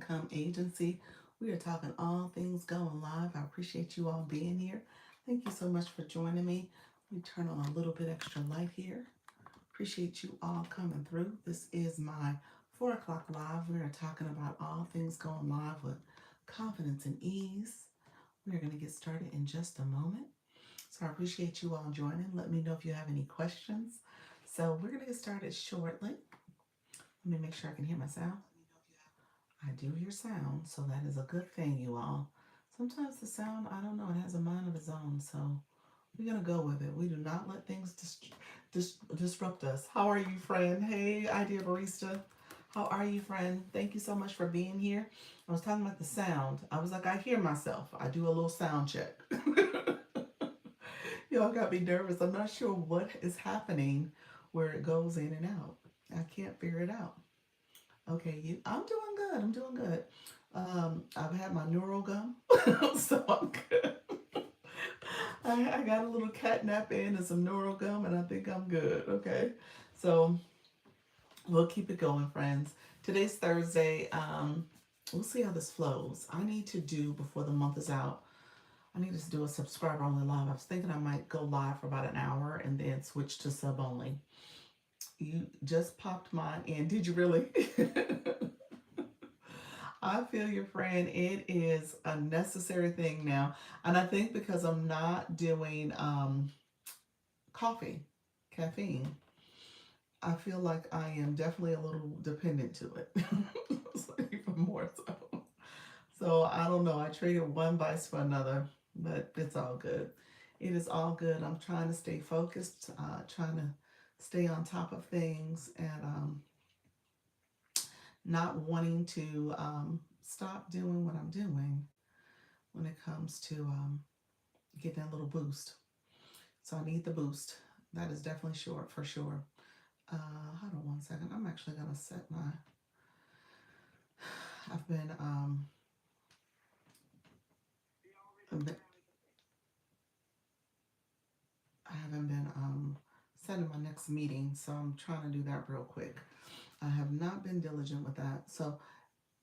Income Agency. We are talking all things going live. I appreciate you all being here. Thank you so much for joining me. Let me turn on a little bit extra light here. Appreciate you all coming through. This is my 4 o'clock live. We are talking about all things going live with confidence and ease. We are going to get started in just a moment. So I appreciate you all joining. Let me know if you have any questions. So we're going to get started shortly. Let me make sure I can hear my sound. I do hear sound, so that is a good thing, you all. Sometimes the sound, I don't know, it has a mind of its own, so we're going to go with it. We do not let things disrupt us. How are you, friend? Hey, Idea Barista. How are you, friend? Thank you so much for being here. I was talking about the sound. I was like, I hear myself. I do a little sound check. Y'all got me nervous. I'm not sure what is happening where it goes in and out. I can't figure it out. Okay, I'm doing good. I'm doing good. I've had my neural gum, so I'm good. I got a little catnap in and some neural gum, and I think I'm good. Okay, so we'll keep it going, friends. Today's Thursday. We'll see how this flows. I need to do before the month is out. I need to do a subscriber only live. I was thinking I might go live for about an hour and then switch to sub only. You just popped mine in. Did you really? I feel your friend. It is a necessary thing now. And I think because I'm not doing coffee, caffeine, I feel like I am definitely a little dependent to it. Even more so. So I don't know. I traded one vice for another, but it's all good. It is all good. I'm trying to stay focused, trying to stay on top of things, and not wanting to stop doing what I'm doing when it comes to getting a little boost. So I need the boost. That is definitely short for sure. Hold on one second. I'm actually gonna set my. I've been I haven't been setting my next meeting, so I'm trying to do that real quick. I have not been diligent with that. So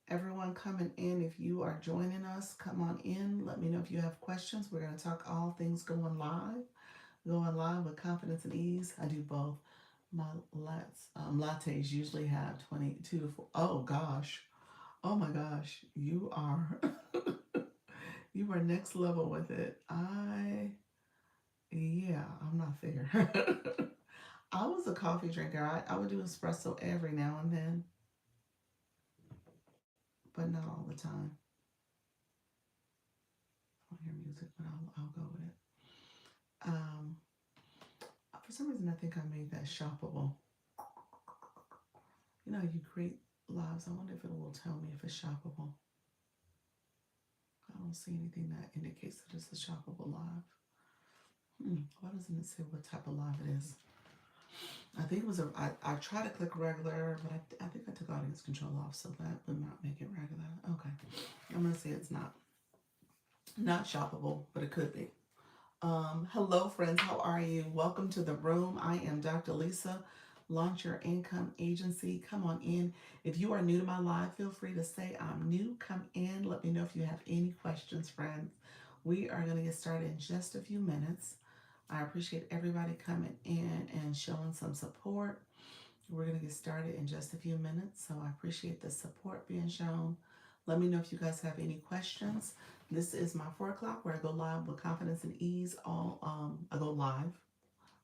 everyone coming in, if you are joining us, come on in. Let me know if you have questions. We're going to talk all things going live with confidence and ease. I do both. My lattes usually have 22 to 4. Oh gosh. Oh my gosh. You are you are next level with it. Yeah, I'm not fair. I was a coffee drinker. I would do espresso every now and then, but not all the time. I don't hear music, but I'll go with it. Um, for some reason, I think I made that shoppable. You know, you create lives. I wonder if it will tell me if it's shoppable. I don't see anything that indicates that it's a shoppable live. Why doesn't it say what type of live it is? I think it was I tried to click regular, but I think I took audience control off, so that would not make it regular. Okay. I'm going to say it's not shoppable, but it could be. Hello, friends. How are you? Welcome to the room. I am Dr. Lisa. Launch Your Income Agency. Come on in. If you are new to my live, feel free to say I'm new. Come in. Let me know if you have any questions, friends. We are going to get started in just a few minutes. I appreciate everybody coming in and showing some support. We're going to get started in just a few minutes, so I appreciate the support being shown. Let me know if you guys have any questions. This is my 4 o'clock where I go live with confidence and ease. I go live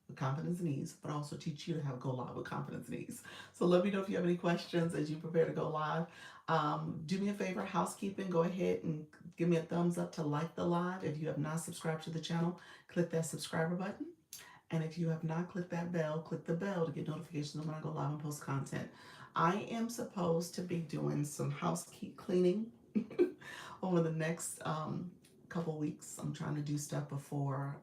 with confidence and ease, but I also teach you how to go live with confidence and ease. So let me know if you have any questions as you prepare to go live. Do me a favor, housekeeping, go ahead and give me a thumbs up to like the live. If you have not subscribed to the channel, click that subscriber button. And if you have not clicked that bell, click the bell to get notifications when I go live and post content. I am supposed to be doing some cleaning over the next couple weeks. I'm trying to do stuff before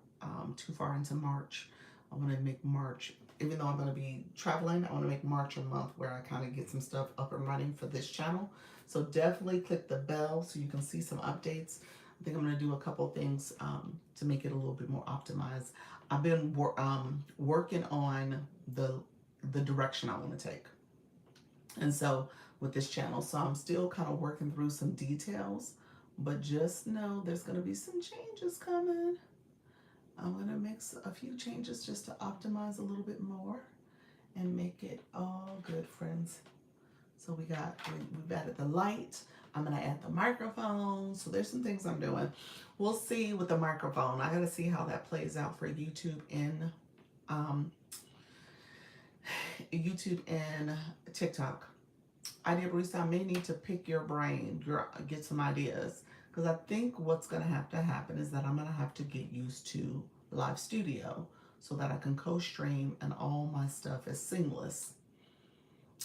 too far into March. I want to make March, even though I'm going to be traveling, I want to make March a month where I kind of get some stuff up and running for this channel. So definitely click the bell so you can see some updates. I think I'm going to do a couple things to make it a little bit more optimized. I've been working on the direction I want to take. And so with this channel. So I'm still kind of working through some details, but just know there's going to be some changes coming. I'm going to make a few changes just to optimize a little bit more and make it all good, friends. So we've added the light. I'm going to add the microphone. So there's some things I'm doing. We'll see with the microphone. I got to see how that plays out for YouTube and TikTok. Idea Barista, I may need to pick your brain, get some ideas. Because I think what's going to happen is that I'm going to have to get used to Live Studio so that I can co-stream and all my stuff is seamless.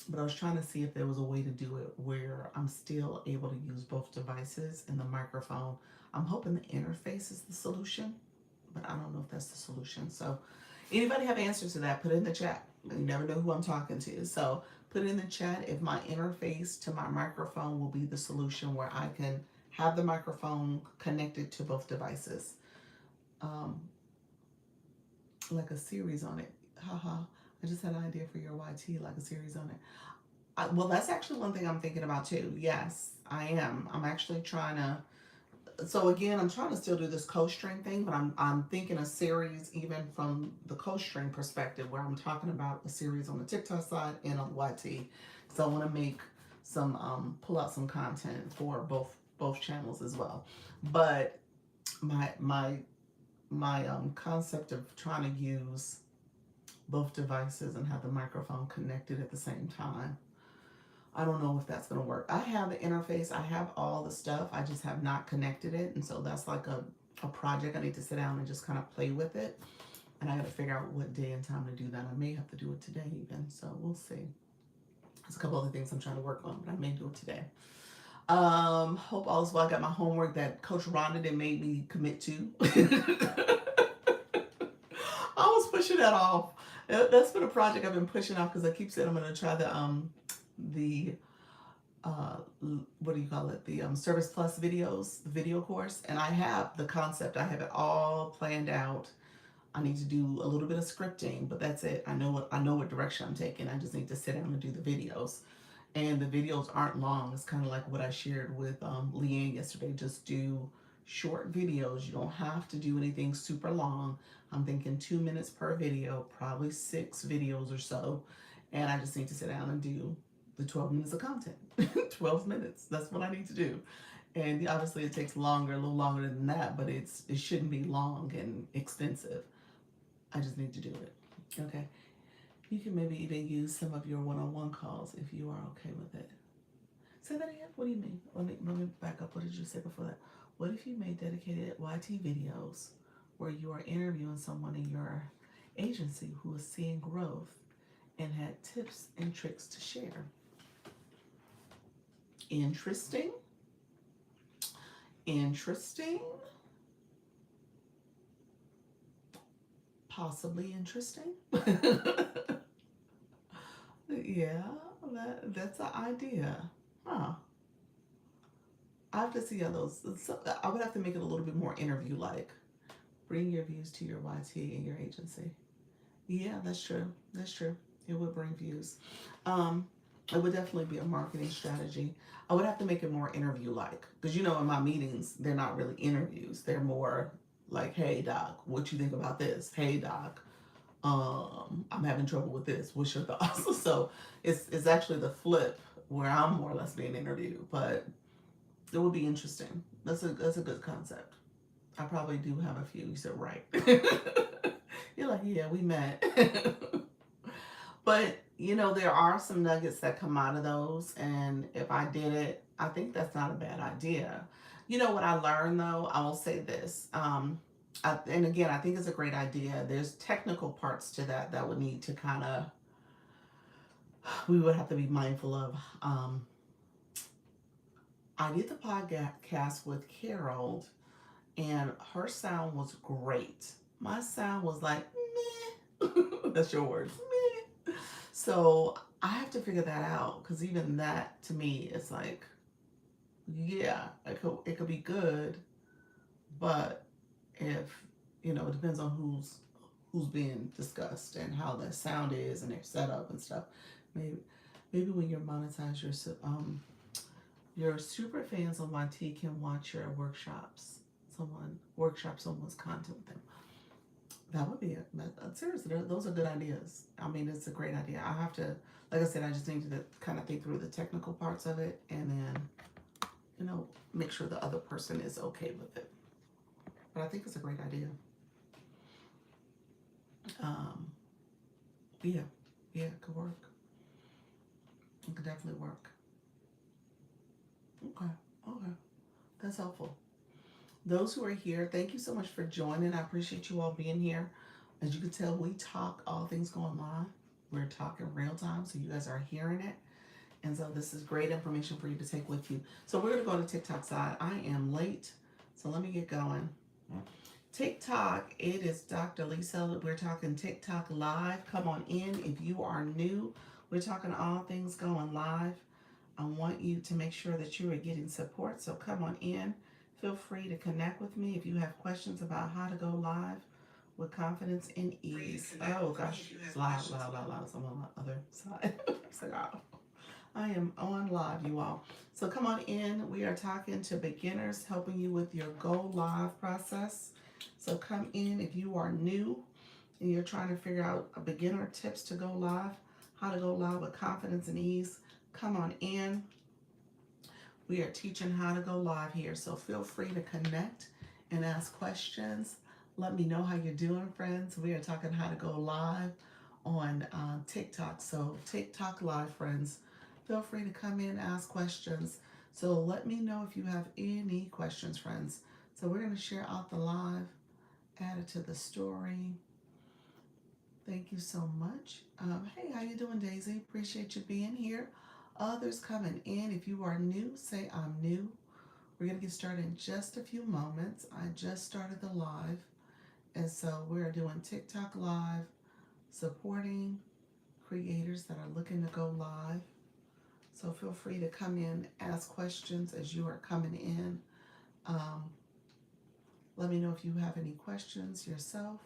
But I was trying to see if there was a way to do it where I'm still able to use both devices and the microphone. I'm hoping the interface is the solution, but I don't know if that's the solution. So anybody have answers to that, put it in the chat. You never know who I'm talking to. So put it in the chat if my interface to my microphone will be the solution where I can have the microphone connected to both devices. Like a series on it. Haha. I just had an idea for your YT, like a series on it. Well, that's actually one thing I'm thinking about too. Yes, I am. I'm actually trying to. So again, I'm trying to still do this co-string thing, but I'm thinking a series even from the co-string perspective, where I'm talking about a series on the TikTok side and on YT. So I want to make some pull out some content for both channels as well. But my concept of trying to use both devices and have the microphone connected at the same time, I don't know if that's going to work. I have the interface, I have all the stuff, I just have not connected it, and so that's like a project I need to sit down and just kind of play with it, and I got to figure out what day and time to do that. I may have to do it today even, so we'll see. There's a couple other things I'm trying to work on, but I may do it today. Hope all is well. I got my homework that Coach Rhonda did made me commit to. I was pushing that off. That's been a project I've been pushing off because I keep saying I'm going to try the what do you call it? The Service Plus videos, the video course. And I have the concept. I have it all planned out. I need to do a little bit of scripting, but that's it. I know what direction I'm taking. I just need to sit down and do the videos. And the videos aren't long. It's kind of like what I shared with Leanne yesterday. Just do short videos. You don't have to do anything super long. I'm thinking 2 minutes per video, probably 6 videos or so. And I just need to sit down and do the 12 minutes of content. 12 minutes. That's what I need to do. And obviously it takes longer, a little longer than that, but it shouldn't be long and expensive. I just need to do it. Okay. You can maybe even use some of your one-on-one calls if you are okay with it. Say that again. What do you mean? Let me back up. What did you say before that? What if you made dedicated YT videos where you are interviewing someone in your agency who is seeing growth and had tips and tricks to share? Interesting. Interesting. Possibly interesting. Yeah, that's an idea. Huh. I have to see how those. So I would have to make it a little bit more interview-like. Bring your views to your YT and your agency. Yeah, that's true. That's true. It would bring views. It would definitely be a marketing strategy. I would have to make it more interview-like. Because, in my meetings, they're not really interviews. They're more like, hey, doc, what you think about this? Hey, doc, I'm having trouble with this. What's your thoughts? So it's actually the flip where I'm more or less being interviewed. But it would be interesting. That's a good concept. I probably do have a few. You said right. You're like, yeah, we met. But, there are some nuggets that come out of those. And if I did it, I think that's not a bad idea. What I learned, though, I will say this. And again, I think it's a great idea. There's technical parts to that would need to we would have to be mindful of. I did the podcast with Carol, and her sound was great. My sound was like, meh. That's your words, meh. So I have to figure that out, because even that, to me, is like, yeah, it could be good, but if, it depends on who's being discussed and how the sound is and their setup and stuff. maybe when you're monetized, your super fans on my T can watch your workshops. Workshop someone's content with them. That would be it. Seriously, those are good ideas. I mean, it's a great idea. I have to, like I said, I just need to kind of think through the technical parts of it, and then, make sure the other person is okay with it. But I think it's a great idea. Um, yeah, it could work. It could definitely work. Okay, okay, that's helpful. Those who are here, thank you so much for joining. I appreciate you all being here. As you can tell, we talk all things going live. We're talking real time, so you guys are hearing it. And so this is great information for you to take with you. So we're going to go to TikTok side. I am late, so let me get going. TikTok, it is Dr. Lisa. We're talking TikTok live. Come on in if you are new. We're talking all things going live. I want you to make sure that you are getting support. So come on in. Feel free to connect with me if you have questions about how to go live with confidence and ease. Oh gosh, it's loud, loud, loud, loud. So I'm on the other side. It's like, oh. I am on live, you all. So come on in. We are talking to beginners, helping you with your go live process. So come in if you are new and you're trying to figure out a beginner tips to go live, how to go live with confidence and ease. Come on in. We are teaching how to go live here. So feel free to connect and ask questions. Let me know how you're doing, friends. We are talking how to go live on TikTok. So TikTok live, friends. Feel free to come in, ask questions. So let me know if you have any questions, friends. So we're going to share out the live, add it to the story. Thank you so much. Hey, how you doing, Daisy? Appreciate you being here. Others coming in. If you are new, say I'm new. We're going to get started in just a few moments. I just started the live. And so we're doing TikTok live, supporting creators that are looking to go live. So feel free to come in, ask questions as you are coming in. Let me know if you have any questions yourself.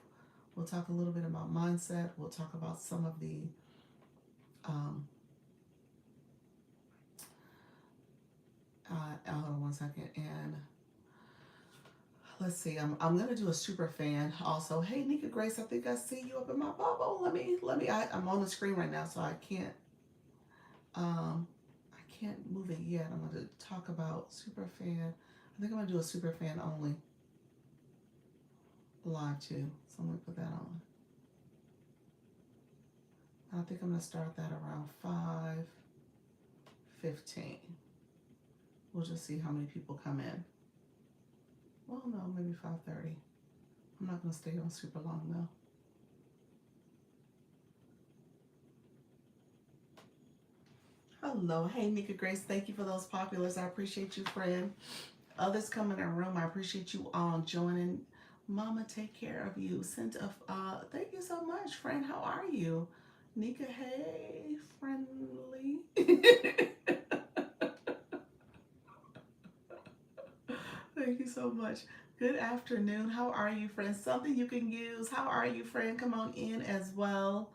We'll talk a little bit about mindset. We'll talk about some of the hold on one second. And let's see, I'm gonna do a super fan also. Hey, Nika Grace, I think I see you up in my bubble. I'm on the screen right now, so I can't move it yet. I'm gonna talk about super fan. I think I'm gonna do a super fan only live too. So I'm gonna put that on. I think I'm gonna start that around 5:15. We'll just see how many people come in. Well, no, maybe 5:30. I'm not gonna stay on super long though. Hello, hey Nika Grace, thank you for those populars. I appreciate you, friend. Others come in the room. I appreciate you all joining. Mama, take care of you. Thank you so much, friend. How are you? Nika, hey, friendly. Thank you so much. Good afternoon. How are you, friend? Something you can use. How are you, friend? Come on in as well.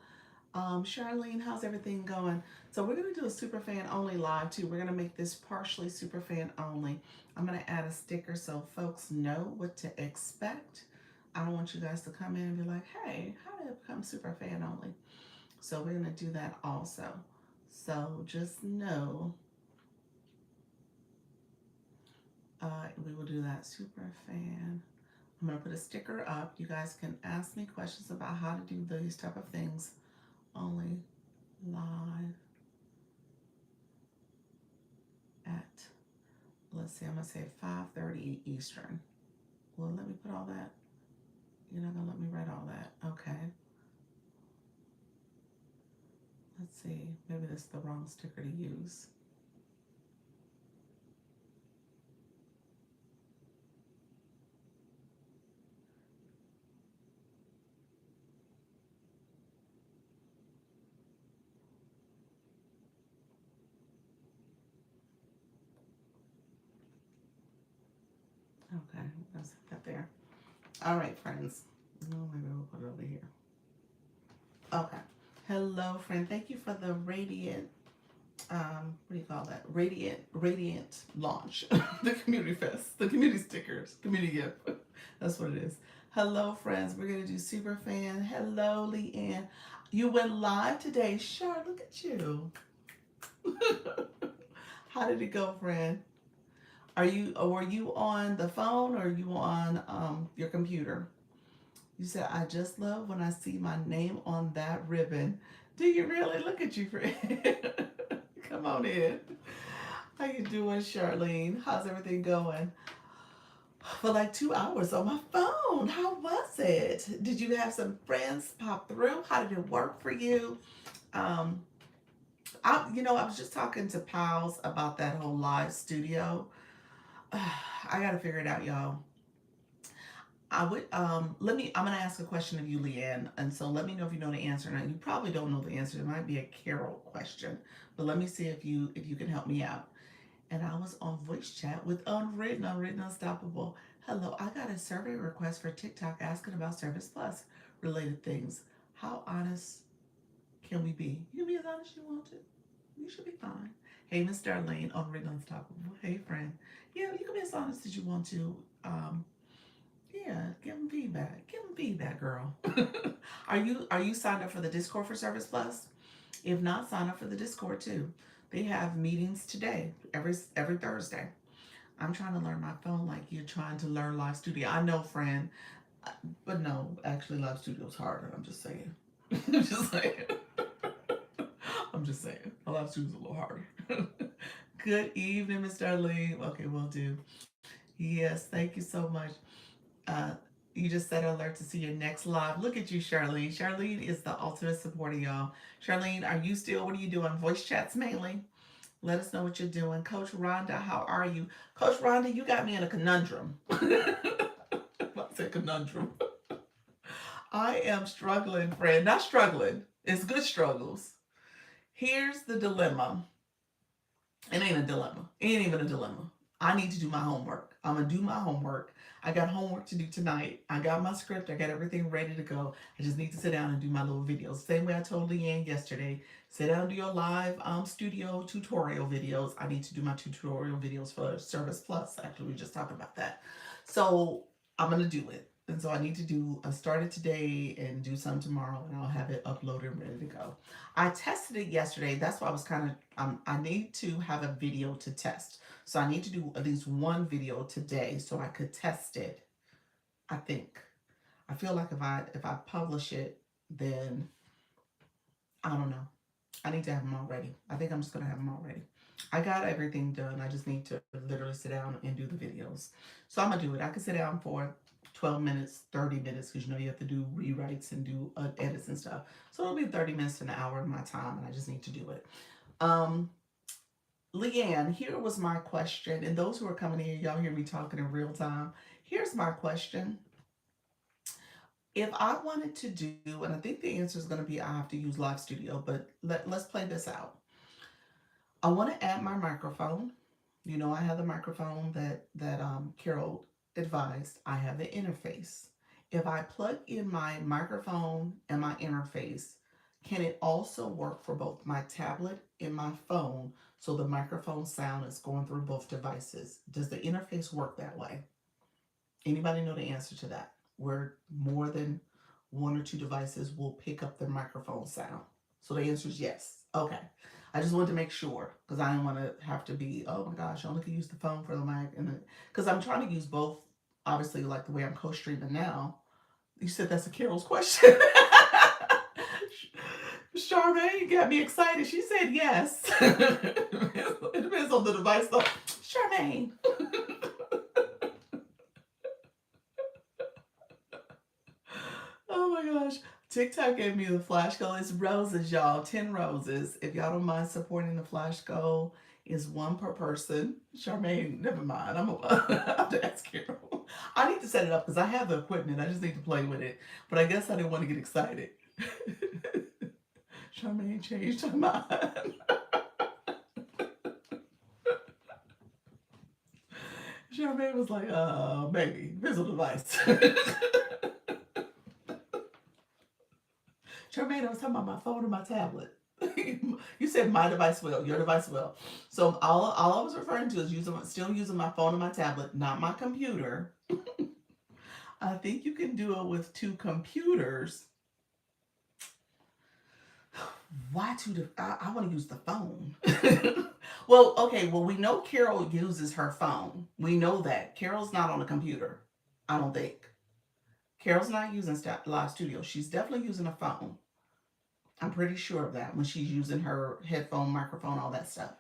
Charlene, how's everything going? So we're going to do a super fan only live too. We're going to make this partially super fan only. I'm going to add a sticker so folks know what to expect. I don't want you guys to come in and be like, hey, how did I become super fan only? So we're going to do that also. So just know we will do that super fan. I'm going to put a sticker up. You guys can ask me questions about how to do these type of things only live at, let's see, I'm going to say 5:30 Eastern. Well, let me put all that. You're not going to let me write all that. Okay. Let's see. Maybe that's the wrong sticker to use. Okay, let's set that there. All right, friends. No, maybe we'll put it over here. Okay. Hello, friend. Thank you for the radiant what do you call that? Radiant launch. The community fest, the community stickers, community gift. That's what it is. Hello, friends. We're gonna do super fan. Hello, Leanne. You went live today. Sure, look at you. How did it go, friend? Were you on the phone or are you on your computer? You said, I just love when I see my name on that ribbon. Do you really? Look at you, friend. Come on in. How you doing, Charlene? How's everything going? For like 2 hours on my phone. How was it? Did you have some friends pop through? How did it work for you? Um, I was just talking to pals about that whole live studio. I gotta figure it out, y'all. I would I'm gonna ask a question of you, Leanne, and so let me know if you know the answer. Now you probably don't know the answer. It might be a Carol question, but let me see if you can help me out. And I was on voice chat with Unwritten Unstoppable. Hello, I got a survey request for TikTok asking about Service Plus related things. How honest can we be? You can be as honest as you want to. You should be fine. Hey, Miss Darlene, Unwritten Unstoppable. Hey, friend. Yeah, you can be as honest as you want to. Yeah, give them feedback. Give them feedback, girl. Are you signed up for the Discord for Service Plus? If not, sign up for the Discord too. They have meetings today, every Thursday. I'm trying to learn my phone like you're trying to learn Live Studio. I know, friend, but no, actually, Live Studio is harder. I'm just saying. I'm just saying. I'm just saying. Live Studio is a little harder. Good evening, Mr. Darlene. Okay, will do. Yes, thank you so much. Uh, you just set an alert to see your next live. Look at you, Charlene. Charlene is the ultimate supporter, y'all. Charlene, are you still, what are you doing? Voice chats mainly? Let us know what you're doing. Coach Rhonda, how are you? Coach Rhonda, you got me in a conundrum. I said conundrum. I am struggling, friend. Not struggling. It's good struggles. Here's the dilemma. It ain't a dilemma. It ain't even a dilemma. I need to do my homework. I'm gonna do my homework. I got homework to do tonight. I got my script. I got everything ready to go. I just need to sit down and do my little videos. Same way I told Leanne yesterday. Sit down and do your live studio tutorial videos. I need to do my tutorial videos for Service Plus. Actually, we just talked about that. So I'm gonna do it. And so I need to do start it today and do some tomorrow, and I'll have it uploaded and ready to go. I tested it yesterday. That's why I was kind of I need to have a video to test. So I need to do at least one video today so I could test it. I think. I feel like if I publish it, then I don't know. I need to have them all ready. I think I'm just gonna have them all ready. I got everything done. I just need to literally sit down and do the videos. So I'm gonna do it. I can sit down for 12 minutes, 30 minutes, because you have to do rewrites and do edits and stuff. So it'll be 30 minutes to an hour of my time, and I just need to do it. Um, Leanne, here was my question. And those who are coming in, y'all hear me talking in real time. Here's my question. If I wanted to do, and I think the answer is going to be I have to use Live Studio, but let's play this out. I want to add my microphone. I have the microphone that Carol advised. I have the interface. If I plug in my microphone and my interface, can it also work for both my tablet and my phone so the microphone sound is going through both devices? Does the interface work that way? Anybody know the answer to that? Where more than one or two devices will pick up the microphone sound? So the answer is yes. Okay. I just wanted to make sure because I didn't want to have to be, oh my gosh, I only can use the phone for the mic. And because I'm trying to use both, obviously, like the way I'm co-streaming now. You said that's a Carol's question. Charmaine got me excited. She said yes. It depends on the device though. Charmaine. Oh my gosh. TikTok gave me the flash goal. It's roses, y'all. 10 roses. If y'all don't mind supporting the flash goal, is one per person. Charmaine, never mind. I have to ask Carol. I need to set it up because I have the equipment. I just need to play with it. But I guess I didn't want to get excited. Charmaine changed her mind. Charmaine was like, baby, visual device. Charmaine, I was talking about my phone and my tablet. You said my device will, your device will. So all I was referring to is still using my phone and my tablet, not my computer. I think you can do it with two computers. Why two? I want to use the phone. Well, okay. Well, we know Carol uses her phone. We know that Carol's not on a computer. I don't think Carol's not using Live Studio. She's definitely using a phone. I'm pretty sure of that when she's using her headphone, microphone, all that stuff.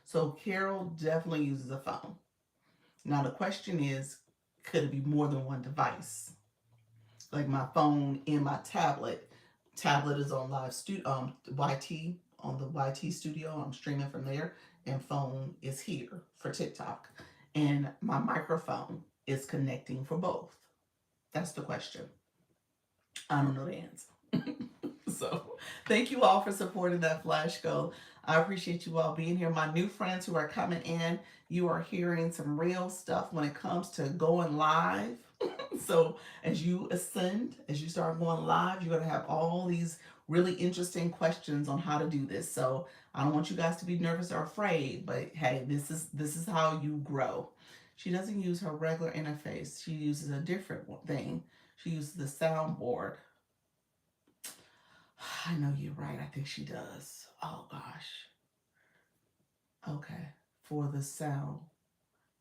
So Carol definitely uses a phone. Now the question is, could it be more than one device? Like my phone and my tablet. Tablet is on YT on the YT studio. I'm streaming from there, and phone is here for TikTok, and my microphone is connecting for both. That's the question. I don't know the answer. So, thank you all for supporting that flash goal. I appreciate you all being here. My new friends who are coming in, you are hearing some real stuff when it comes to going live. So, as you ascend, as you start going live, you're going to have all these really interesting questions on how to do this. So, I don't want you guys to be nervous or afraid, but hey, this is how you grow. She doesn't use her regular interface. She uses a different thing. She uses the soundboard. I know you're right. I think she does. Oh gosh. Okay. For the sound,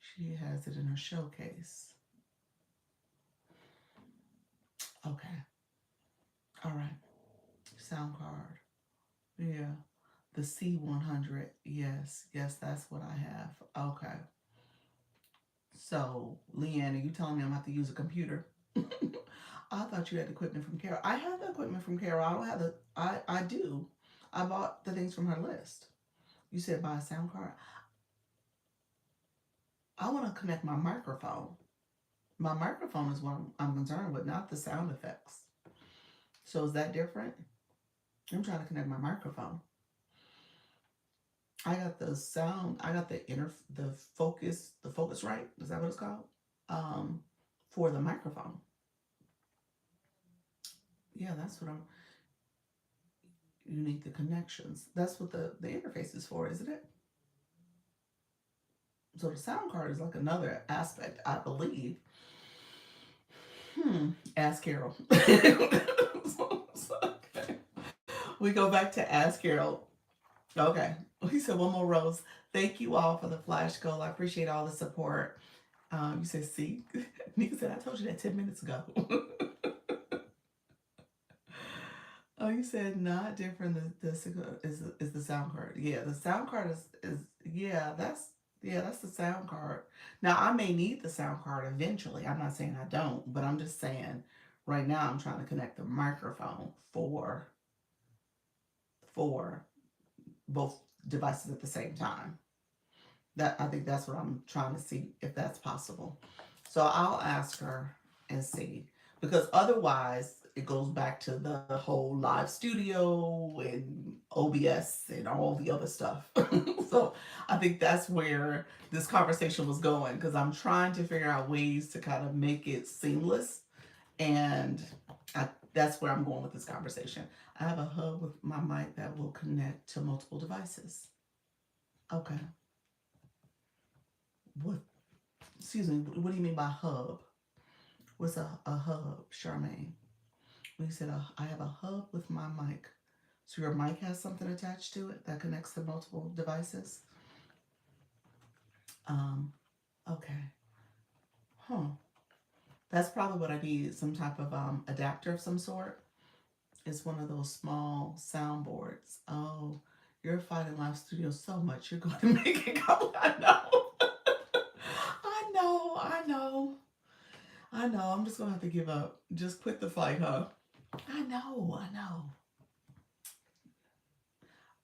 she has it in her showcase. Okay. All right. Sound card. Yeah. The C100. Yes. Yes, that's what I have. Okay. So, Leanne, are you telling me I'm going to have to use a computer? I thought you had equipment from Carol. I have the equipment from Carol. I don't have the. I do. I bought the things from her list. You said buy a sound card. I want to connect my microphone. My microphone is what I'm concerned with, not the sound effects. So is that different? I'm trying to connect my microphone. I got the sound. I got the focus right. Is that what it's called? Um, for the microphone. Yeah, that's what I'm. You need the connections. That's what the interface is for, isn't it? So the sound card is like another aspect, I believe. Ask Carol. Okay. We go back to Ask Carol. Okay. He said one more rose. Thank you all for the flash goal. I appreciate all the support. You said, see? Nika said, I told you that 10 minutes ago. Oh, you said not different. Is the sound card. Yeah, the sound card is that's the sound card. Now I may need the sound card eventually. I'm not saying I don't, but I'm just saying right now I'm trying to connect the microphone for both devices at the same time. That I think that's what I'm trying to see if that's possible. So I'll ask her and see because otherwise it goes back to the whole live studio and OBS and all the other stuff. So I think that's where this conversation was going because I'm trying to figure out ways to kind of make it seamless and that's where I'm going with this conversation. I have a hub with my mic that will connect to multiple devices. Okay. What? Excuse me. What do you mean by hub? What's a hub, Charmaine? When you said I have a hub with my mic, so your mic has something attached to it that connects to multiple devices. Um. Okay. Huh. That's probably what I need. Some type of adapter of some sort. It's one of those small soundboards. Oh, you're fighting Live Studio so much. You're going to make it go. I know. I know. I know. I know. I'm just gonna have to give up. Just quit the fight, huh? I know. I know.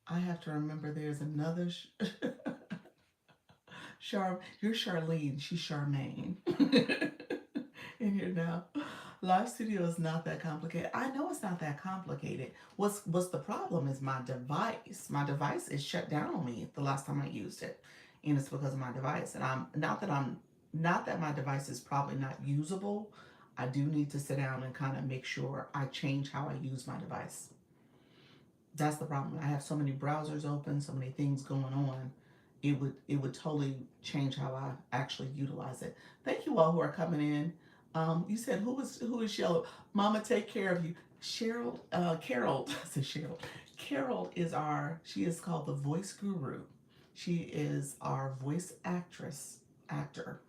I have to remember there's another. You're Charlene. She's Charmaine. In here now. Live Studio is not that complicated. I know it's not that complicated. What's the problem is my device. My device is shut down on me the last time I used it, and it's because of my device. And I'm not that my device is probably not usable. I do need to sit down and kind of make sure I change how I use my device. That's the problem. I have so many browsers open, so many things going on. It would totally change how I actually utilize it. Thank you all who are coming in. You said who is Cheryl? Mama, take care of you. Cheryl, Carol, I said Cheryl. Carol is she is called the voice guru. She is our voice actor,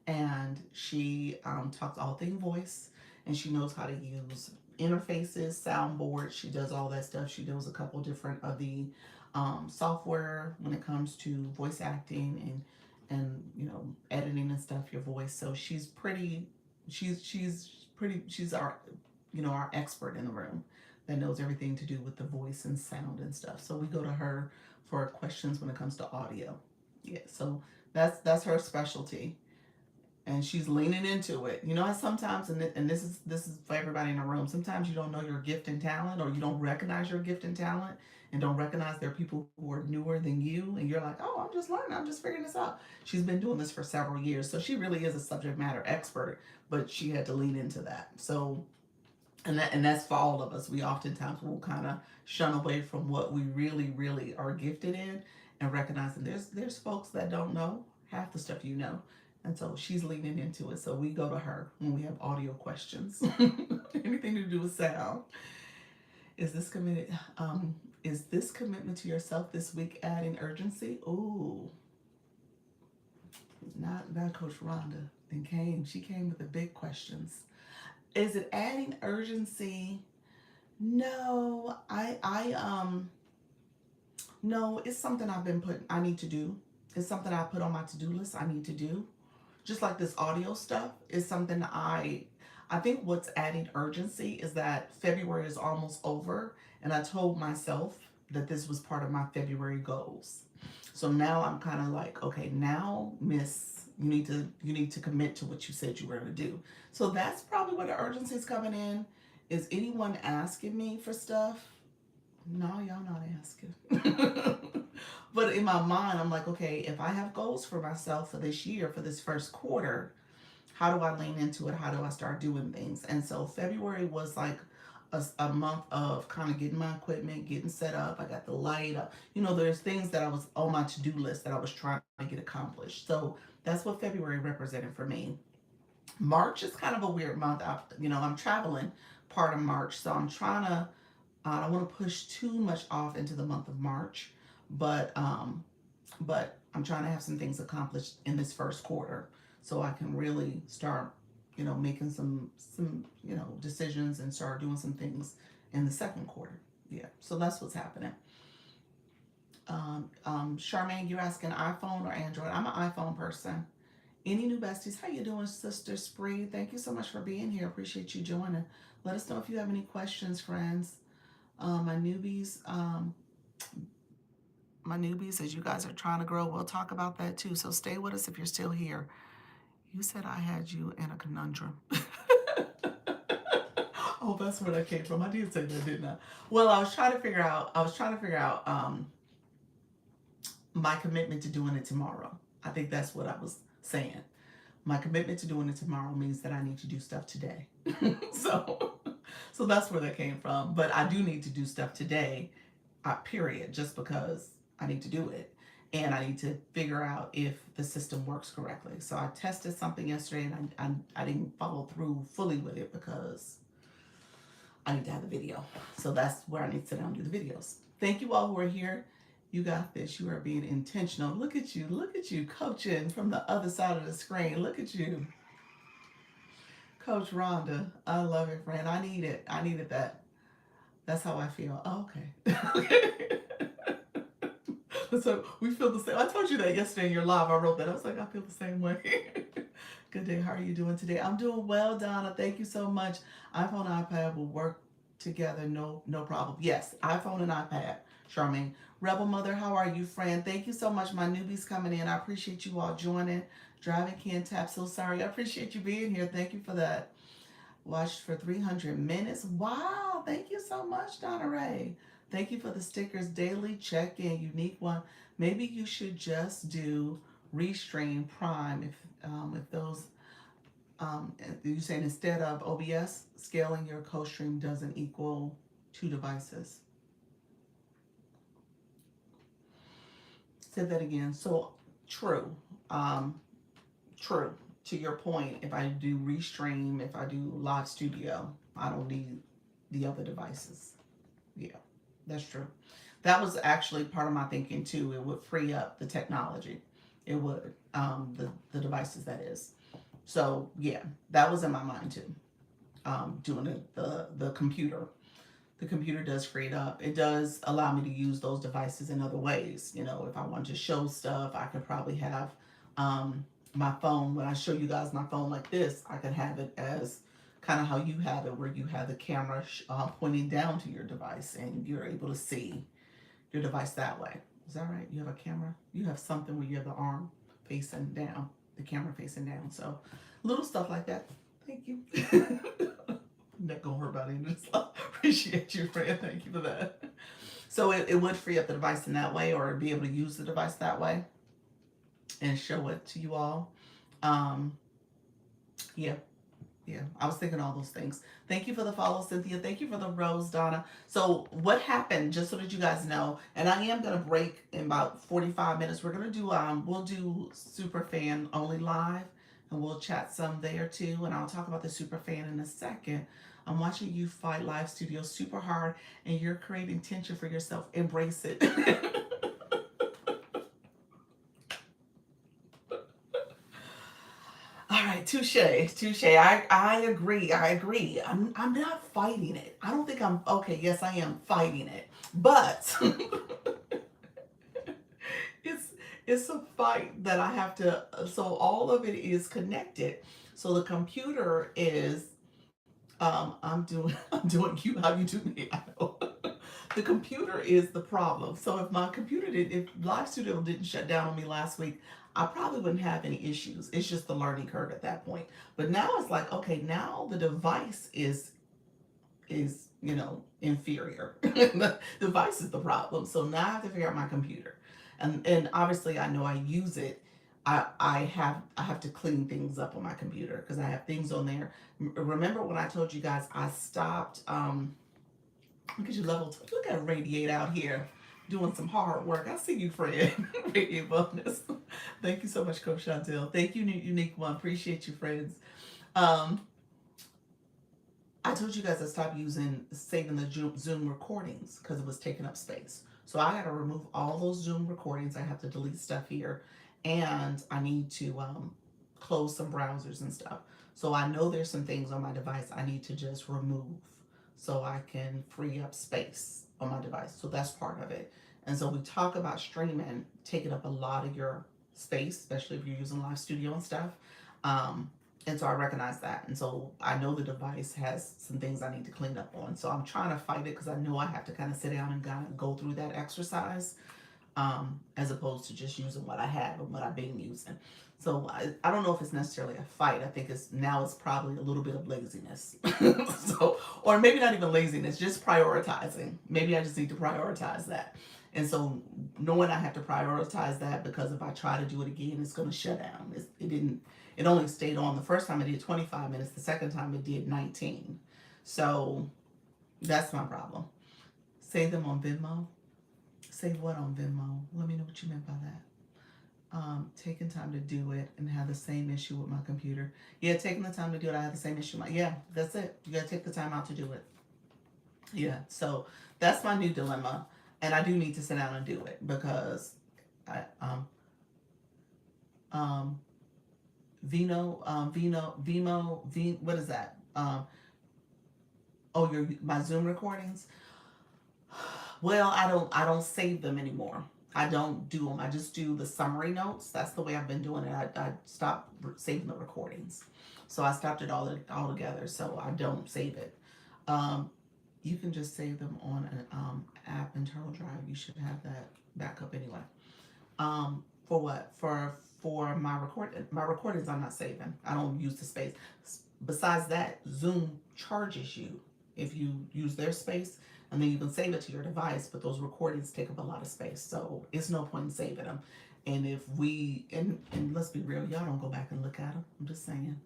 and she talks all thing voice, and she knows how to use interfaces, soundboards. She does all that stuff. She does a couple different of the software when it comes to voice acting and editing and stuff. Your voice. So she's pretty. She's pretty. She's our our expert in the room that knows everything to do with the voice and sound and stuff. So we go to her for questions when it comes to audio. Yeah. So that's her specialty, and she's leaning into it. You know, sometimes, and this is for everybody in the room. Sometimes you don't know your gift and talent, or you don't recognize your gift and talent, and don't recognize there are people who are newer than you, and you're like, oh, I'm just learning, I'm just figuring this out. She's been doing this for several years, so she really is a subject matter expert. But she had to lean into that. So, and that's for all of us. We oftentimes will kind of shun away from what we really, really are gifted in, and recognizing there's folks that don't know half the stuff you know. And so she's leaning into it. So we go to her when we have audio questions. Anything to do with sound. Is this committed? Is this commitment to yourself this week adding urgency? Ooh, not Coach Rhonda. Then came. She came with the big questions. Is it adding urgency? No, no, it's something I need to do. It's something I put on my to-do list I need to do. Just like this audio stuff is something I think what's adding urgency is that February is almost over, and I told myself that this was part of my February goals. So now I'm kind of like, okay, now miss, you need to commit to what you said you were going to do. So that's probably where the urgency is coming in. Is anyone asking me for stuff? No, y'all not asking. But in my mind, I'm like, okay, if I have goals for myself for this year, for this first quarter, how do I lean into it? How do I start doing things? And so February was like a month of kind of getting my equipment, getting set up. I got the light up. There's things that I was on my to do list that I was trying to get accomplished. So that's what February represented for me. March is kind of a weird month. I'm traveling part of March, so I'm trying to. I don't want to push too much off into the month of March, but I'm trying to have some things accomplished in this first quarter, so I can really start, making some decisions and start doing some things in the second quarter. Yeah, so that's what's happening. Charmaine, you're asking iPhone or Android? I'm an iPhone person. Any new besties? How you doing, Sister Spree? Thank you so much for being here. Appreciate you joining. Let us know if you have any questions, friends. My newbies, as you guys are trying to grow, we'll talk about that too. So stay with us if you're still here. You said I had you in a conundrum. Oh, that's where that came from. I did say that, didn't I? Well, I was trying to figure out. My commitment to doing it tomorrow. I think that's what I was saying. My commitment to doing it tomorrow means that I need to do stuff today. so, so that's where that came from. But I do need to do stuff today, period, just because I need to do it. And I need to figure out if the system works correctly. So I tested something yesterday, and I didn't follow through fully with it because I need to have the video. So that's where I need to sit down and do the videos. Thank you all who are here. You got this. You are being intentional. Look at you coaching from the other side of the screen. Look at you, Coach Rhonda. I love it, friend. I need it. I needed that. That's how I feel. Oh, okay. So we feel the same. I told you that yesterday in your live. I wrote that. I was like, I feel the same way. Good day. How are you doing today? I'm doing well, Donna. Thank you so much. iPhone and iPad will work together. No problem. Yes, iPhone and iPad. Charmaine. Rebel Mother, how are you, friend? Thank you so much. My newbies coming in. I appreciate you all joining. Driving can't tap. So sorry. I appreciate you being here. Thank you for that. Watched for 300 minutes. Wow. Thank you so much, Donna Ray. Thank you for the stickers. Daily check-in. Unique one. Maybe you should just do Restream Prime if those you saying instead of OBS, scaling your co-stream doesn't equal two devices. Say that again. So true. Um, true. To your point, if I do Restream, if I do Live Studio, I don't need the other devices. Yeah, that's true. That was actually part of my thinking too. It would free up the technology. It would, the devices that is. So yeah, that was in my mind too. Doing it, the computer. The computer does free it up. It does allow me to use those devices in other ways. You know, if I want to show stuff, I could probably have my phone. When I show you guys my phone like this, I can have it as kind of how you have it, where you have the camera pointing down to your device and you're able to see your device that way. Is that right? You have a camera? You have something where you have the arm facing down, the camera facing down. So little stuff like that. Thank you. Not gonna hurt about it. Just appreciate you, friend. Thank you for that. So it would free up the device in that way, or be able to use the device that way and show it to you all. Um, yeah, yeah, I was thinking all those things. Thank you for the follow, Cynthia. Thank you for the rose, Donna. So what happened, just so that you guys know, and I am gonna break in about 45 minutes. We're gonna do we'll do super fan only live, and we'll chat some there too. And I'll talk about the super fan in a second. I'm watching you fight live studio super hard, and you're creating tension for yourself. Embrace it. All right, touche, touche. I agree. I agree. I'm not fighting it. I don't think I'm okay. Yes, I am fighting it, but it's it's a fight that I have to. So all of it is connected. So the computer is. I'm doing I'm doing you how you do me. I know. The computer is the problem. So if my computer did, if Live Studio didn't shut down on me last week, I probably wouldn't have any issues. It's just the learning curve at that point. But now it's like, okay, now the device is inferior. The device is the problem. So now I have to figure out my computer, and obviously I know I use it. I have to clean things up on my computer because I have things on there. Remember when I told you guys I stopped look at you level two. Look at Radiate out here doing some hard work. I see you, friend. Radiate bonus. Thank you so much, Coach Chantel. Thank you, Unique One. Appreciate you, friends. Um, I told you guys I stopped using saving the Zoom recordings because it was taking up space. So I got to remove all those Zoom recordings. I have to delete stuff here, and I need to close some browsers and stuff. So I know there's some things on my device I need to just remove so I can free up space on my device. So that's part of it. And so we talk about streaming taking up a lot of your space, especially if you're using Live Studio and stuff. Um, and so I recognize that. And so I know the device has some things I need to clean up on. So I'm trying to fight it because I know I have to kind of sit down and kind of go through that exercise, as opposed to just using what I have and what I've been using. So I don't know if it's necessarily a fight. I think it's probably a little bit of laziness. So, or maybe not even laziness, just prioritizing. Maybe I just need to prioritize that. And so knowing I have to prioritize that because if I try to do it again, it's going to shut down. It didn't. It only stayed on. The first time it did 25 minutes. The second time it did 19. So that's my problem. Save them on Venmo. Save what on Venmo? Let me know what you meant by that. Taking time to do it and have the same issue with my computer. Yeah, taking the time to do it, I have the same issue. Yeah, that's it. You gotta take the time out to do it. Yeah, so that's my new dilemma, and I do need to sit down and do it because I um what is that? Oh, your my Zoom recordings. Well, I don't save them anymore. I don't do them. I just do the summary notes. That's the way I've been doing it. I stopped saving the recordings, so I stopped it all together. So I don't save it. Um, you can just save them on an app internal drive. You should have that backup anyway. For what? For my recordings, I'm not saving. I don't use the space. Besides that, Zoom charges you if you use their space, and then you can save it to your device. But those recordings take up a lot of space, so it's no point in saving them. And if we and let's be real, y'all don't go back and look at them. I'm just saying.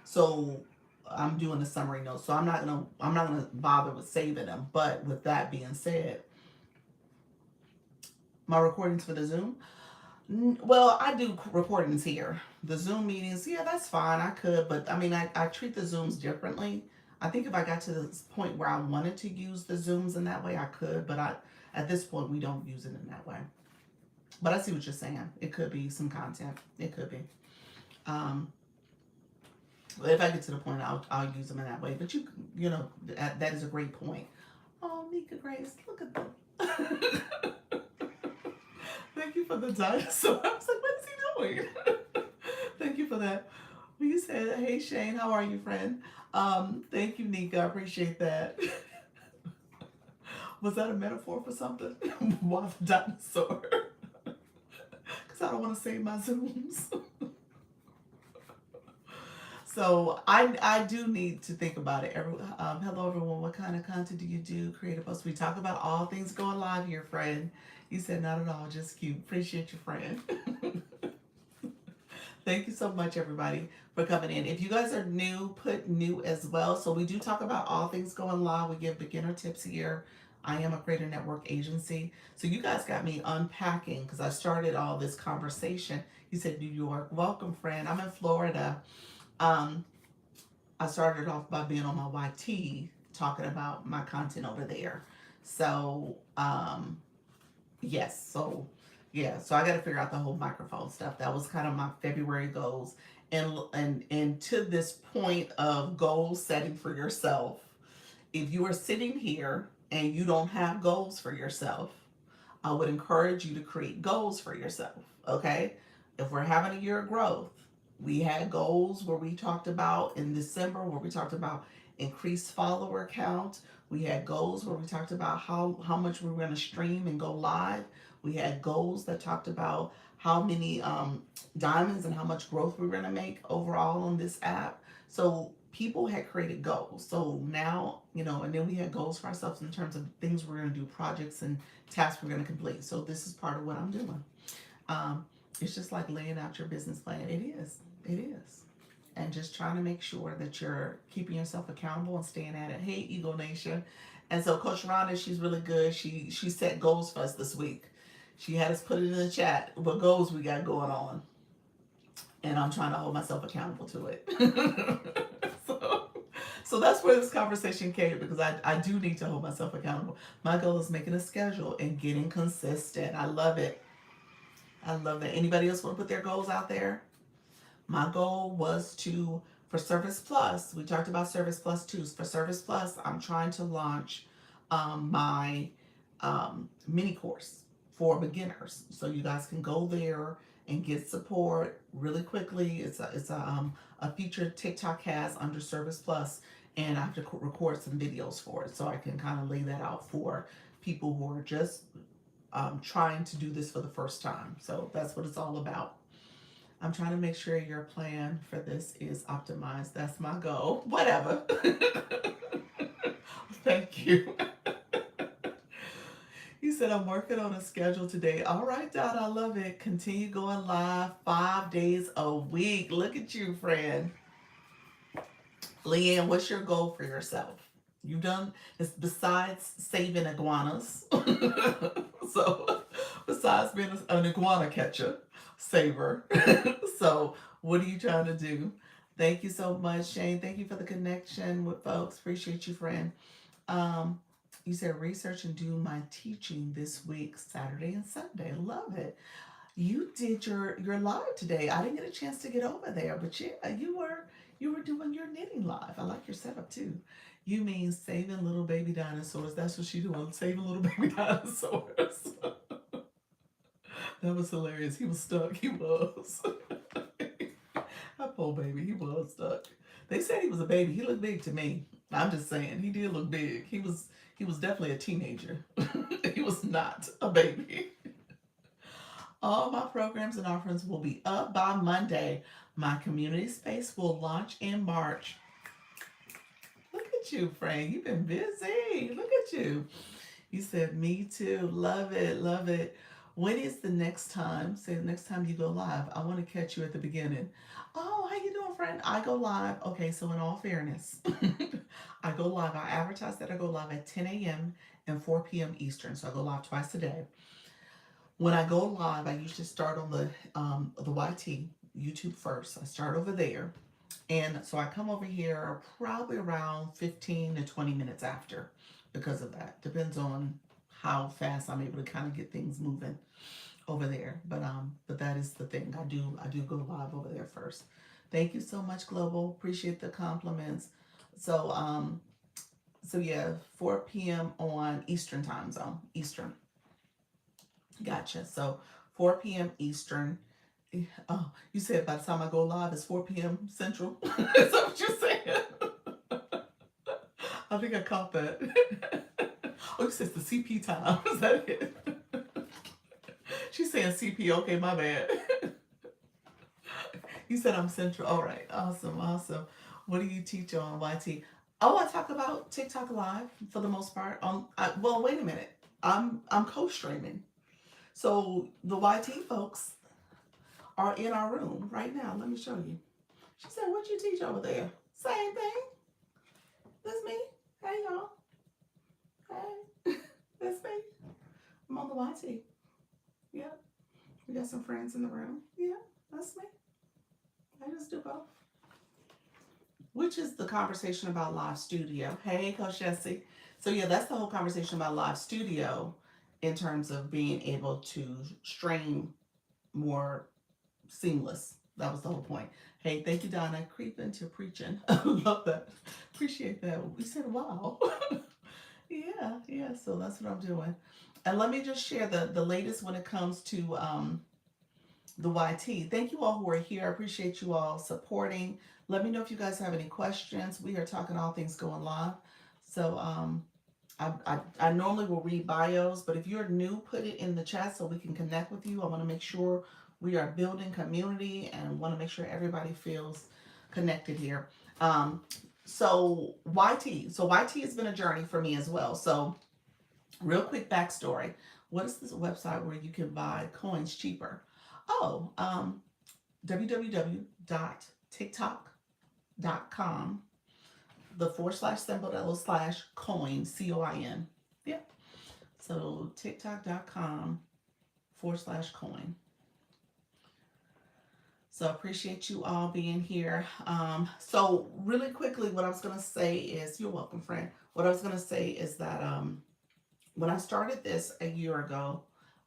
So I'm doing a summary note, so I'm not gonna bother with saving them. But with that being said, My recordings for the Zoom. Well, I do recordings here. The Zoom meetings, yeah, that's fine. I could, but I mean, I treat the Zooms differently. I think if I got to this point where I wanted to use the Zooms in that way, I could, but at this point, we don't use it in that way. But I see what you're saying. It could be some content. It could be. Um, but if I get to the point, I'll use them in that way. But you know, that is a great point. Oh, Nika Grace, look at them. Thank you for the dinosaur. I was like, what is he doing? Thank you for that. Well, you said, hey Shane, how are you, friend? Thank you, Nika. I appreciate that. Was that a metaphor for something? Why the dinosaur? Because I don't want to save my Zooms. So I do need to think about it. Hello everyone. What kind of content do you do? Creative posts. We talk about all things going live here, friend. You said not at all, just cute. Appreciate you, friend. Thank you so much, everybody, for coming in. If you guys are new, put new as well. So we do talk about all things going live. We give beginner tips here. I am a creator network agency. So you guys got me unpacking because I started all this conversation. You said New York. Welcome, friend. I'm in Florida. Um, I started off by being on my YT talking about my content over there. So, yes, so yeah, so I got to figure out the whole microphone stuff. That was kind of my February goals, and to this point of goal setting for yourself. If you are sitting here and you don't have goals for yourself, I would encourage you to create goals for yourself. Okay, if we're having a year of growth, we had goals where we talked about in December where we talked about increased follower count. We had goals where we talked about how much we were going to stream and go live. We had goals that talked about how many diamonds and how much growth we were going to make overall on this app. So people had created goals. So now, you know, and then we had goals for ourselves in terms of things we're going to do, projects and tasks we're going to complete. So this is part of what I'm doing. Um, it's just like laying out your business plan. It is. It is. And just trying to make sure that you're keeping yourself accountable and staying at it. Hey, Eagle Nation. And so Coach Rhonda, she's really good. She set goals for us this week. She had us put it in the chat what goals we got going on. And I'm trying to hold myself accountable to it. so, so that's where this conversation came because I do need to hold myself accountable. My goal is making a schedule and getting consistent. I love it. I love that. Anybody else want to put their goals out there? My goal was for Service Plus, we talked about Service Plus too. For Service Plus, I'm trying to launch my mini course for beginners. So you guys can go there and get support really quickly. It's a feature TikTok has under Service Plus, and I have to record some videos for it. So I can kind of lay that out for people who are just trying to do this for the first time. So that's what it's all about. I'm trying to make sure your plan for this is optimized. That's my goal. Whatever. Thank you. He said, I'm working on a schedule today. All right, Dot, I love it. Continue going live 5 days a week. Look at you, friend. Leanne, what's your goal for yourself? You've done this besides saving iguanas. So, besides being an iguana catcher, saver. So, what are you trying to do? Thank you so much, Shane. Thank you for the connection with folks. Appreciate you, friend. You said research and do my teaching this week, Saturday and Sunday. Love it. You did your live today. I didn't get a chance to get over there, but yeah, you were doing your knitting live. I like your setup too. You mean saving little baby dinosaurs? That's what she doing, saving little baby dinosaurs. That was hilarious. He was stuck. He was. That poor baby. He was stuck. They said he was a baby. He looked big to me. I'm just saying he did look big. He was definitely a teenager. He was not a baby. All my programs and offerings will be up by Monday. My community space will launch in March. Look at you, Frank. You've been busy. Look at you. You said, me too. Love it. Love it. When is the next time? Say the next time you go live. I want to catch you at the beginning. Oh, how you doing, friend? I go live. Okay, so in all fairness, I go live. I advertise that I go live at 10 a.m. and 4 p.m. Eastern. So I go live twice a day. when I go live, I usually start on the YT YouTube first. I start over there, and so I come over here probably around 15 to 20 minutes after, because of that. Depends on how fast I'm able to kind of get things moving over there. But that is the thing. I do go live over there first. Thank you so much, Global. Appreciate the compliments. So so yeah, 4 p.m. on Eastern time zone. Eastern. Gotcha. So 4 p.m. Eastern. Oh, you said by the time I go live, it's 4 p.m. Central. Is that what you're saying? I think I caught that. Oh, you said the CP time. Is that it? She's saying CP. Okay, my bad. You said I'm Central. All right. Awesome. Awesome. What do you teach on YT? Oh, I talk about TikTok Live for the most part. Well, wait a minute. I'm co-streaming. So the YT folks are in our room right now. Let me show you. She said, "What you teach over there?" Same thing. That's me. Hey y'all. Hey. That's me. I'm on the YT. Yeah. We got some friends in the room. Yeah, that's me. I just do both. Which is the conversation about live studio. Hey, Coach Jesse. So yeah, that's the whole conversation about live studio in terms of being able to stream more seamless. That was the whole point. Hey, thank you, Donna. Creep into preaching. Love that. Appreciate that. We said, wow. Yeah, yeah. So that's what I'm doing. And let me just share the latest when it comes to the YT. Thank you all who are here. I appreciate you all supporting. Let me know if you guys have any questions. We are talking all things going live. So I normally will read bios, but if you're new, put it in the chat so we can connect with you. I want to make sure we are building community and want to make sure everybody feels connected here. So YT has been a journey for me as well. So real quick backstory. What is this website where you can buy coins cheaper? Oh, www.tiktok.com, the / symbol / coin, COIN. Yep. So tiktok.com / coin. So I appreciate you all being here. So really quickly, what I was going to say is, you're welcome, friend. What I was going to say is that when I started this a year ago,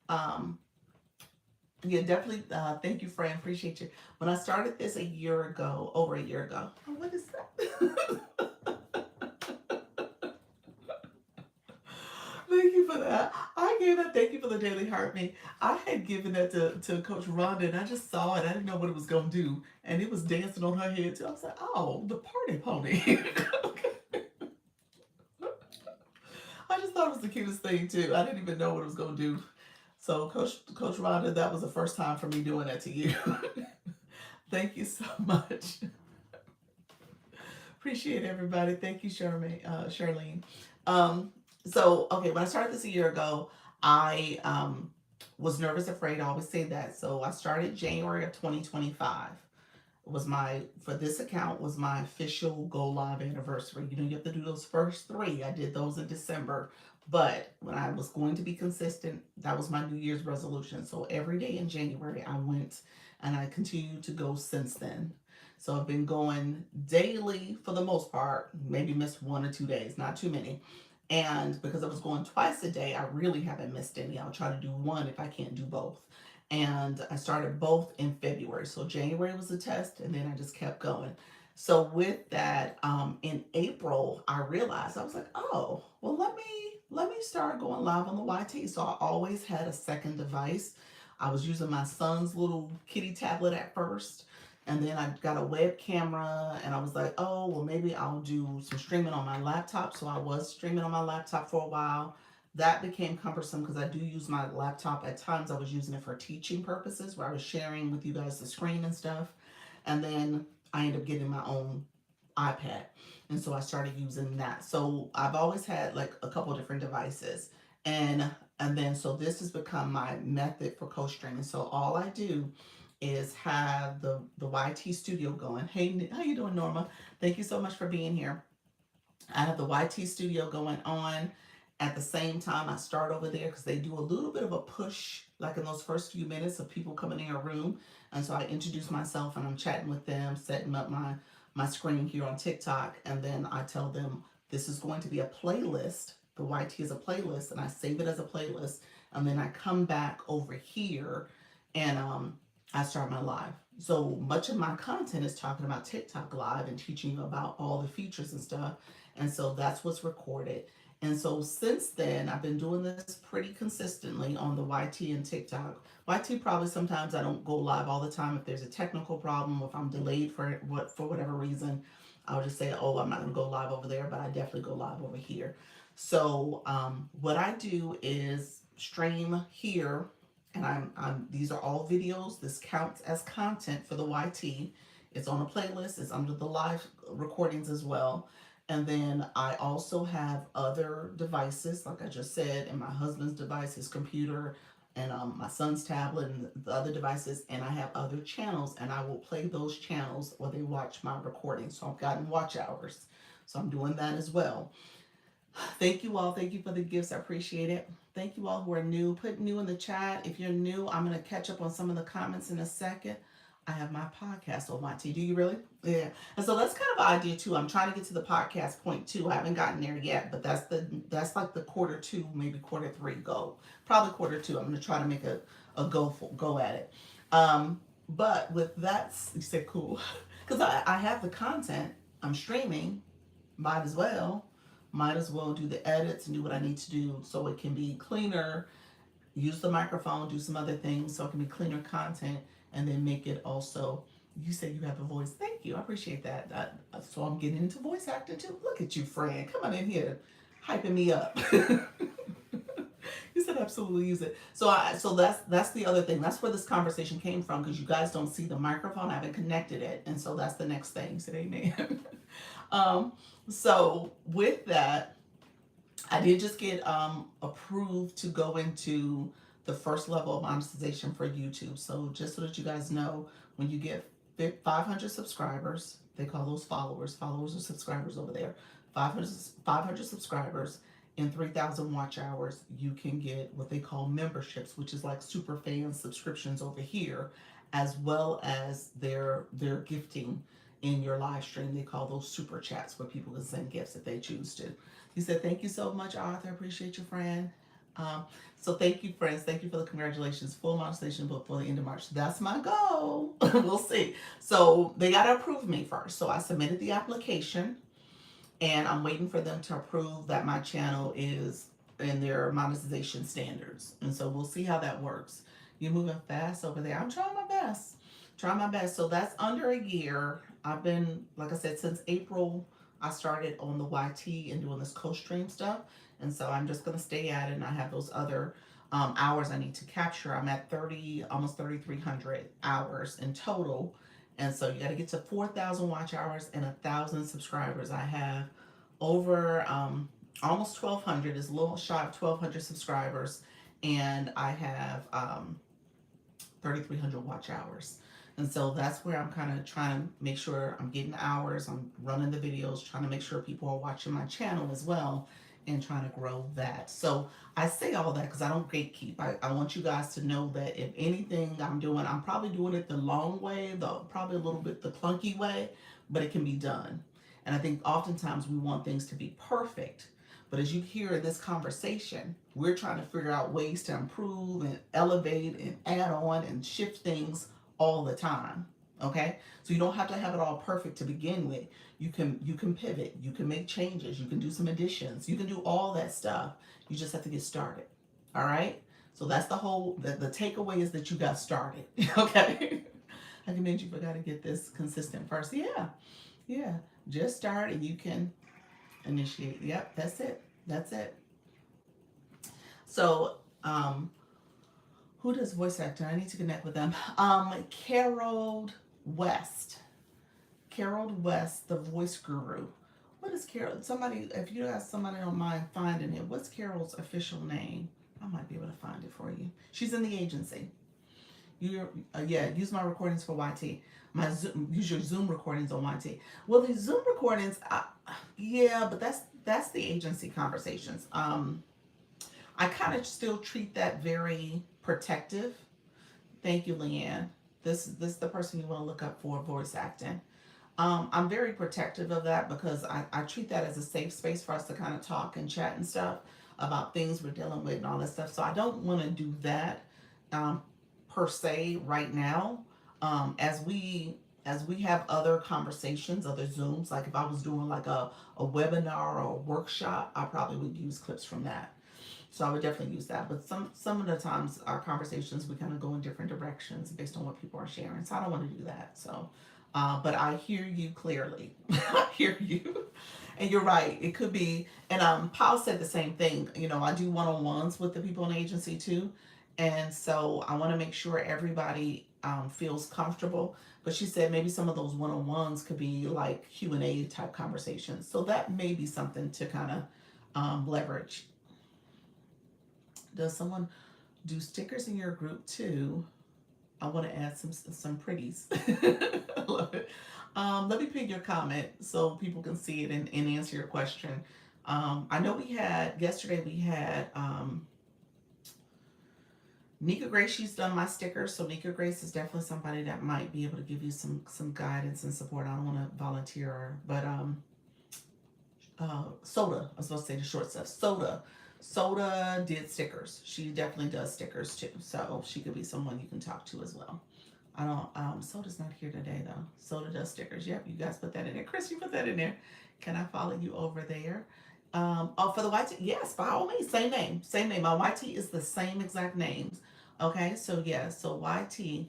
um, yeah, definitely. Thank you, friend. Appreciate you. When I started this a year ago, over a year ago. Oh, what is that? Thank you for that. I gave that. Thank you for the daily heart me. I had given that to Coach Rhonda, and I just saw it. I didn't know what it was gonna do, and it was dancing on her head too. I was like, "Oh, the party pony." Okay. I just thought it was the cutest thing too. I didn't even know what it was gonna do. So, Coach Rhonda, that was the first time for me doing that to you. Thank you so much. Appreciate everybody. Thank you, Charlene. Okay, when I started this a year ago, I was nervous, afraid. I always say that. So I started January of 2025. Was my for this account was my official go live anniversary. You know, you have to do those first three. I did those in December, but when I was going to be consistent, that was my New Year's resolution. So every day in January, I went, and I continued to go since then. So I've been going daily for the most part. Maybe missed 1 or 2 days, not too many. And because I was going twice a day, I really haven't missed any. I'll try to do one if I can't do both. And I started both in February. So January was a test, and then I just kept going. So with that, in April, I realized, I was like, oh, well, let me start going live on the YT. So I always had a second device. I was using my son's little kitty tablet at first, and then I got a web camera, and I was like, oh, well, maybe I'll do some streaming on my laptop. So I was streaming on my laptop for a while. That became cumbersome because I do use my laptop. At times I was using it for teaching purposes where I was sharing with you guys the screen and stuff. And then I ended up getting my own iPad. And so I started using that. So I've always had like a couple different devices. And then so this has become my method for co-streaming. So all I do is have the YT studio going. Hey, how you doing, Norma? Thank you so much for being here. I have the YT studio going on, At the same time, I start over there because they do a little bit of a push, like in those first few minutes of people coming in your room. And so I introduce myself and I'm chatting with them, setting up my screen here on TikTok. And then I tell them this is going to be a playlist. The YT is a playlist, and I save it as a playlist. And then I come back over here and I start my live. So much of my content is talking about TikTok live and teaching you about all the features and stuff. And so that's what's recorded. And so since then, I've been doing this pretty consistently on the YT and TikTok. YT probably sometimes I don't go live all the time. If there's a technical problem, if I'm delayed for whatever reason, I'll just say, oh, I'm not going to go live over there, but I definitely go live over here. So what I do is stream here, and I'm these are all videos. This counts as content for the YT. It's on a playlist. It's under the live recordings as well. And then I also have other devices, like I just said, and my husband's device, his computer, and my son's tablet, and the other devices. And I have other channels, and I will play those channels while they watch my recording. So I've gotten watch hours. So I'm doing that as well. Thank you all. Thank you for the gifts. I appreciate it. Thank you all who are new. Put new in the chat. If you're new, I'm going to catch up on some of the comments in a second. I have my podcast on my T. Do you really? Yeah. And so that's kind of an idea too. I'm trying to get to the podcast point too. I haven't gotten there yet, but that's like the quarter two, maybe quarter three goal. Probably quarter two. I'm going to try to make a go at it. But with that, you said cool, because I have the content. I'm streaming. Might as well. Might as well do the edits and do what I need to do so it can be cleaner. Use the microphone, do some other things so it can be cleaner content, and then make it also. You said you have a voice. Thank you. I appreciate that. So I'm getting into voice acting too. Look at you, friend. Come on in here, hyping me up. You said absolutely use it. So that's the other thing. That's where this conversation came from, because you guys don't see the microphone. I haven't connected it, and so that's the next thing. You said amen. So with that, I did just get approved to go into the first level of monetization for YouTube. So just so that you guys know, when you get 500 subscribers, they call those followers. Followers are subscribers over there. 500 subscribers and 3,000 watch hours, you can get what they call memberships, which is like super fan subscriptions over here, as well as their gifting in your live stream. They call those super chats, where people can send gifts if they choose to. He said, thank you so much, Arthur. Appreciate you, friend. So thank you, friends. Thank you for the congratulations. Full monetization before the end of March. That's my goal. We'll see. So they got to approve me first. So I submitted the application, and I'm waiting for them to approve that my channel is in their monetization standards. And so we'll see how that works. You're moving fast over there. I'm trying my best. Trying my best. So that's under a year. I've been, like I said, since April, I started on the YT and doing this co-stream stuff. And so I'm just going to stay at it. And I have those other hours I need to capture. I'm at almost 3,300 hours in total. And so you got to get to 4,000 watch hours and 1,000 subscribers. I have over almost 1,200, is a little shy of 1,200 subscribers. And I have 3,300 watch hours. And so that's where I'm kind of trying to make sure I'm getting hours, I'm running the videos, trying to make sure people are watching my channel as well, and trying to grow that. So I say all that because I don't gatekeep. I want you guys to know that if anything I'm doing, I'm probably doing it the long way, probably a little bit the clunky way, but it can be done. And I think oftentimes we want things to be perfect. But as you hear in this conversation, we're trying to figure out ways to improve and elevate and add on and shift things all the time. Okay, so you don't have to have it all perfect to begin with. You can pivot, you can make changes, you can do some additions, you can do all that stuff. You just have to get started. All right, so that's the takeaway is that you got started. Okay. I can mention you forgot to get this consistent first. Yeah, just start and you can initiate. Yep, that's it. So who does voice acting? I need to connect with them. Carol West, the voice guru. What is Carol? Somebody, if you got somebody don't mind finding it, what's Carol's official name? I might be able to find it for you. She's in the agency. Yeah, use my recordings for YT. Use your Zoom recordings on YT. Well, these Zoom recordings, yeah, but that's the agency conversations. I kind of still treat that very protective. Thank you, Leanne. This is the person you want to look up for voice acting. I'm very protective of that because I treat that as a safe space for us to kind of talk and chat and stuff about things we're dealing with and all that stuff. So I don't want to do that um, per se right now. As we have other conversations, other Zooms, like if I was doing like a webinar or a workshop, I probably would use clips from that. So I would definitely use that. But some of the times our conversations we kind of go in different directions based on what people are sharing. So I don't want to do that. So but I hear you clearly. I hear you. And you're right. It could be, and Paul said the same thing. You know, I do one-on-ones with the people in the agency too, and so I want to make sure everybody feels comfortable. But she said maybe some of those one-on-ones could be like Q&A type conversations. So that may be something to kind of leverage. Does someone do stickers in your group too? I want to add some pretties. I love it. Let me pin your comment so people can see it and answer your question. I know we had yesterday. We had Nika Grace. She's done my stickers, so Nika Grace is definitely somebody that might be able to give you some guidance and support. I don't want to volunteer her, but Soda. I was supposed to say the short stuff. Soda did stickers. She definitely does stickers too, so she could be someone you can talk to as well. I don't. Soda's not here today though. Soda does stickers. Yep, you guys put that in there. Chris, you put that in there. Can I follow you over there? Oh, for the YT, yes, by all means, same name, same name. My YT is the same exact names. Okay, so yeah, so YT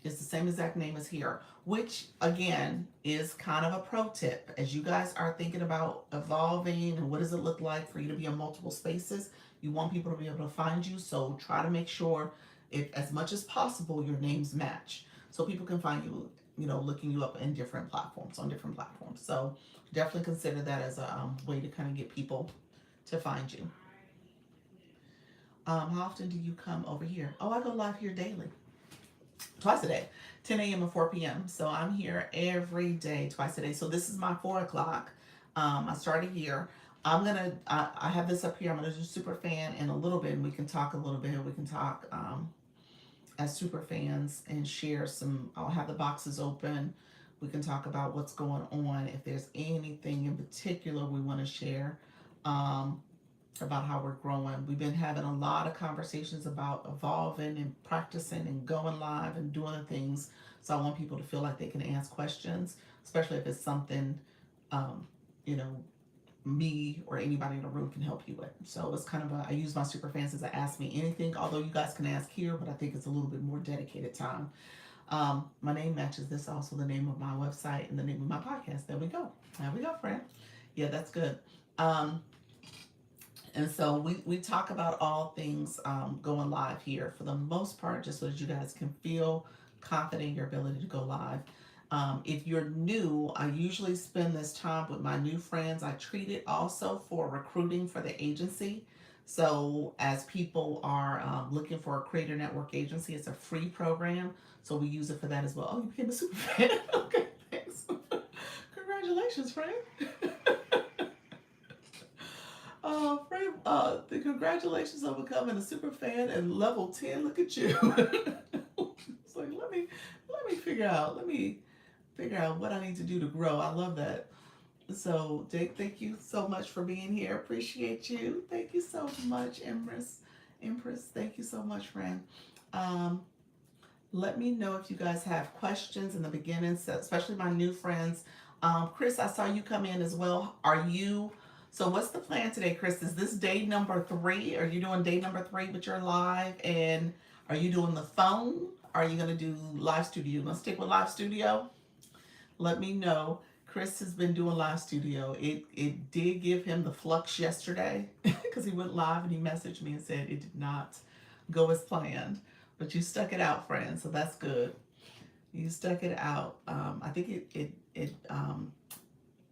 is the same exact name as here, which again is kind of a pro tip as you guys are thinking about evolving and what does it look like for you to be in multiple spaces. You want people to be able to find you, so try to make sure, if as much as possible, your names match so people can find you. You know, looking you up in different platforms on different platforms. So definitely consider that as a way to kind of get people to find you. How often do you come over here? Oh, I go live here daily. Twice a day, 10 a.m. and 4 p.m. So I'm here every day, twice a day. So this is my 4 o'clock. I started here. I have this up here. I'm gonna do super fan in a little bit, and we can talk a little bit. We can talk as super fans and share some. I'll have the boxes open. We can talk about what's going on. If there's anything in particular we want to share. About how we're growing. We've been having a lot of conversations about evolving and practicing and going live and doing the things. So I want people to feel like they can ask questions, especially if it's something, you know, me or anybody in the room can help you with. So it's kind of I use my super fans as a ask me anything, although you guys can ask here, but I think it's a little bit more dedicated time. My name matches this, also the name of my website and the name of my podcast. There we go. There we go, friend. Yeah, that's good. And so we talk about all things going live here for the most part, just so that you guys can feel confident in your ability to go live. If you're new, I usually spend this time with my new friends. I treat it also for recruiting for the agency. So as people are looking for a creator network agency, it's a free program. So we use it for that as well. Oh, you became a super fan. Okay, thanks. Congratulations, friend. Frank, the congratulations on becoming a super fan and level 10. Look at you. It's like let me figure out what I need to do to grow. I love that. So Jake, thank you so much for being here. Appreciate you. Thank you so much, Empress. Thank you so much, friend. Um, Let me know if you guys have questions in the beginning, especially my new friends. Chris, I saw you come in as well. So what's the plan today, Chris? Is this day number 3? Are you doing day number 3 with your live? And are you doing the phone? Are you going to do live studio? You going to stick with live studio? Let me know. Chris has been doing live studio. It did give him the flux yesterday because he went live and he messaged me and said it did not go as planned. But you stuck it out, friend, so that's good. You stuck it out. I think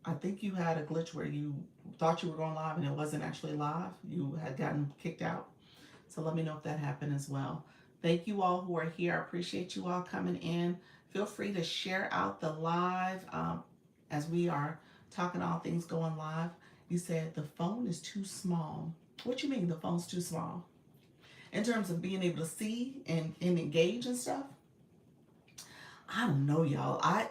I think you had a glitch where you thought you were going live and it wasn't actually live. You had gotten kicked out. So let me know if that happened as well. Thank you all who are here. I appreciate you all coming in. Feel free to share out the live as we are talking all things going live. You said the phone is too small. What you mean the phone's too small? In terms of being able to see and engage and stuff? I don't know, y'all. I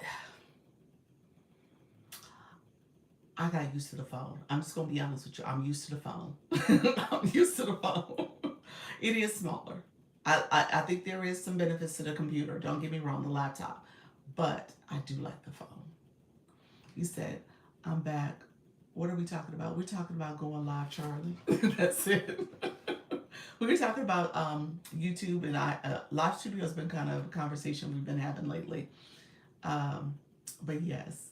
got used to the phone. I'm just gonna be honest with you. I'm used to the phone. I'm used to the phone. It is smaller. I think there is some benefits to the computer. Don't get me wrong, the laptop. But I do like the phone. You said, I'm back. What are we talking about? We're talking about going live, Charlie. That's it. We were talking about YouTube and live studio has been kind of a conversation we've been having lately. Um, but yes,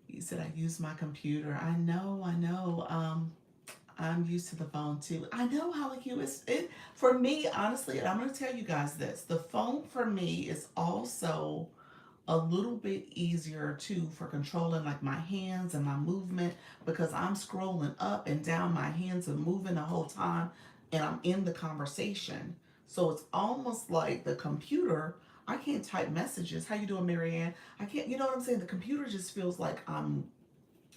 you said I use my computer. I know, I know. I'm used to the phone too. I know how like you is it for me, honestly, and I'm gonna tell you guys this. The phone for me is also a little bit easier too for controlling like my hands and my movement because I'm scrolling up and down, my hands are moving the whole time and I'm in the conversation. So it's almost like the computer, I can't type messages. How you doing, Marianne? I can't, you know what I'm saying? The computer just feels like I'm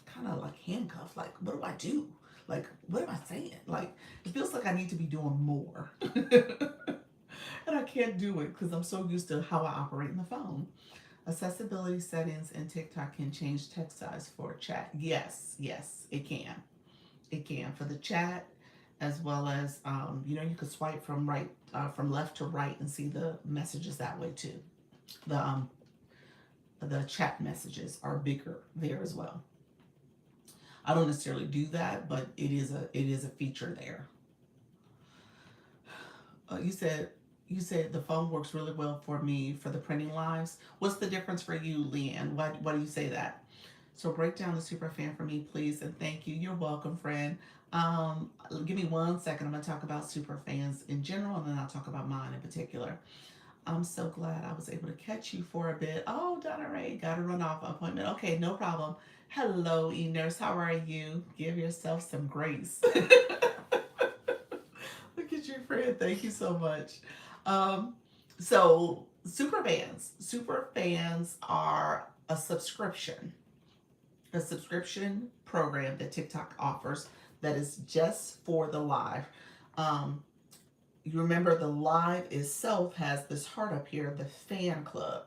kind of like handcuffed. Like, what do I do? Like, what am I saying? Like, it feels like I need to be doing more. And I can't do it because I'm so used to how I operate in the phone. Accessibility settings in TikTok can change text size for chat. Yes, yes, it can. It can for the chat, as well as you could swipe from left to right and see the messages that way too. The chat messages are bigger there as well. I don't necessarily do that, but it is a feature there. You said the phone works really well for me for the printing lives. What's the difference for you, Leanne? Why do you say that? So break down the super fan for me, please, and thank you. You're welcome, friend. Give me 1 second. I'm gonna talk about super fans in general, and then I'll talk about mine in particular. I'm so glad I was able to catch you for a bit. Oh, Donna Ray, got to run off appointment. Okay, no problem. Hello, E-Nurse. How are you? Give yourself some grace. Look at your friend. Thank you so much. Um, so super fans. Super fans are a subscription program that TikTok offers that is just for the live. Um, you remember the live itself has this heart up here, the fan club.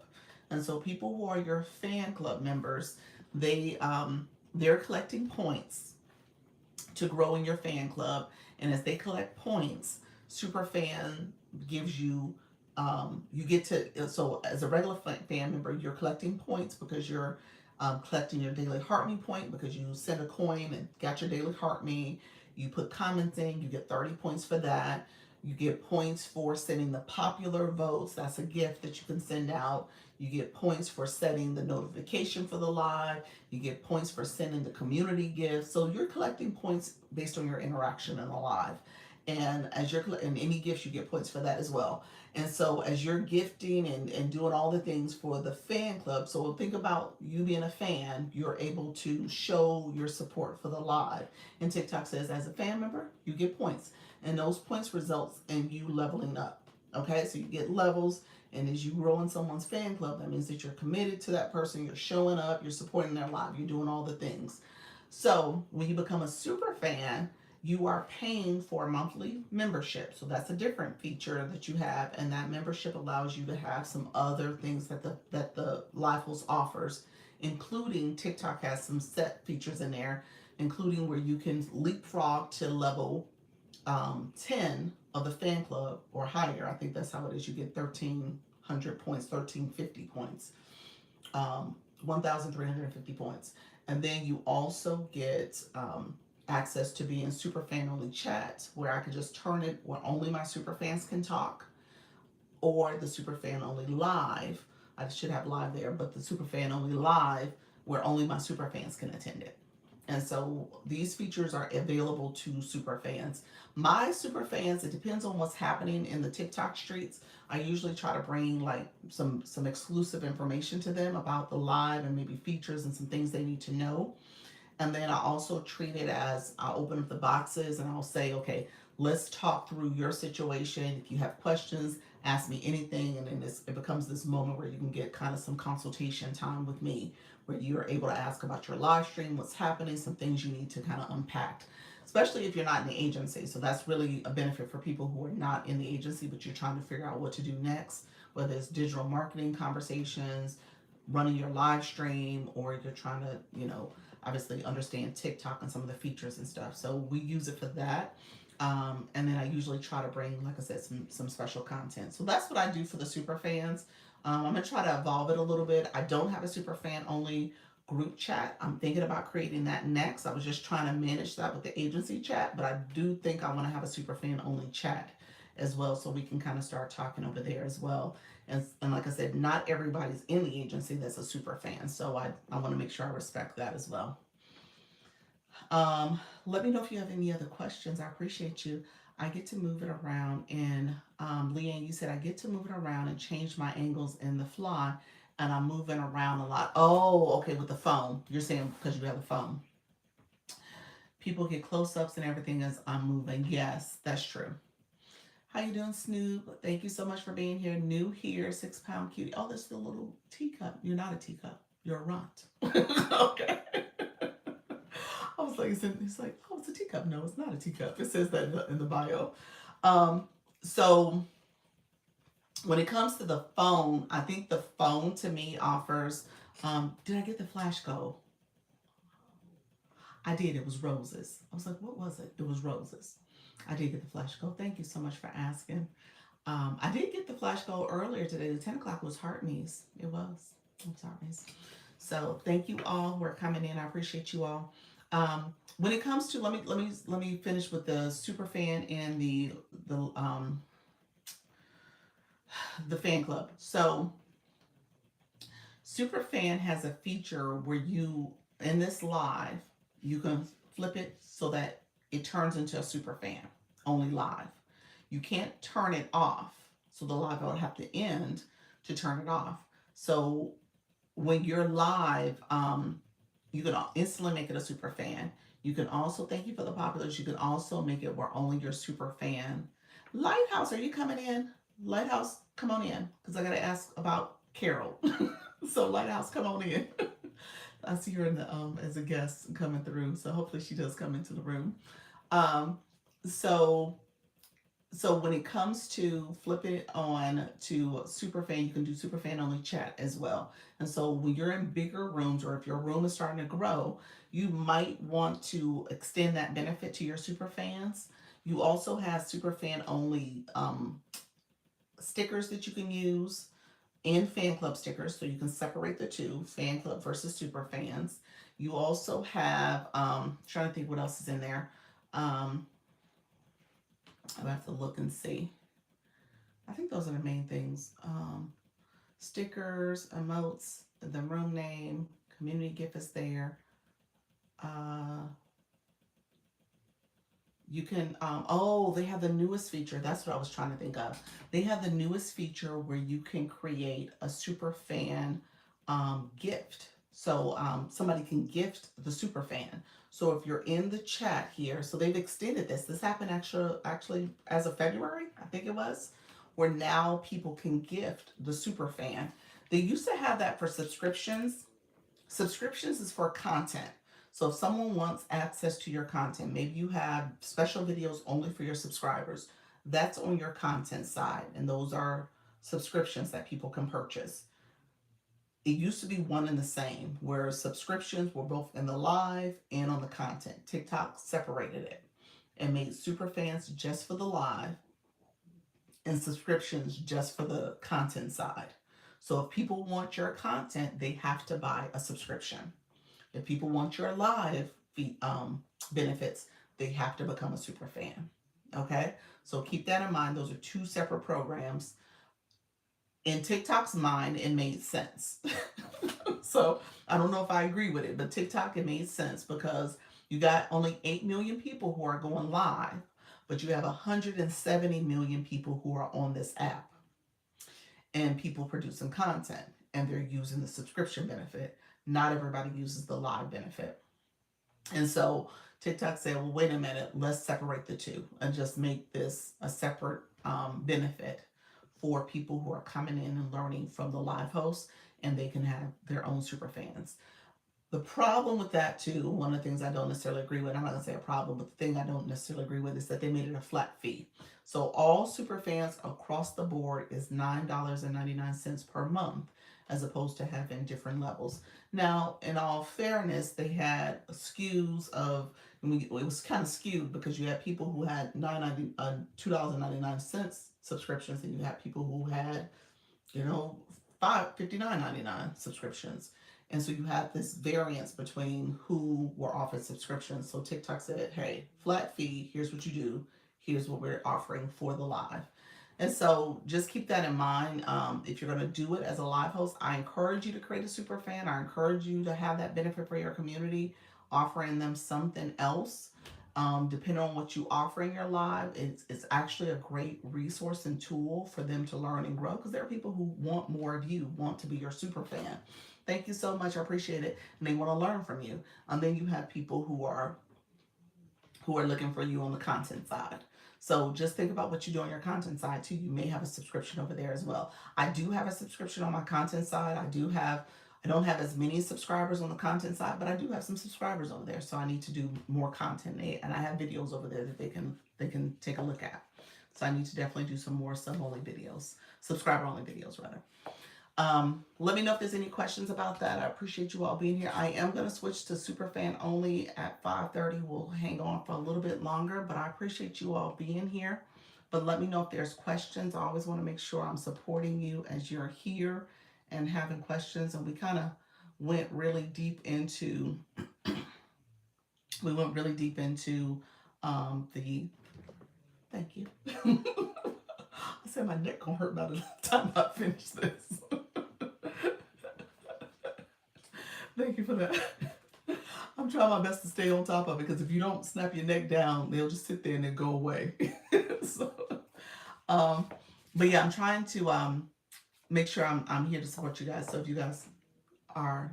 And so people who are your fan club members, they're collecting points to grow in your fan club. And as they collect points, Superfan gives you you get to, so as a regular fan member, you're collecting points because you're collecting your daily heart me point because you sent a coin and got your daily heart me. You put comments in, you get 30 points for that. You get points for sending the popular votes. That's a gift that you can send out. You get points for setting the notification for the live. You get points for sending the community gifts. So you're collecting points based on your interaction in the live. And as you're in any gifts, you get points for that as well. And so as you're gifting and doing all the things for the fan club, so think about you being a fan, you're able to show your support for the live. And TikTok says as a fan member, you get points. And those points results in you leveling up. Okay, so you get levels, and as you grow in someone's fan club, that means that you're committed to that person, you're showing up, you're supporting their life, you're doing all the things. So when you become a super fan, you are paying for a monthly membership. So that's a different feature that you have, and that membership allows you to have some other things that the Live Host offers, including TikTok has some set features in there, including where you can leapfrog to level 10 of the fan club or higher. I think that's how it is. You get 1,300 points, 1,350 points, 1,350 points. And then you also get access to be in super fan only chats where I could just turn it where only my super fans can talk, or the super fan only live. I should have live there, but the super fan only live where only my super fans can attend it. And so these features are available to super fans. My super fans, it depends on what's happening in the TikTok streets. I usually try to bring like some exclusive information to them about the live and maybe features and some things they need to know. And then I also treat it as I open up the boxes and I'll say, okay, let's talk through your situation. If you have questions, ask me anything. And then it becomes this moment where you can get kind of some consultation time with me, where you're able to ask about your live stream, what's happening, some things you need to kind of unpack, especially if you're not in the agency. So that's really a benefit for people who are not in the agency, but you're trying to figure out what to do next, whether it's digital marketing conversations, running your live stream, or you're trying to, obviously understand TikTok and some of the features and stuff. So we use it for that. And then I usually try to bring, like I said, some special content. So that's what I do for the super fans. I'm gonna try to evolve it a little bit. I don't have a super fan only group chat. I'm thinking about creating that next. I was just trying to manage that with the agency chat, but I do think I want to have a super fan only chat as well, so we can kind of start talking over there as well. And like I said, not everybody's in the agency that's a super fan, so I want to make sure I respect that as well. Let me know if you have any other questions. I appreciate you. I get to move it around, and Leanne, you said I get to move it around and change my angles in the fly, and I'm moving around a lot. Oh, okay, with the phone. You're saying because you have the phone. People get close-ups and everything as I'm moving. Yes, that's true. How you doing, Snoop? Thank you so much for being here. New here, 6 pound cutie. Oh, there's still a little teacup. You're not a teacup. You're a runt. Okay. I was like, he's like, oh, it's a teacup. No, it's not a teacup. It says that in the bio. Um, so when it comes to the phone, I think the phone to me offers. Did I get the flash goal? I did. It was roses. I was like, what was it? It was roses. I did get the flash goal. Thank you so much for asking. I did get the flash goal earlier today. The 10 o'clock was Hartney's. It was. I'm sorry. So thank you all who are coming in. I appreciate you all. When it comes to let me finish with the super fan and the fan club. So super fan has a feature where you in this live you can flip it so that it turns into a super fan only live. You can't turn it off, so the live will have to end to turn it off. So when you're live, you can instantly make it a super fan. You can also, thank you for the populars, you can also make it where only your super fan. Lighthouse, are you coming in? Lighthouse, come on in, because I got to ask about Carol. So Lighthouse, come on in. I see her in the as a guest coming through, so hopefully she does come into the room. Um, so so when it comes to flip it on to superfan, you can do superfan only chat as well. And so when you're in bigger rooms, or if your room is starting to grow, you might want to extend that benefit to your superfans. You also have superfan only stickers that you can use, and fan club stickers, so you can separate the two, fan club versus super fans. You also have trying to think what else is in there. I'll have to look and see. I think those are the main things. Stickers, emotes, the room name, community gift is there. Uh, you can, oh, they have the newest feature. That's what I was trying to think of. They have the newest feature where you can create a super fan gift. So somebody can gift the super fan. So if you're in the chat here, so they've extended this. This happened actually as of February, I think it was, where now people can gift the super fan. They used to have that for subscriptions. Subscriptions is for content. So if someone wants access to your content, maybe you have special videos only for your subscribers, that's on your content side. And those are subscriptions that people can purchase. It used to be one and the same, where subscriptions were both in the live and on the content. TikTok separated it and made super fans just for the live and subscriptions just for the content side. So if people want your content, they have to buy a subscription. If people want your live benefits, they have to become a super fan. Okay, so keep that in mind. Those are two separate programs. In TikTok's mind, it made sense. So I don't know if I agree with it, but TikTok, it made sense because you got only 8 million people who are going live, but you have 170 million people who are on this app and people producing content, and they're using the subscription benefit. Not everybody uses the live benefit. And so TikTok said, well, wait a minute, let's separate the two and just make this a separate benefit for people who are coming in and learning from the live host, and they can have their own super fans. The problem with that too, one of the things I don't necessarily agree with, I'm not gonna say a problem, but the thing I don't necessarily agree with is that they made it a flat fee. So all super fans across the board is $9.99 per month, as opposed to having different levels. Now, in all fairness, they had skews of, it was kind of skewed because you had people who had $2.99 subscriptions, and you had people who had, you know, 59.99 subscriptions. And so you have this variance between who were offered subscriptions. So TikTok said, hey, flat fee, here's what you do, here's what we're offering for the live. And so just keep that in mind. If you're going to do it as a live host, I encourage you to create a super fan. I encourage you to have that benefit for your community, offering them something else. Depending on what you offer in your live, it's actually a great resource and tool for them to learn and grow, because there are people who want more of you, want to be your super fan. Thank you so much. I appreciate it. And they want to learn from you. And then you have people who are looking for you on the content side. So just think about what you do on your content side too. You may have a subscription over there as well. I do have a subscription on my content side. I don't have as many subscribers on the content side, but I do have some subscribers over there. So I need to do more content, and I have videos over there that they can take a look at. So I need to definitely do some more sub-only videos, subscriber only videos rather. Let me know if there's any questions about that. I appreciate you all being here. I am going to switch to Superfan only at 5:30. We'll hang on for a little bit longer, but I appreciate you all being here. But let me know if there's questions. I always want to make sure I'm supporting you as you're here and having questions. And we kind of went really deep into the thank you. I said my neck gonna hurt by the time I finish this. Thank you for that. I'm trying my best to stay on top of it, because if you don't snap your neck down, they'll just sit there and then go away. So, but yeah, I'm trying to make sure I'm here to support you guys. So if you guys are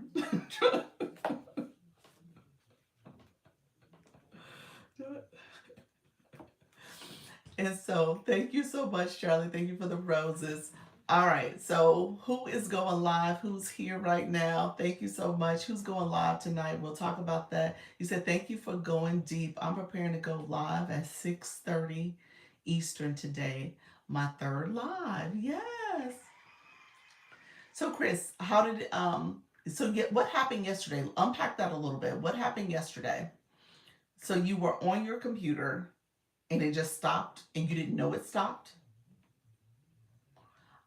and so thank you so much, Charlie. Thank you for the roses. All right, so who is going live? Who's here right now? Thank you so much. Who's going live tonight? We'll talk about that. You said thank you for going deep. I'm preparing to go live at 6:30 Eastern today. My third live. Yes. So Chris, how did what happened yesterday? Unpack that a little bit. What happened yesterday? So you were on your computer and it just stopped and you didn't know it stopped?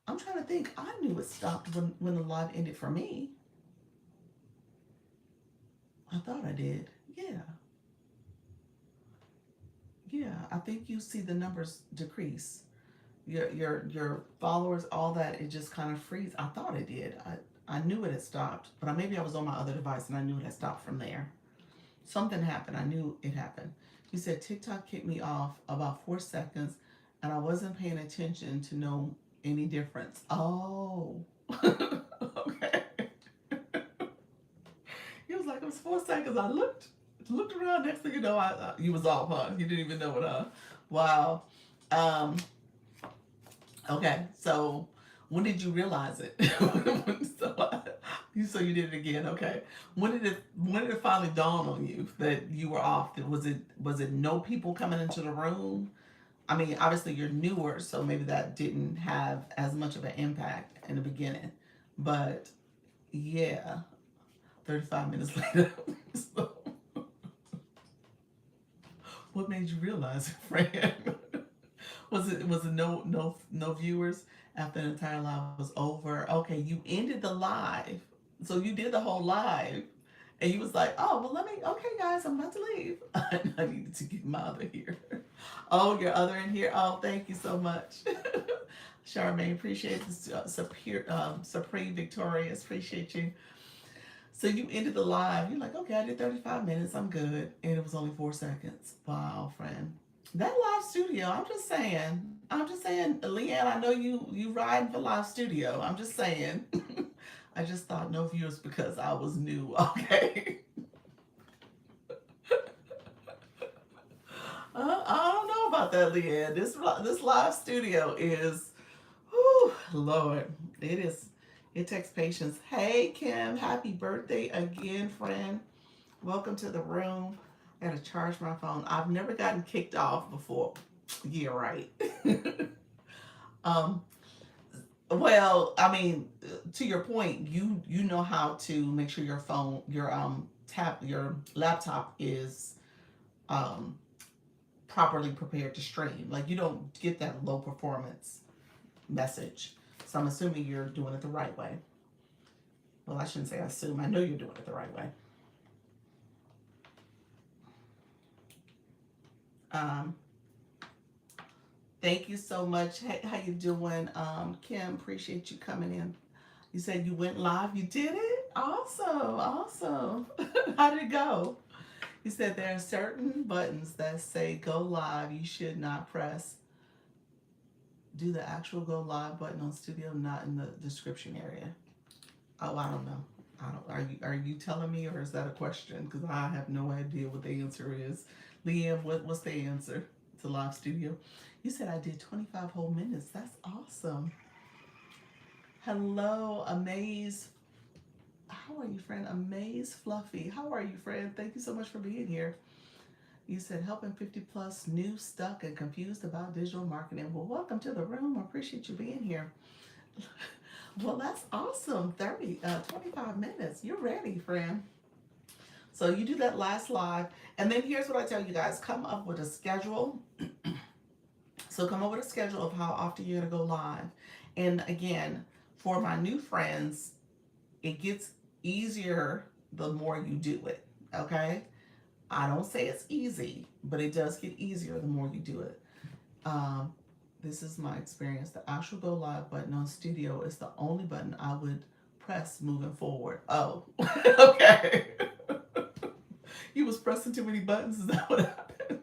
I'm trying to think. I knew it stopped when the live ended for me. I thought I did. Yeah. Yeah. I think you see the numbers decrease. Your followers, all that, it just kind of freeze. I thought it did. I knew it had stopped, but maybe I was on my other device and I knew it had stopped from there. Something happened. I knew it happened. You said TikTok kicked me off about 4 seconds and I wasn't paying attention to know any difference. Oh. Okay. He was like, it was 4 seconds. I looked around. Next thing you know, you was off, huh? You didn't even know it, huh? Wow. Okay. So when did you realize it? So you did it again. Okay. When did it finally dawn on you that you were off? Was it no people coming into the room? I mean, obviously you're newer, so maybe that didn't have as much of an impact in the beginning. But yeah, 35 minutes later. So, what made you realize it, Fran? Was it no viewers after the entire live was over? Okay, you ended the live. So you did the whole live. And you was like, oh, well, okay, guys, I'm about to leave. I needed to get my other here. Oh, your other in here? Oh, thank you so much. Charmaine, appreciate this. Supreme Victorious, appreciate you. So you ended the live. You're like, okay, I did 35 minutes. I'm good. And it was only 4 seconds. Wow, friend. That live studio, I'm just saying. Leanne, I know you riding for live studio. I'm just saying. I just thought no viewers because I was new. Okay. about that, Leanne. This live studio is, whew, Lord, it is. It takes patience. Hey, Kim, happy birthday again, friend. Welcome to the room. I gotta charge my phone. I've never gotten kicked off before. Yeah, right. um, well, I mean, to your point, you know how to make sure your phone, your laptop is um properly prepared to stream. Like you don't get that low performance message. So I'm assuming you're doing it the right way. Well, I shouldn't say assume. I know you're doing it the right way. Um, Thank you so much. Hey, how you doing, Kim? Appreciate you coming in. You said you went live. You did it. Awesome, awesome. How did it go? You said there are certain buttons that say go live. You should not press. Do the actual go live button on Studio, not in the description area. Oh, I don't know. I don't. Are you telling me, or is that a question? Because I have no idea what the answer is. Liam, what's the answer to live studio? You said I did 25 whole minutes. That's awesome. Hello, Amaze. How are you, friend? Amaze Fluffy. How are you, friend? Thank you so much for being here. You said helping 50 plus new, stuck, and confused about digital marketing. Well, welcome to the room. I appreciate you being here. Well, that's awesome. 25 minutes. You're ready, friend. So you do that last live. And then here's what I tell you guys. Come up with a schedule. So come up with a schedule of how often you're going to go live. And again, for my new friends, it gets easier the more you do it. Okay? I don't say it's easy, but it does get easier the more you do it. This is my experience. The actual go live button on Studio is the only button I would press moving forward. Oh, okay. You was pressing too many buttons. Is that what happened?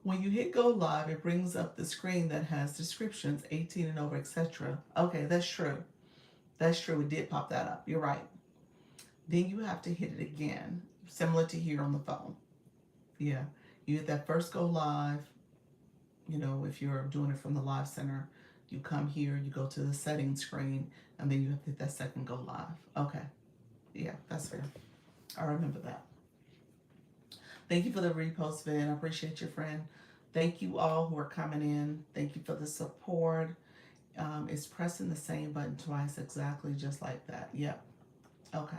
When you hit go live, it brings up the screen that has descriptions, 18 and over, etc. Okay, that's true. That's true. It did pop that up. You're right. Then you have to hit it again, similar to here on the phone. Yeah. You hit that first go live. You know, if you're doing it from the live center, you come here, you go to the settings screen, and then you have to hit that second go live. Okay. Yeah, that's fair. I remember that. Thank you for the repost, Vin. I appreciate your friend. Thank you all who are coming in. Thank you for the support. It's pressing the same button twice, exactly just like that. Yep. Okay.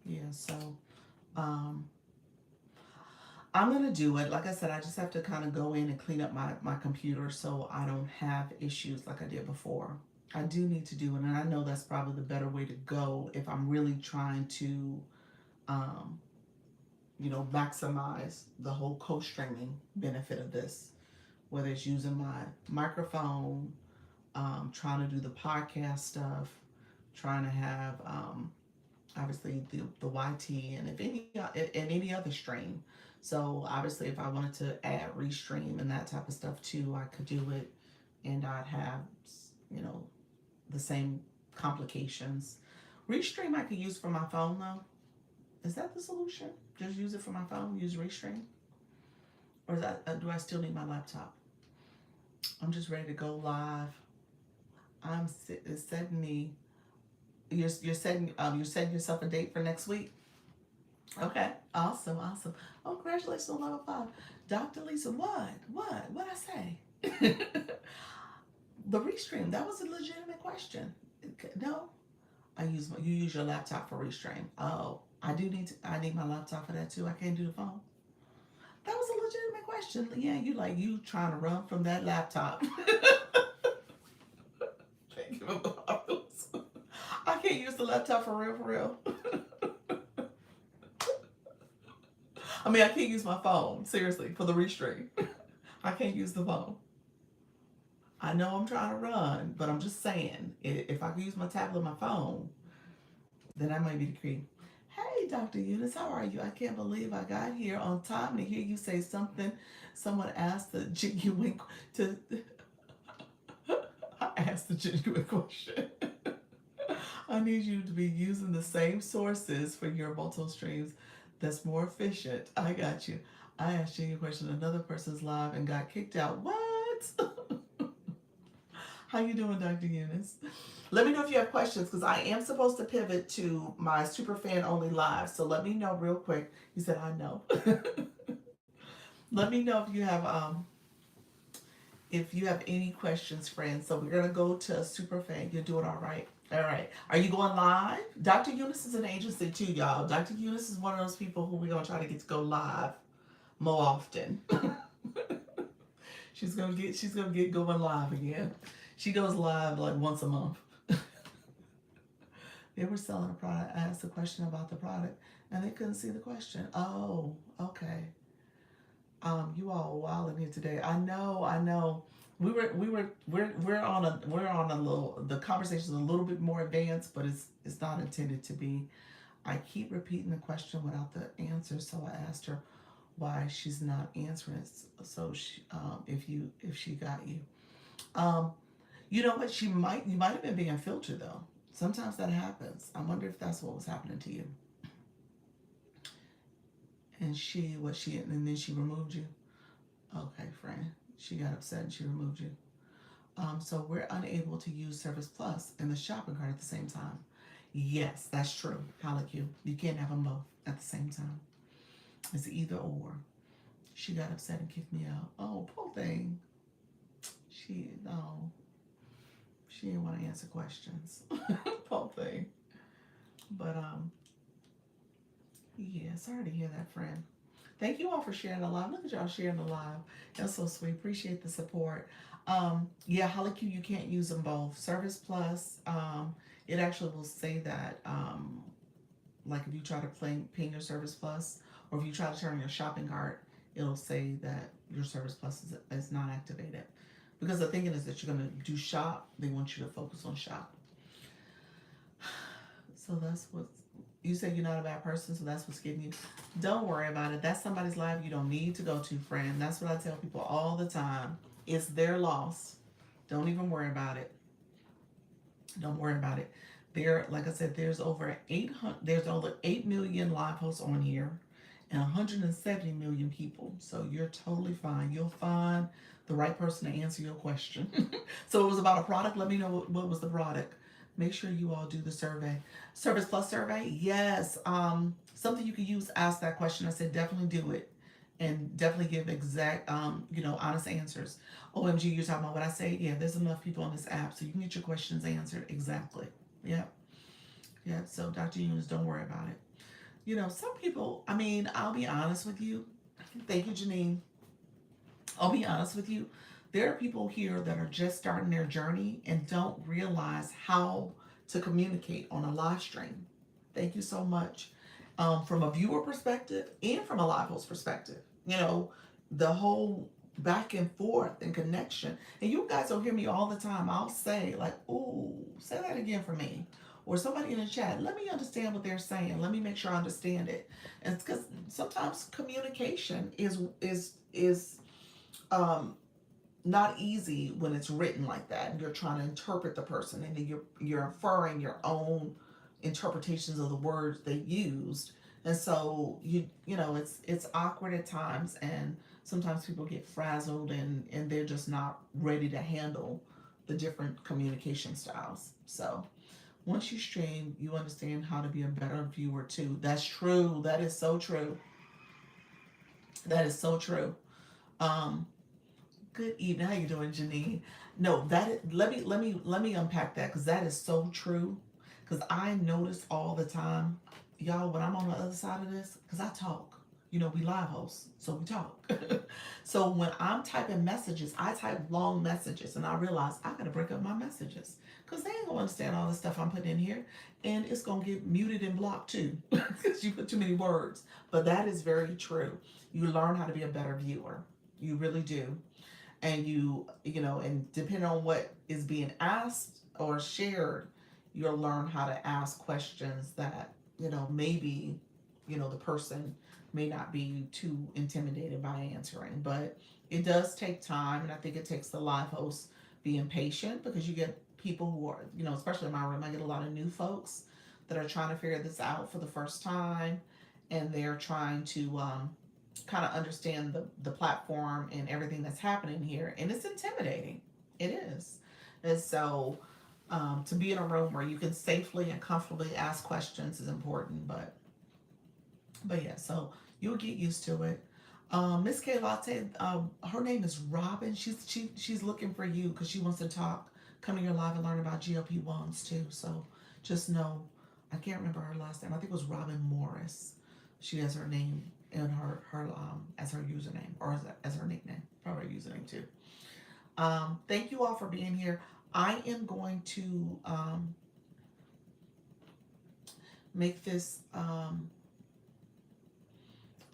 Yeah, so um, I'm going to do it. Like I said, I just have to kind of go in and clean up my computer so I don't have issues like I did before. I do need to do it, and I know that's probably the better way to go if I'm really trying to, um, maximize the whole co-streaming benefit of this, whether it's using my microphone, trying to do the podcast stuff, trying to have, obviously the YT and if any other stream. So obviously if I wanted to add restream and that type of stuff too, I could do it, and I'd have the same complications. Restream I could use for my phone though. Is that the solution? Just use it for my phone, use Restream? Or is that, do I still need my laptop? I'm just ready to go live. It's setting me. You're setting yourself a date for next week. Okay, awesome. Oh, congratulations on level 5, Dr. Lisa. What I say? The Restream. That was a legitimate question. No, you use your laptop for Restream. Oh, I need my laptop for that too. I can't do the phone. That was a legitimate question. Yeah, you trying to run from that laptop. Can't give up the I can't use the laptop for real. I mean, I can't use my phone, seriously, for the Restream. I can't use the phone. I know I'm trying to run, but I'm just saying, if I can use my tablet or my phone, then that might be the key. Hey, Dr. Eunice, how are you? I can't believe I got here on time to hear you say something. Someone asked the genuine I asked the genuine question. I need you to be using the same sources for your multiple streams. That's more efficient. I got you. I asked you a question. Another person's live and got kicked out. What? How you doing, Dr. Eunice? Let me know if you have questions because I am supposed to pivot to my super fan only live. So let me know real quick. You said I know. Let me know if you have any questions, friends. So we're gonna go to super fan. You're doing all right. All right. Are you going live? Dr. Eunice is an agency too, y'all. Dr. Eunice is one of those people who we're gonna try to get to go live more often. She's gonna get going live again. She goes live like once a month. They were selling a product. I asked a question about the product, and they couldn't see the question. Oh, okay. You all wild in here today. I know. I know. We're on a little. The conversation's a little bit more advanced, but it's not intended to be. I keep repeating the question without the answer, so I asked her why she's not answering it. So if she got you, um, you know what? You might have been being filtered though. Sometimes that happens. I wonder if that's what was happening to you. And and then she removed you. Okay, friend. She got upset and she removed you. So we're unable to use Service Plus and the shopping cart at the same time. Yes, that's true. Halaku. You can't have them both at the same time. It's either or. She got upset and kicked me out. Oh, poor thing. No. She didn't want to answer questions. Poor thing. But yeah, sorry to hear that, friend. Thank you all for sharing the live. Look at y'all sharing the live. That's so sweet. Appreciate the support. Yeah, Holocu, you can't use them both. Service Plus, it actually will say that, like if you try to ping your Service Plus, or if you try to turn your shopping cart, it'll say that your Service Plus is not activated. Because the thinking is that you're going to do shop, they want you to focus on shop. So that's what you say. You're not a bad person, so that's what's getting you. Don't worry about it. That's somebody's life you don't need to go to, friend. That's what I tell people all the time. It's their loss. Don't even worry about it. Don't worry about it. Like I said, there's over 8 million live hosts on here and 170 million people. So you're totally fine. You'll find the right person to answer your question. So it was about a product. Let me know what was the product. Make sure you all do the survey. Service Plus survey, yes. Something you could use. Ask that question. I said definitely do it, and definitely give exact, honest answers. OMG, you're talking about what I say. Yeah, there's enough people on this app, so you can get your questions answered exactly. Yep. Yeah. So Dr. Eunice, don't worry about it. Some people. I mean, I'll be honest with you. Thank you, Janine. I'll be honest with you. There are people here that are just starting their journey and don't realize how to communicate on a live stream. Thank you so much. From a viewer perspective and from a live host perspective, the whole back and forth and connection. And you guys will hear me all the time. I'll say, like, ooh, say that again for me. Or somebody in the chat, let me understand what they're saying. Let me make sure I understand it. And it's because sometimes communication is um, not easy when it's written like that and you're trying to interpret the person and then you're inferring your own interpretations of the words they used, and so it's awkward at times, and sometimes people get frazzled and they're just not ready to handle the different communication styles. So once you stream, you understand how to be a better viewer too. That's true. That is so true. That is so true. um Good evening. How you doing, Janine? No, let me unpack that because that is so true. Because I notice all the time, y'all, when I'm on the other side of this, because I talk. We live hosts, so we talk. So when I'm typing messages, I type long messages, and I realize I gotta break up my messages because they ain't gonna understand all the stuff I'm putting in here, and it's gonna get muted and blocked too because you put too many words. But that is very true. You learn how to be a better viewer. You really do. And and depending on what is being asked or shared, you'll learn how to ask questions that maybe the person may not be too intimidated by answering. But it does take time, and I think it takes the live host being patient, because you get people who are, especially in my room, I get a lot of new folks that are trying to figure this out for the first time, and they're trying to kind of understand the platform and everything that's happening here, and it's intimidating. It is. And so to be in a room where you can safely and comfortably ask questions is important. But yeah, so you'll get used to it. Miss K Latte, her name is Robin. She's looking for you because she wants to talk, come to your live and learn about GLP-1s too. So just know, I can't remember her last name. I think it was Robin Morris. She has her name in her as her username, or as her nickname, probably her username too. Thank you all for being here. I am going to make this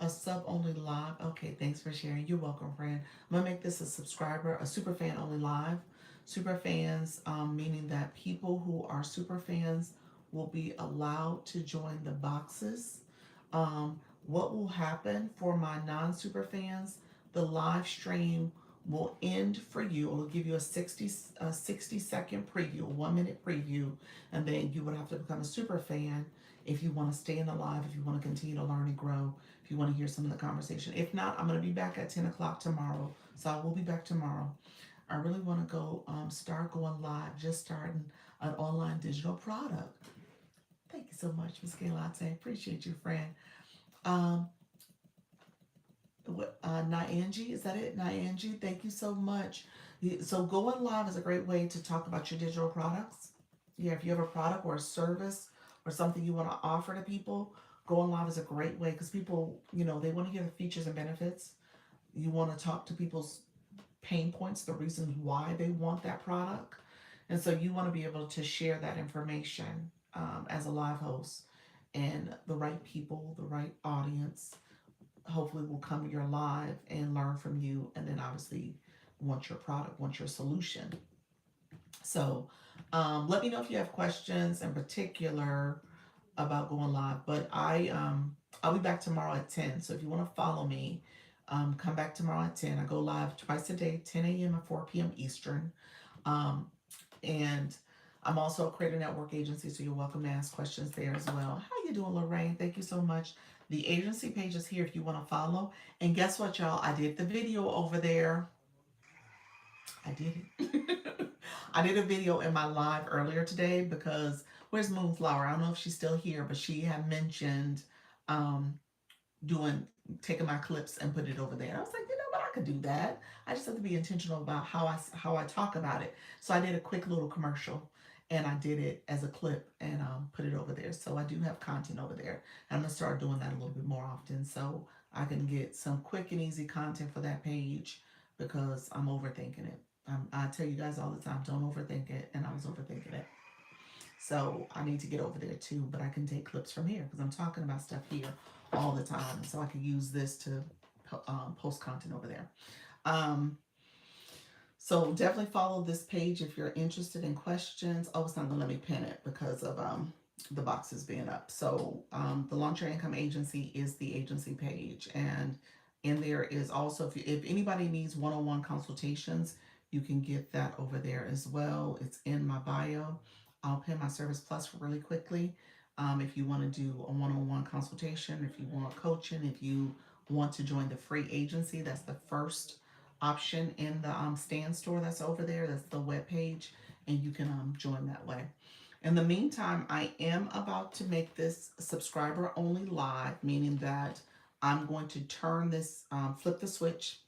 a sub only live. Okay, thanks for sharing. You're welcome, friend. I'm gonna make this a subscriber, a super fan only live. Super fans, meaning that people who are super fans will be allowed to join the boxes. What will happen for my non super fans? The live stream will end for you. It will give you a 60-second preview, a 1 minute preview, and then you would have to become a super fan if you want to stay in the live, if you want to continue to learn and grow, if you want to hear some of the conversation. If not, I'm going to be back at 10 o'clock tomorrow. So I will be back tomorrow. I really want to go start going live, just starting an online digital product. Thank you so much, Ms. Latte. Appreciate you, friend. Um, Nyanji, is that it? Nyanji, thank you so much. So going live is a great way to talk about your digital products. Yeah, if you have a product or a service or something you want to offer to people, going live is a great way because people, they want to hear the features and benefits. You want to talk to people's pain points, the reasons why they want that product. And so you want to be able to share that information as a live host, and the right people, the right audience hopefully will come to your live and learn from you, and then obviously want your product, want your solution. So let me know if you have questions in particular about going live. But I'll be back tomorrow at 10. So if you want to follow me, come back tomorrow at 10. I go live twice a day, 10 a.m. and 4 p.m. Eastern. Um, and I'm also a creator network agency, so you're welcome to ask questions there as well. How you doing, Lorraine? Thank you so much. The agency page is here if you want to follow. And guess what, y'all? I did the video over there. I did it. I did a video in my live earlier today because where's Moonflower? I don't know if she's still here, but she had mentioned um, doing taking my clips and put it over there. And I was like, but I could do that. I just have to be intentional about how I talk about it. So I did a quick little commercial, and I did it as a clip and put it over there. So I do have content over there. I'm gonna start doing that a little bit more often so I can get some quick and easy content for that page because I'm overthinking it. I tell you guys all the time, don't overthink it, and I was overthinking it. So I need to get over there too, but I can take clips from here because I'm talking about stuff here all the time. So I can use this to post content over there. Um, so definitely follow this page if you're interested in questions. Oh, it's not gonna let me pin it because of the boxes being up. So the Launch Your Income Agency is the agency page, and in there is also if anybody needs one-on-one consultations, you can get that over there as well. It's in my bio. I'll pin my Service Plus really quickly. If you want to do a one-on-one consultation, if you want coaching, if you want to join the free agency, that's the first option in the stand store that's over there. That's the web page, and you can join that way. In the meantime, I am about to make this subscriber only live, meaning that I'm going to turn this, flip the switch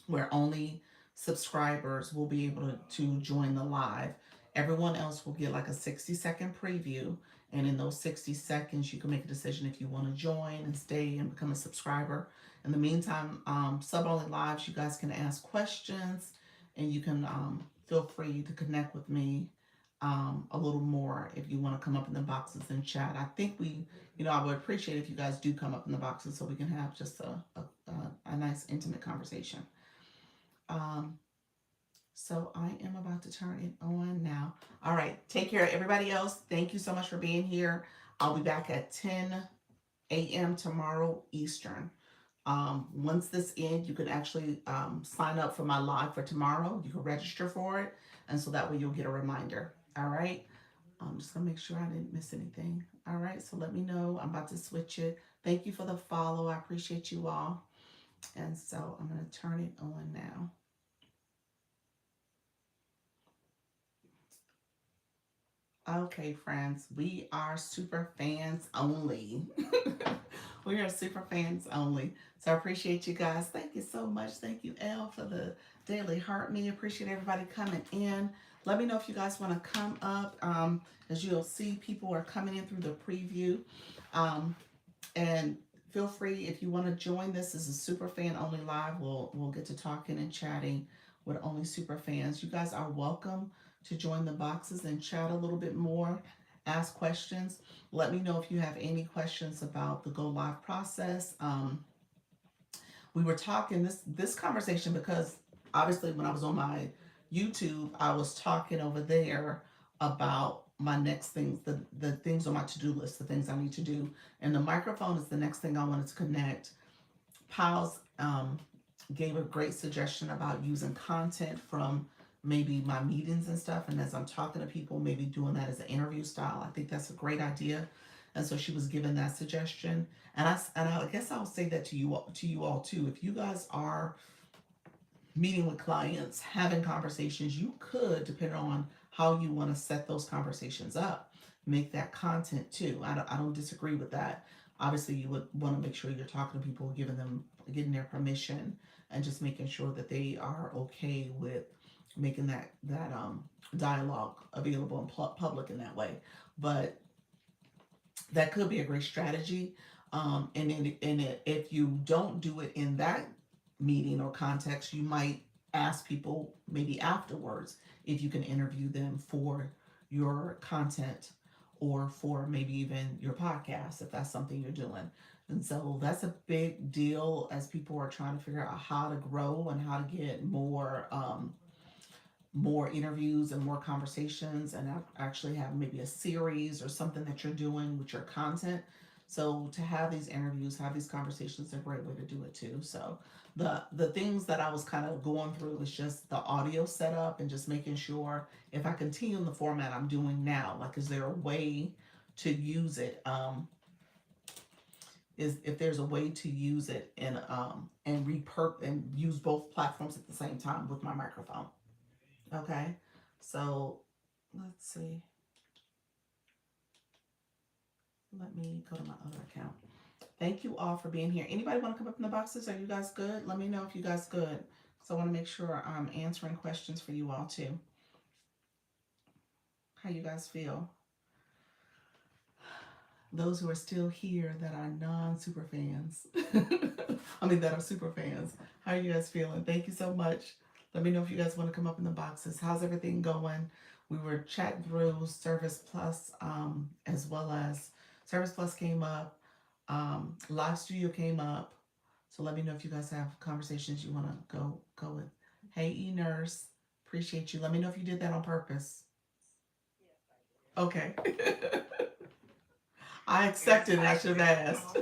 where only subscribers will be able to join the live. Everyone else will get like a 60-second preview. And in those 60 seconds, you can make a decision if you want to join and stay and become a subscriber. In the meantime, sub-only lives, you guys can ask questions, and you can feel free to connect with me a little more if you want to come up in the boxes and chat. I think I would appreciate if you guys do come up in the boxes so we can have just a nice intimate conversation. Um, so I am about to turn it on now. All right. Take care, everybody else. Thank you so much for being here. I'll be back at 10 a.m. tomorrow Eastern. Once this ends, you can actually sign up for my live for tomorrow. You can register for it. And so that way you'll get a reminder. All right. I'm just gonna make sure I didn't miss anything. All right, so let me know. I'm about to switch it. Thank you for the follow. I appreciate you all. And so I'm gonna turn it on now. Okay, friends, we are super fans only. We are super fans only. So I appreciate you guys. Thank you so much. Thank you, Elle, for the daily heart me. Appreciate everybody coming in. Let me know if you guys want to come up. As you'll see, people are coming in through the preview. Um, and feel free if you want to join this as a super fan only live. We'll get to talking and chatting with only super fans. You guys are welcome to join the boxes and chat a little bit more, ask questions. Let me know if you have any questions about the go live process. We were talking this conversation because obviously when I was on my YouTube, I was talking over there about my next things, the things on my to-do list, the things I need to do. And the microphone is the next thing I wanted to connect. Piles gave a great suggestion about using content from maybe my meetings and stuff. And as I'm talking to people, maybe doing that as an interview style. I think that's a great idea. And so she was given that suggestion. And I guess I'll say that to you all too. If you guys are meeting with clients, having conversations, you could, depending on how you want to set those conversations up, make that content too. I don't disagree with that. Obviously, you would want to make sure you're talking to people, getting their permission, and just making sure that they are okay with making that dialogue available in public in that way. But that could be a great strategy. If you don't do it in that meeting or context, you might ask people maybe afterwards if you can interview them for your content or for maybe even your podcast if that's something you're doing. And so that's a big deal as people are trying to figure out how to grow and how to get more interviews and more conversations and actually have maybe a series or something that you're doing with your content. So to have these interviews, have these conversations is a great way to do it too. So the things that I was kind of going through was just the audio setup and just making sure if I continue in the format I'm doing now, like is there a way to use it? Is if there's a way to use it and use both platforms at the same time with my microphone. Okay, so let's see. Let me go to my other account. Thank you all for being here. Anybody want to come up in the boxes? Are you guys good? Let me know if you guys good. So I want to make sure I'm answering questions for you all too. How you guys feel? Those who are still here that are non-super fans. I mean that are super fans. How are you guys feeling? Thank you so much. Let me know if you guys want to come up in the boxes. How's everything going? We were chatting through Service Plus, as well as Service Plus came up, Live Studio came up. So let me know if you guys have conversations you want to go with. Hey, E-Nurse, appreciate you. Let me know if you did that on purpose. Okay. I accepted it. I should have asked.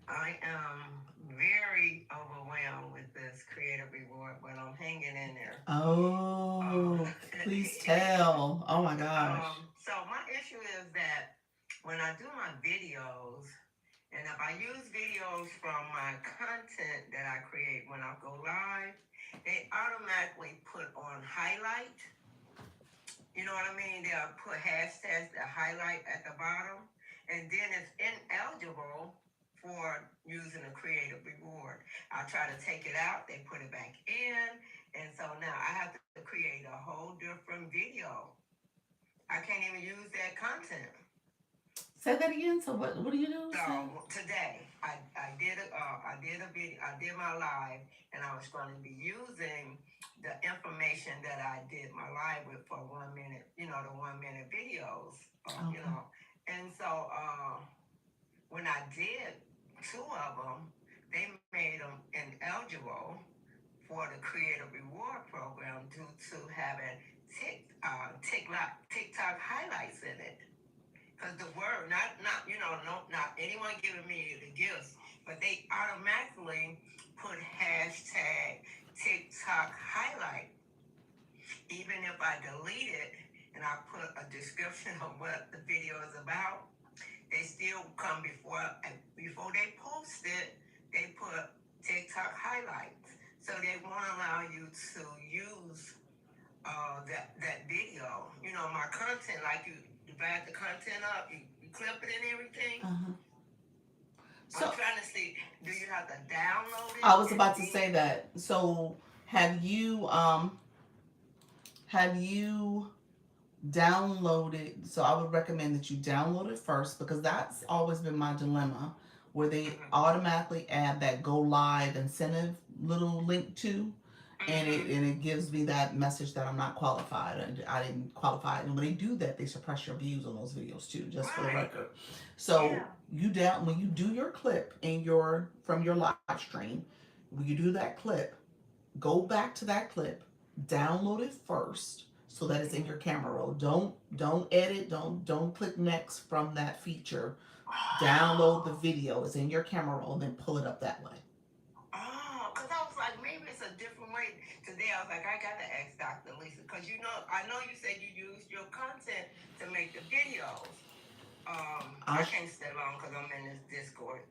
I am very overwhelmed with this creative reward, but I'm hanging in there. Oh, please tell. Oh my gosh. So my issue is that when I do my videos, and if I use videos from my content that I create when I go live, they automatically put on highlight. You know what I mean? They'll put hashtags that highlight at the bottom, and then it's ineligible for using a creative reward. I try to take it out, they put it back in, and so now I have to create a whole different video. I can't even use that content. Say that again. So what do you do? So today I did a video, I did my live, and I was going to be using the information that I did my live with for 1 minute, the 1 minute videos, Okay. and so when I did two of them, they made them ineligible for the Creative Reward Program due to having TikTok highlights in it. Because the word, not anyone giving me the gifts, but they automatically put hashtag TikTok highlight. Even if I delete it and I put a description of what the video is about, they still come before they post it. They put TikTok highlights, so they want to allow you to use that video. You know, my content, like you divide the content up, you clip it and everything. Uh-huh. So, I'm trying to see, do you have to download it? I was about to say that. So have you downloaded? So I would recommend that you download it first, because that's always been my dilemma, where they automatically add that go live incentive little link to, and it gives me that message that I'm not qualified and I didn't qualify. And when they do that, they suppress your views on those videos too, just for the record. So when you do your clip from your live stream, when you do that clip, go back to that clip, download it first so that it's in your camera roll. Don't edit, don't click next from that feature. Download the video, it's in your camera roll, and then pull it up that way. Oh, because I was like, maybe it's a different way. Today I was like, I got to ask Dr. Lisa, because I know you said you used your content to make the videos. I can't stay long because I'm in this Discord,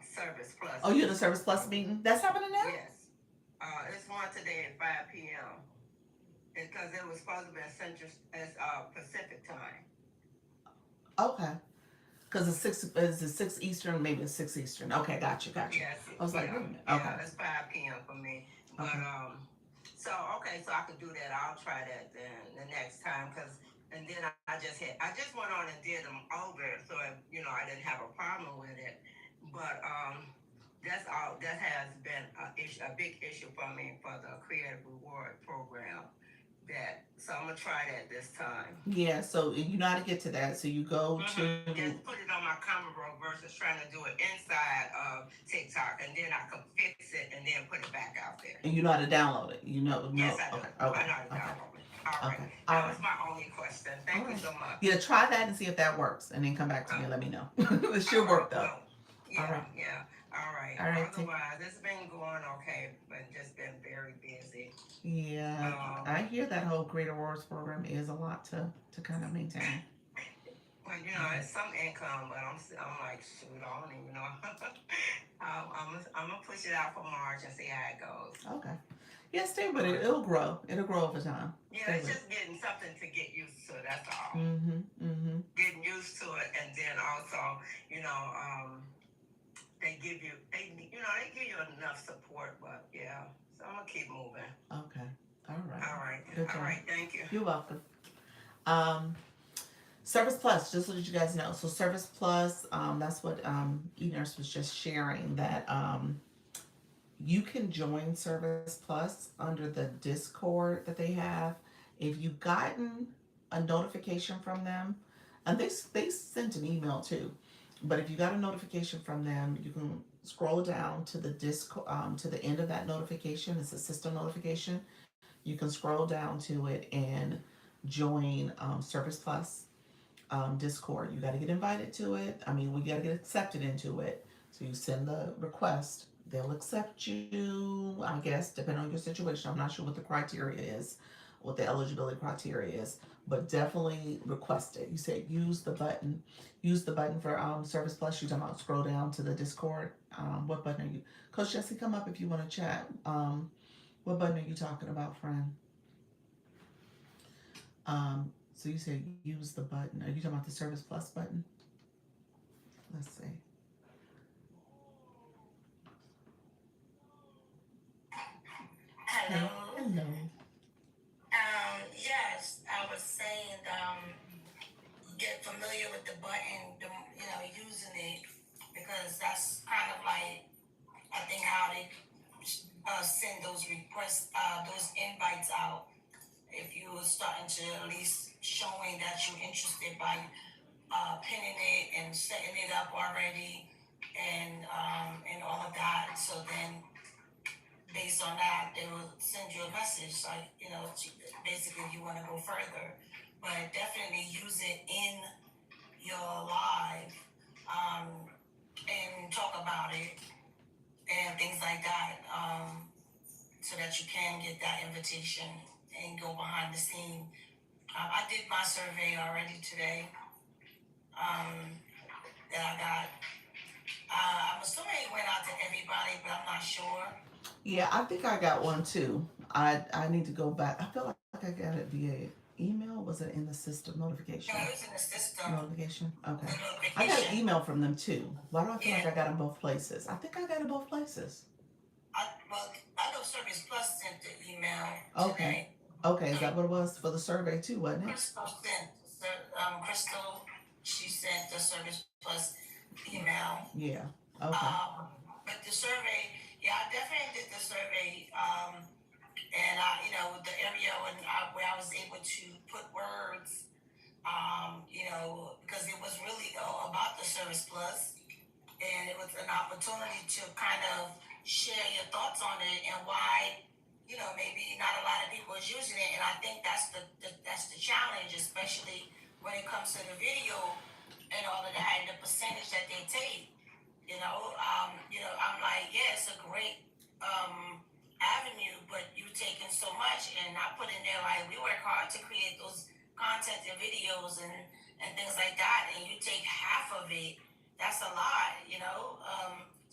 Service Plus. Oh, you're in the Service Plus meeting? That's happening now? Yes. It's one today at 5 p.m. Because it was supposed to be Pacific time. Okay. Because it's 6 Eastern, maybe it's 6 Eastern. Okay, gotcha. Yes. I was like, wait a minute. Okay. It's 5 p.m. for me. But, so I could do that. I'll try that then the next time, and then I just went on and did them over, so I didn't have a problem with it. But that has been a big issue for me for the Creative Reward Program. So I'm gonna try that this time. Yeah, so you know how to get to that. So you go to just put it on my camera roll versus trying to do it inside of TikTok, and then I can fix it and then put it back out there. And you know how to download it. Yes, I do. Okay. I know how to download it. All right. That was my only question. Thank you so much. Yeah, try that and see if that works, and then come back to me and let me know. It should work though. Yeah. All right. Otherwise, it's been going okay, but just been very busy. Yeah, I hear that whole Great Awards program is a lot to kind of maintain. Well, it's some income, but I'm like, shoot, I don't even know. I'm gonna push it out for March and see how it goes. Okay. Yeah, stay with it. It'll grow. It'll grow over time. Yeah, it's just getting something to get used to. That's all. Getting used to it, and then also, they give you enough support, but yeah. So I'm gonna keep moving. Okay. All right. Good job. All right. Thank you. You're welcome. Service Plus, just so that you guys know. So Service Plus, that's what eNurse was just sharing, that you can join Service Plus under the Discord that they have. If you've gotten a notification from them, and they sent an email too, but if you got a notification from them, you can scroll down to the to the end of that notification. It's a system notification. You can scroll down to it and join Service Plus Discord. You got to get invited to it. I mean, we got to get accepted into it. So you send the request. They'll accept you, I guess, depending on your situation. I'm not sure what the criteria is, what the eligibility criteria is, but definitely request it. You said use the button. Use the button for Service Plus. You're talking about scroll down to the Discord. What button are you? Coach Jesse, come up if you want to chat. What button are you talking about, friend? So you said use the button. Are you talking about the Service Plus button? Let's see. Hello. Hello. Yes, I was saying, get familiar with the button, using it, because that's kind of like, I think, how they send those requests, those invites out. If you were starting to at least showing that you're interested by pinning it and setting it up already, and all of that. So then, based on that, they will send you a message like, basically you want to go further. But definitely use it in your live, and talk about it and things like that, so that you can get that invitation and go behind the scene I did my survey already today. That I got. I'm assuming it went out to everybody, but I'm not sure. Yeah, I think I got one too. I need to go back. I feel like I got it via email. Was it in the system No, notification? it was in the system. Notification. Okay. The I got an notification. email from them too. Why do I feel Yeah. like I got in both places? I think I got in both places. I know Service Plus sent the email Okay. today. Okay. Is that what it was for the survey too? Wasn't it? Crystal, she sent the Service Plus email. Yeah. Okay. But the survey, yeah, I definitely did the survey. And the area where I was able to put words, because it was really about the Service Plus, and it was an opportunity to kind of share your thoughts on it and why, maybe not a lot of people is using it. And I think that's the challenge, especially when it comes to the video and all of that and the percentage that they take. I'm like, yeah, it's a great avenue, but you taking so much, and I put in there like we work hard to create those content and videos and things like that, and you take half of it. That's a lot.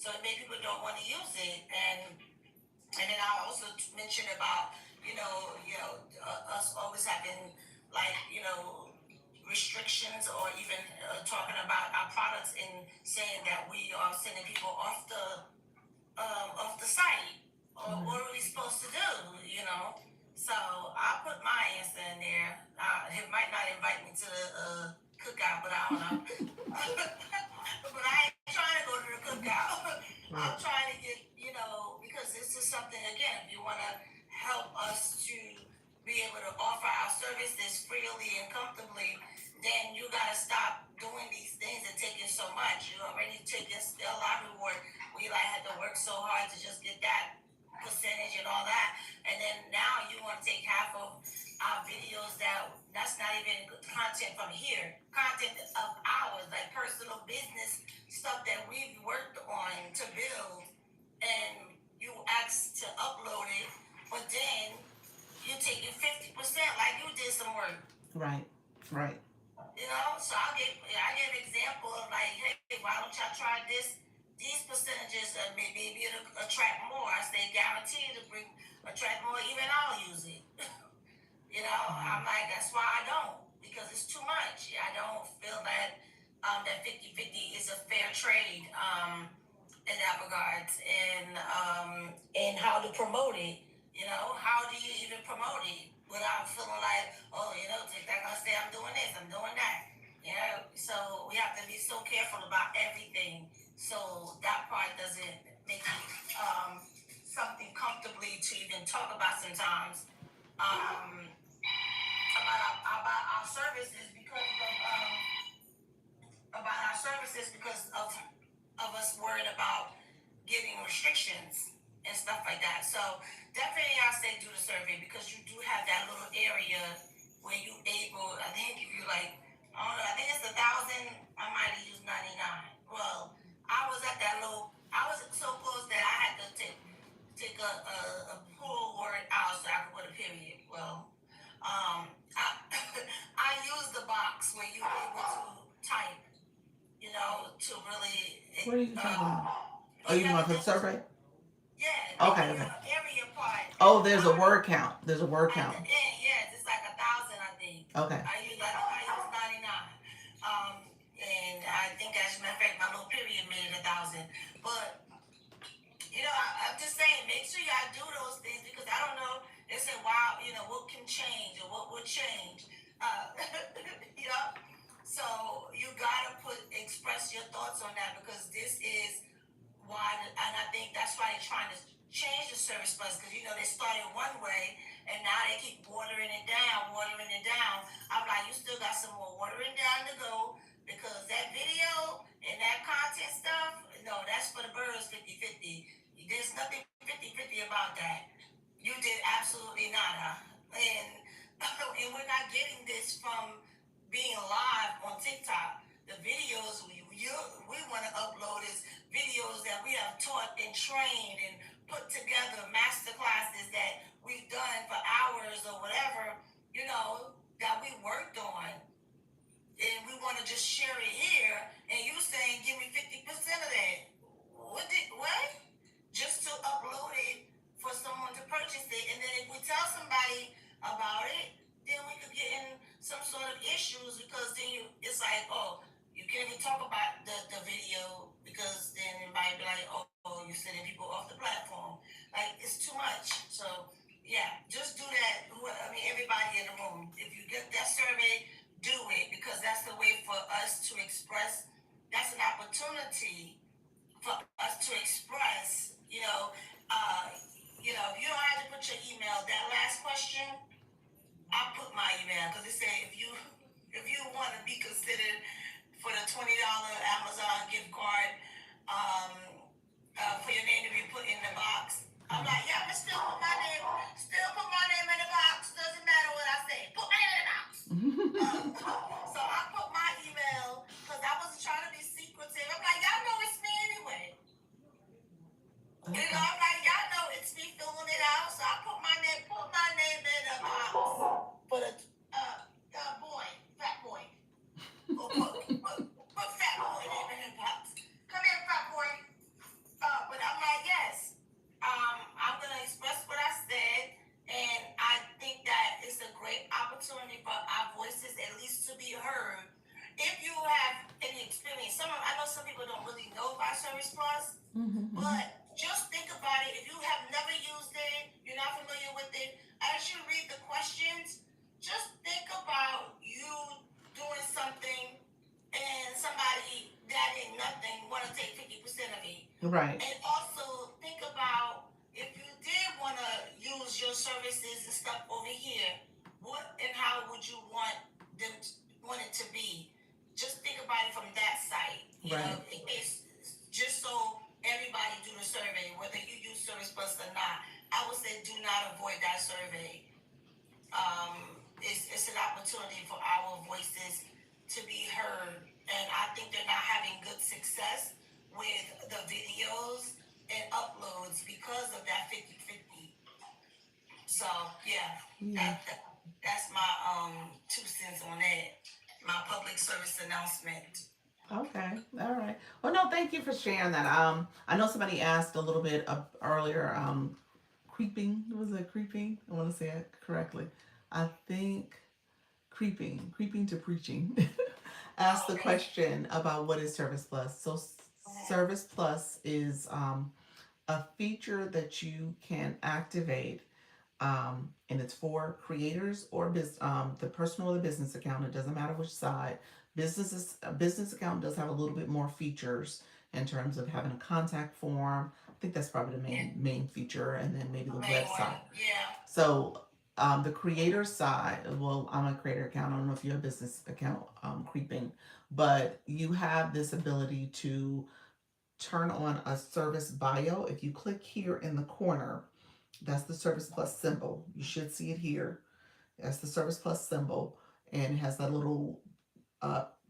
So maybe people don't want to use it, and then I also mentioned about us always having like restrictions, or even talking about our products and saying that we are sending people off the site. Or what are we supposed to do? So I put my answer in there. He might not invite me to the cookout, but I don't know. But I ain't trying to go to the cookout. I'm trying to get, because this is something, again, if you want to help us to be able to offer our services freely and comfortably, then you got to stop doing these things and taking so much. You already taking still a lot of reward. We had to work so hard to just get that percentage and all that. And then now you want to take half of our videos that's not even content from here. Content of ours, like personal business stuff that we've worked on to build, and you ask to upload it, but then you take it 50% like you did some work. Right. Right. So I gave an example of like, hey, why don't y'all try this? These percentages, maybe it'll attract more. I say guaranteed to attract more. Even I'll use it. I'm like, that's why I don't, because it's too much. I don't feel that that 50-50 is a fair trade in that regards, and how to promote it. How do you even promote it without feeling like, oh, they're gonna say I'm doing this, I'm doing that. So we have to be so careful about everything, so that part doesn't make it something comfortably to even talk about sometimes. About our services because of us worried about getting restrictions and stuff like that. So definitely I say do the survey, because you do have that little area where you able, I think if you like, I don't know, I think it's 1,000, I might have used 99. Well, I was so close that I had to take a pull word out so I could put a period. Well, I, I used the box where you were able to type, to really. What are you talking about? Oh, you want for the survey? Yeah. Okay. Area part. Oh, there's a word count. There's a word count. At the end, yes, it's like 1,000, I think. Okay. I use 99. And I think, as a matter of fact, my little period made 1,000. But I'm just saying, make sure y'all do those things, because I don't know. They say, wow, what can change or what will change. So you gotta express your thoughts on that, because this is why, and I think that's why they're trying to change the Service Plus, because they started one way and now they keep watering it down. I'm like, you still got some more watering down to go, because that video and that content stuff, no, that's for the birds. 50-50. There's nothing 50-50 about that. You did absolutely nada. And we're not getting this from being live on TikTok. The videos we want to upload is videos that we have taught and trained and put together, master classes that we've done for hours or whatever, that we want to just share it here, and you saying give me 50% of that. What? Just to upload it for someone to purchase it, and then if we tell somebody about it, then we could get in some sort of issues because then it's like, oh, you can't even talk about the video because then it might be like, oh, you're sending people off the platform. Like, it's too much. So, yeah, just do that. I mean, everybody in the room, if you get that survey, do it because that's the way for us to express. That's an opportunity for us to express, if you don't have to put your email, that last question, I put my email because it said if you want to be considered for the $20 Amazon gift card, for your name to be put in the box. I'm like, yeah, but still put my name in the box. Doesn't matter what I say. Put my name in the box. So I put my email because I wasn't trying to be secretive. I'm like, y'all know it's me anyway. I'm like, y'all know it's me filling it out. So I put my name in the box for the fat boy. Or put fat boy name in the box. Come here, fat boy. But I'm like, yes. I'm gonna express what I said, and I think that it's a great opportunity for our voices at least to be heard. If you have any experience, I know some people don't really know about Service Plus, but just think about it. If you have never used it, you're not familiar with it, as you read the questions, just think about you doing something and somebody that ain't nothing want to take 50% of it. Right. And also think about if you did want to use your services and stuff over here, what and how would you want it to be? Just think about it from that side. It's just so everybody do the survey, whether you use Service Plus or not. I would say do not avoid that survey. It's an opportunity for our voices to be heard, and I think they're not having good success with the videos and uploads because of that 50-50. So yeah. That's my 2 cents on that. My public service announcement. Okay. All right. Well, no, thank you for sharing that. I know somebody asked a little bit earlier. Creeping, was it creeping? I want to say it correctly. I think creeping to preaching. Asked the question about what is Service Plus. So Service Plus is a feature that you can activate, and it's for creators or the personal or the business account. It doesn't matter which side. Business account does have a little bit more features in terms of having a contact form. I think that's probably the main feature, and then maybe the website. Yeah. So the creator side, well, I'm a creator account. I don't know if you have a business account, creeping, but you have this ability to turn on a service bio. If you click here in the corner, that's the Service Plus symbol. You should see it here. That's the Service Plus symbol, and it has that little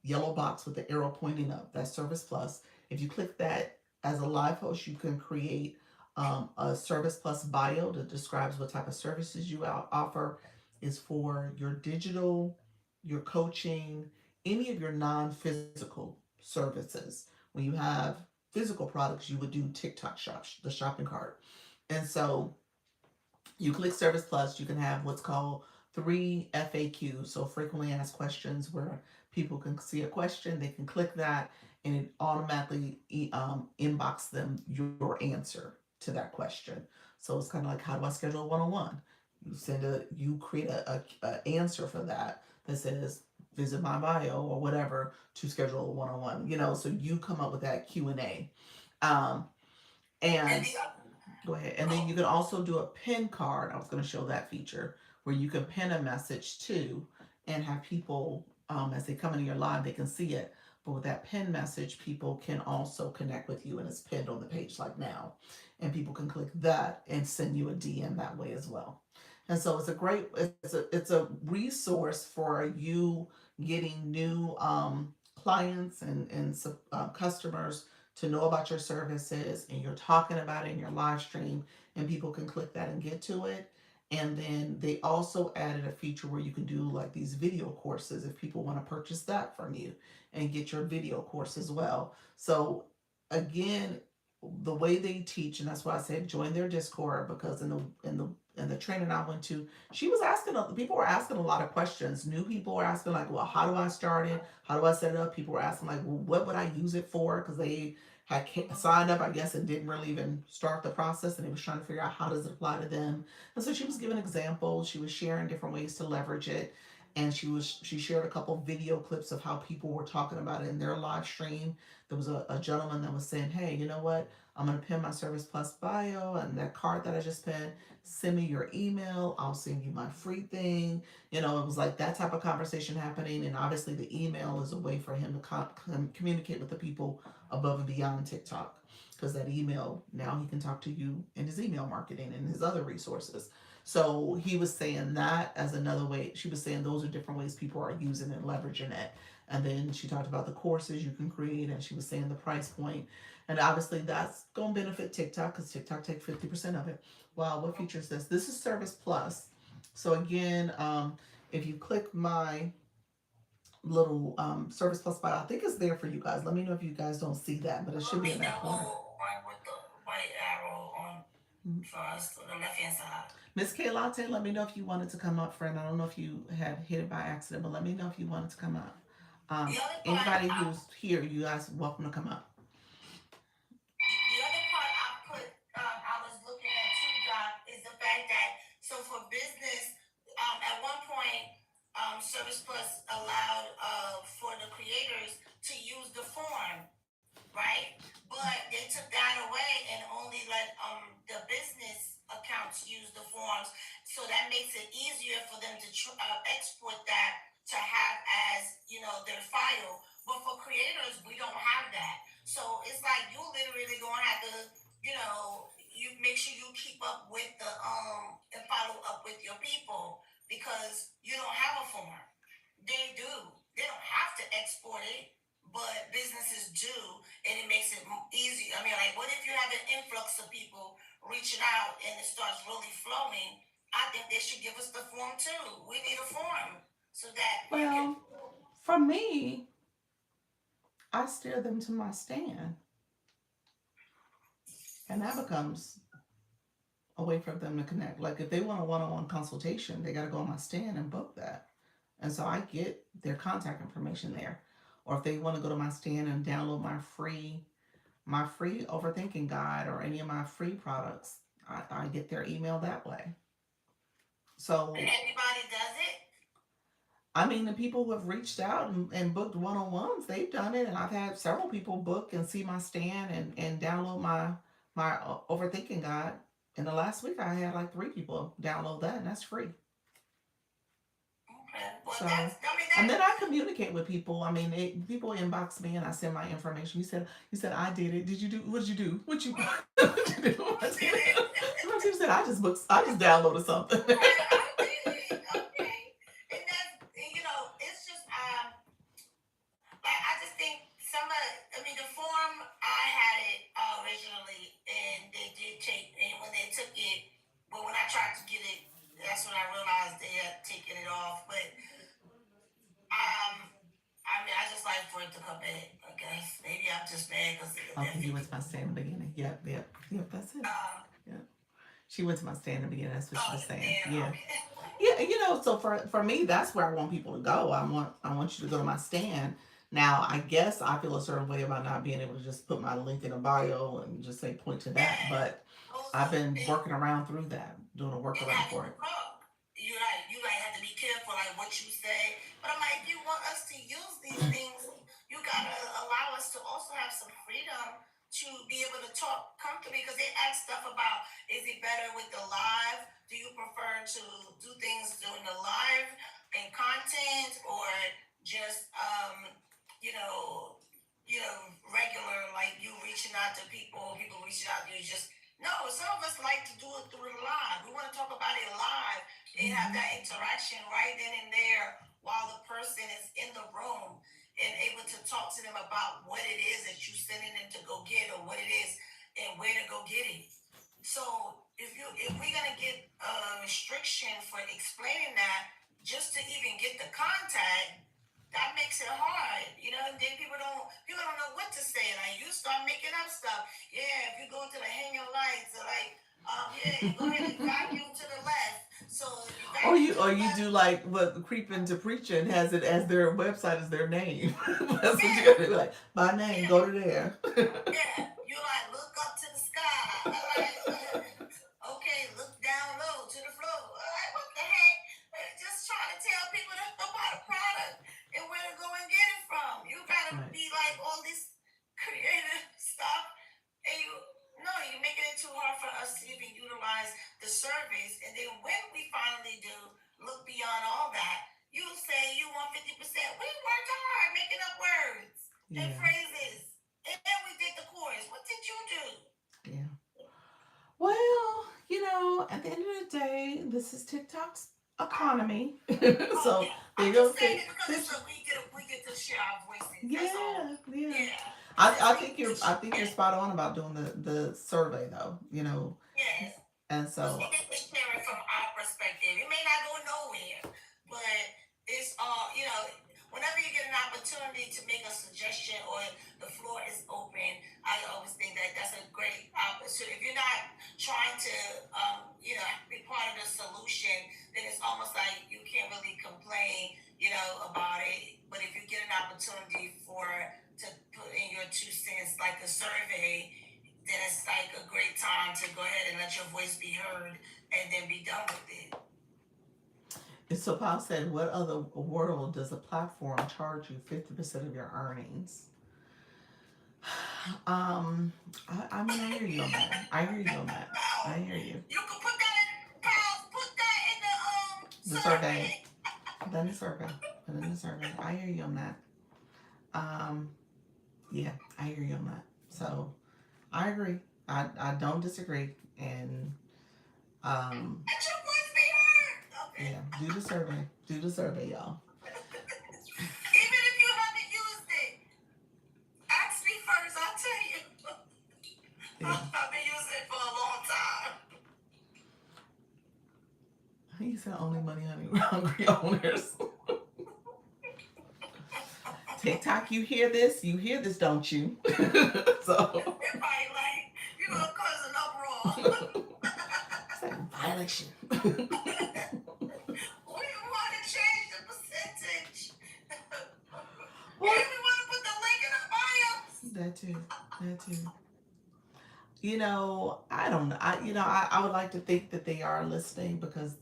yellow box with the arrow pointing up. That's Service Plus. If you click that as a live host, you can create a Service Plus bio that describes what type of services you offer. Is for your digital, your coaching, any of your non-physical services. When you have physical products, you would do TikTok shops, the shopping cart. And so you click Service Plus, you can have what's called 3 FAQs, so frequently asked questions, where people can see a question, they can click that, and it automatically inbox them your answer to that question. So it's kind of like, how do I schedule a one-on-one? You create a answer for that says visit my bio or whatever to schedule a one-on-one. So you come up with that Q&A, and go ahead. And then you can also do a pin card. I was going to show that feature where you can pin a message to and have people, as they come into your live, they can see it. But with that pin message, people can also connect with you, and it's pinned on the page like now. And people can click that and send you a DM that way as well. And so it's a resource for you getting new clients and customers to know about your services, and you're talking about it in your live stream, and people can click that and get to it. And then they also added a feature where you can do like these video courses if people want to purchase that from you and get your video course as well. So again, the way they teach, and that's why I said join their Discord, because in the training I went to, she was asking, people were asking a lot of questions. New people were asking like, well, how do I start it? How do I set it up? People were asking like, well, what would I use it for? Because they had signed up, I guess, and didn't really even start the process, and they was trying to figure out how does it apply to them. And so she was giving examples. She was sharing different ways to leverage it, and she shared a couple video clips of how people were talking about it in their live stream. There was a gentleman that was saying, "Hey, you know what? I'm gonna pin my Service Plus bio and that card that I just pinned. Send me your email. I'll send you my free thing." It was like that type of conversation happening, and obviously the email is a way for him to communicate with the people above and beyond TikTok, because that email, now he can talk to you in his email marketing and his other resources. So he was saying that as another way. She was saying those are different ways people are using and leveraging it. And then she talked about the courses you can create, and she was saying the price point. And obviously that's going to benefit TikTok, because TikTok take 50% of it. Wow, what feature is this? This is Service Plus. So again, if you click my little Service Plus bio, I think it's there for you guys. Let me know if you guys don't see that, but it should be in Meet the that corner. whole one with the white arrow on for us on the left hand side. Miss Kaylate, let me know if you wanted to come up, friend. I don't know if you had hit it by accident, but let me know if you wanted to come up. The other part, Anybody who's here, you guys welcome to come up. the other part I put, I was looking at too, Doc, is the fact that so for business, at one point, Service Plus allowed for the creators to use the form, right? But they took that away and only let the business accounts use the forms. So that makes it easier for them to export that to have as their file. But for creators, we don't have that. So it's like you literally gonna have to, you make sure you keep up with the and follow up with your people because you don't have a form. They do. They don't have to export it, but businesses do, and it makes it easy. I mean, like, what if you have an influx of people reaching out and it starts really flowing? I think they should give us the form too. We need a form so that you can. Well, for me, I steer them to my stand, and that becomes a way for them to connect. Like if they want a one-on-one consultation, they got to go on my stand and book that. And so I get their contact information there. Or if they want to go to my stand and download my free overthinking guide or any of my free products, I get their email that way. And So everybody does it. I mean, the people who have reached out and booked one-on-ones, they've done it, and I've had several people book and see my stand and download my overthinking guide. In the last week, I had like 3 people download that, and that's free. Okay. Well, So, that's. I mean, and that. then I communicate with people. I mean, people inbox me, and I send my information. You said I did it. Did you do? What did you do? What you? What you do? What you do? Sometimes you said I just booked. I just downloaded something. Okay. Okay. And that's it's just like I just think some of I mean the form I had it originally and they did take and when they took it but when I tried to get it that's when I realized they had taken it off but um I mean I just like for it to come back I guess maybe I'm just mad because Okay, they're you went 50 to my stand in the beginning. Yep. That's it. um Yeah, she went to my stand in the beginning. That's what she oh was saying. damn Yeah. okay. Yeah, so for me, that's where I want people to go. I want you to go to my stand. Now, I guess I feel a certain way about not being able to just put my link in a bio and just say point to that, Yeah but I've also been working around through that, doing a and workaround having for to it. talk. You have to be careful like what you say. But I'm like, if you want us to use these things, you gotta allow us to also have some freedom to be able to talk comfortably because they ask stuff about is it better with the live? Do you prefer to do things during the live and content or just you know regular like you reaching out to people, people reaching out to you just no, some of us like to do it through the live. We want to talk about it live and have Mm-hmm. that interaction right then and there while the person is in the room and able to talk to them about what it is that you're sending them to go get or what it is and where to go get it. So if we're gonna get a restriction for explaining that, just to even get the contact, that makes it hard, And then people don't know what to say. Like you start making up stuff. Yeah, if you go to the hanger lights, yeah, go ahead and vacuum to the left. So if you Or vacuum you to or the you left, do like what Creep into Preaching has it as their website is their name. That's what you yeah, gotta be like. My name, yeah, go to there. yeah. You like look up to the sky. Like, okay, look down low to the floor. Like, what the heck? We're just trying to tell people about a product and where to go and get it from. You gotta Right. be like all this creative stuff, and you're making it too hard for us to even utilize the surveys. And then when we finally do look beyond all that, you say you want 50%. We worked hard making up words and Yeah. phrases, and then we did the chorus. What did you do? Yeah. Well, at the end of the day, this is TikTok's economy. Oh So yeah, they I'm go just saying it because fish. we get to share our voices. That's all. Yeah, yeah. Yeah, since I we think you're spot on about doing the survey though. yes, And because so we get to share it from our perspective. It may not go nowhere, but it's all Whenever you get an opportunity to make a suggestion or the floor is open, I always think that that's a great opportunity. If you're not trying to, be part of the solution, then it's almost like you can't really complain, about it. But if you get an opportunity to put in your 2 cents, like a survey, then it's like a great time to go ahead and let your voice be heard and then be done with it. so Paul said, what other world does a platform charge you 50% of your earnings? I mean, I hear you on that. I hear you on that. I hear you. You can put that in, pals, put that in The the survey. survey. Then the survey. Put in the survey. I hear you on that. Um, yeah, I hear you on that. So I agree. I don't disagree. And Let your voice be heard. Okay. yeah, do the survey. Do the survey, y'all. Even if you haven't used it, ask me first. I'll tell you. Yeah. I've been using it for a long time. He said only money hungry owners. TikTok, you hear this? You hear this, don't you? So Everybody like, you're gonna cause an uproar. it's like violation. We want to change the percentage. What? And we want to put the link in the bio. That too. That too. I don't know. I would like to think that they are listening because,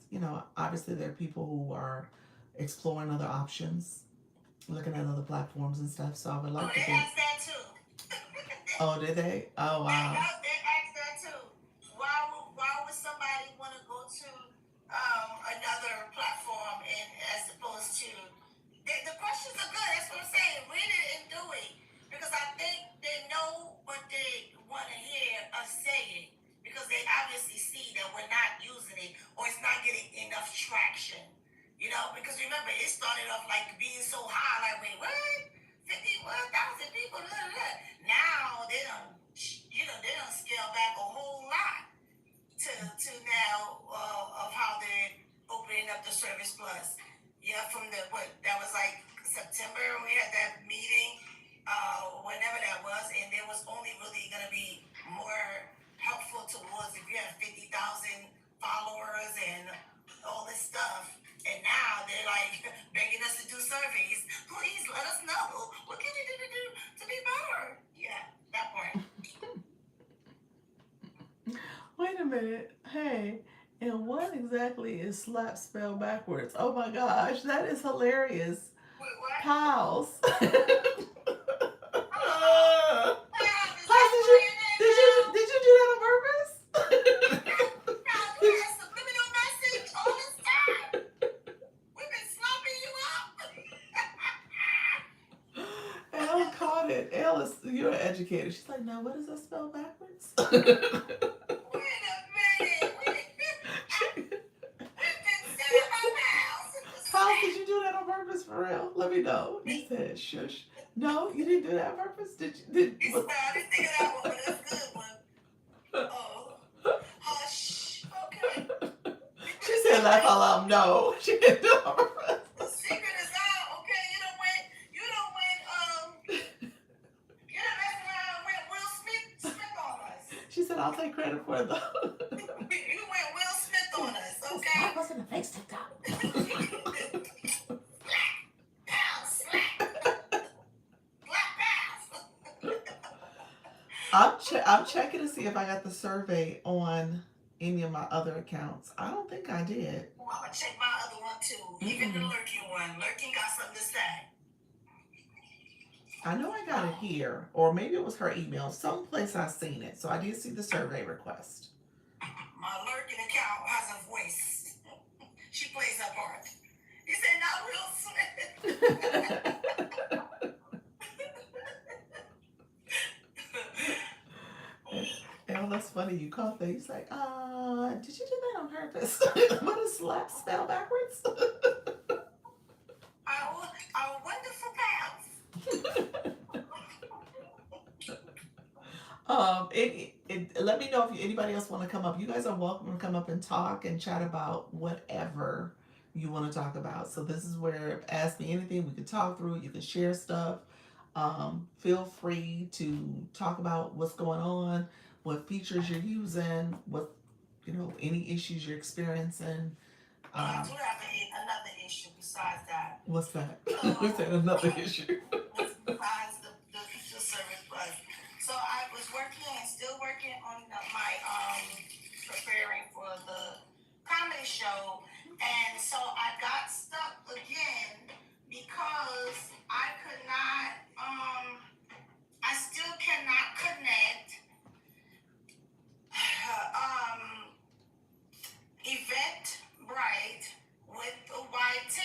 obviously there are people who are exploring other options, looking at other platforms and stuff. So I would like to They think. asked that too. Oh, did they? Oh, wow. They asked that too. Why would somebody want to go to another platform and as opposed to the questions are good. That's what I'm saying. Read it and do it because I think they know what they want to hear us say it because they obviously see that we're not using it or it's not getting enough traction. Because remember it started off like being so high, like wait, what? 51,000 people. Blah, blah, blah. Now they don't scale back a whole lot to now of how they're opening up the Service Plus. Yeah, from that was like September we had that meeting, whenever that was, and there was only really gonna be more helpful towards if you have 50,000 followers and all this stuff. And now they're like begging us to do surveys. Please let us know. What can we do to be better? Yeah, that part. Wait a minute. Hey, and what exactly is slap spelled backwards? Oh my gosh, that is hilarious. Wait, what? Pals. Is that Pals, for your name now? did you do that on purpose? No, you had a subliminal message all this time. We've been slopping you up. Elle caught it. Elle is, you're an educator. She's like, no, what does that spell backwards? Wait a minute. We've been setting my pals. Pals, did you do that on purpose for real? Let me know. He said, shush. No, you didn't do that on purpose? Did you? I didn't think of that one, but that's a good one. Oh. and I told him no. She didn't do it on purpose. The secret is out. Okay, you don't win. You don't win. You don't mess around with Will Smith on us. She said, "I'll take credit for it though." You went Will Smith on us. Okay. Slap us in the face, TikTok. Pow, slap. I'm checking to see if I got the survey on any of my other accounts. I don't think I did. Well, I'm gonna check my other one too. Even the lurking one. Lurking got something to say. I know I got it here, or maybe it was her email. Someplace I seen it, so I did see the survey request. My lurking account has a voice. She plays her part. You said not Will Smith. And that's funny. You caught that. He's like, did you do that on purpose? What is slap spell backwards? Our wonderful pals. Let me know if anybody else want to come up. You guys are welcome to come up and talk and chat about whatever you want to talk about. So this is where ask me anything. We can talk through it. You can share stuff. Feel free to talk about what's going on, what features you're using, what any issues you're experiencing. I do have another issue besides that. What's that? What's that? Another issue? Besides the service bus. So I was working and still working on my preparing for the comedy show, and so I got stuck again because I could not. I still cannot connect. Eventbrite with the YT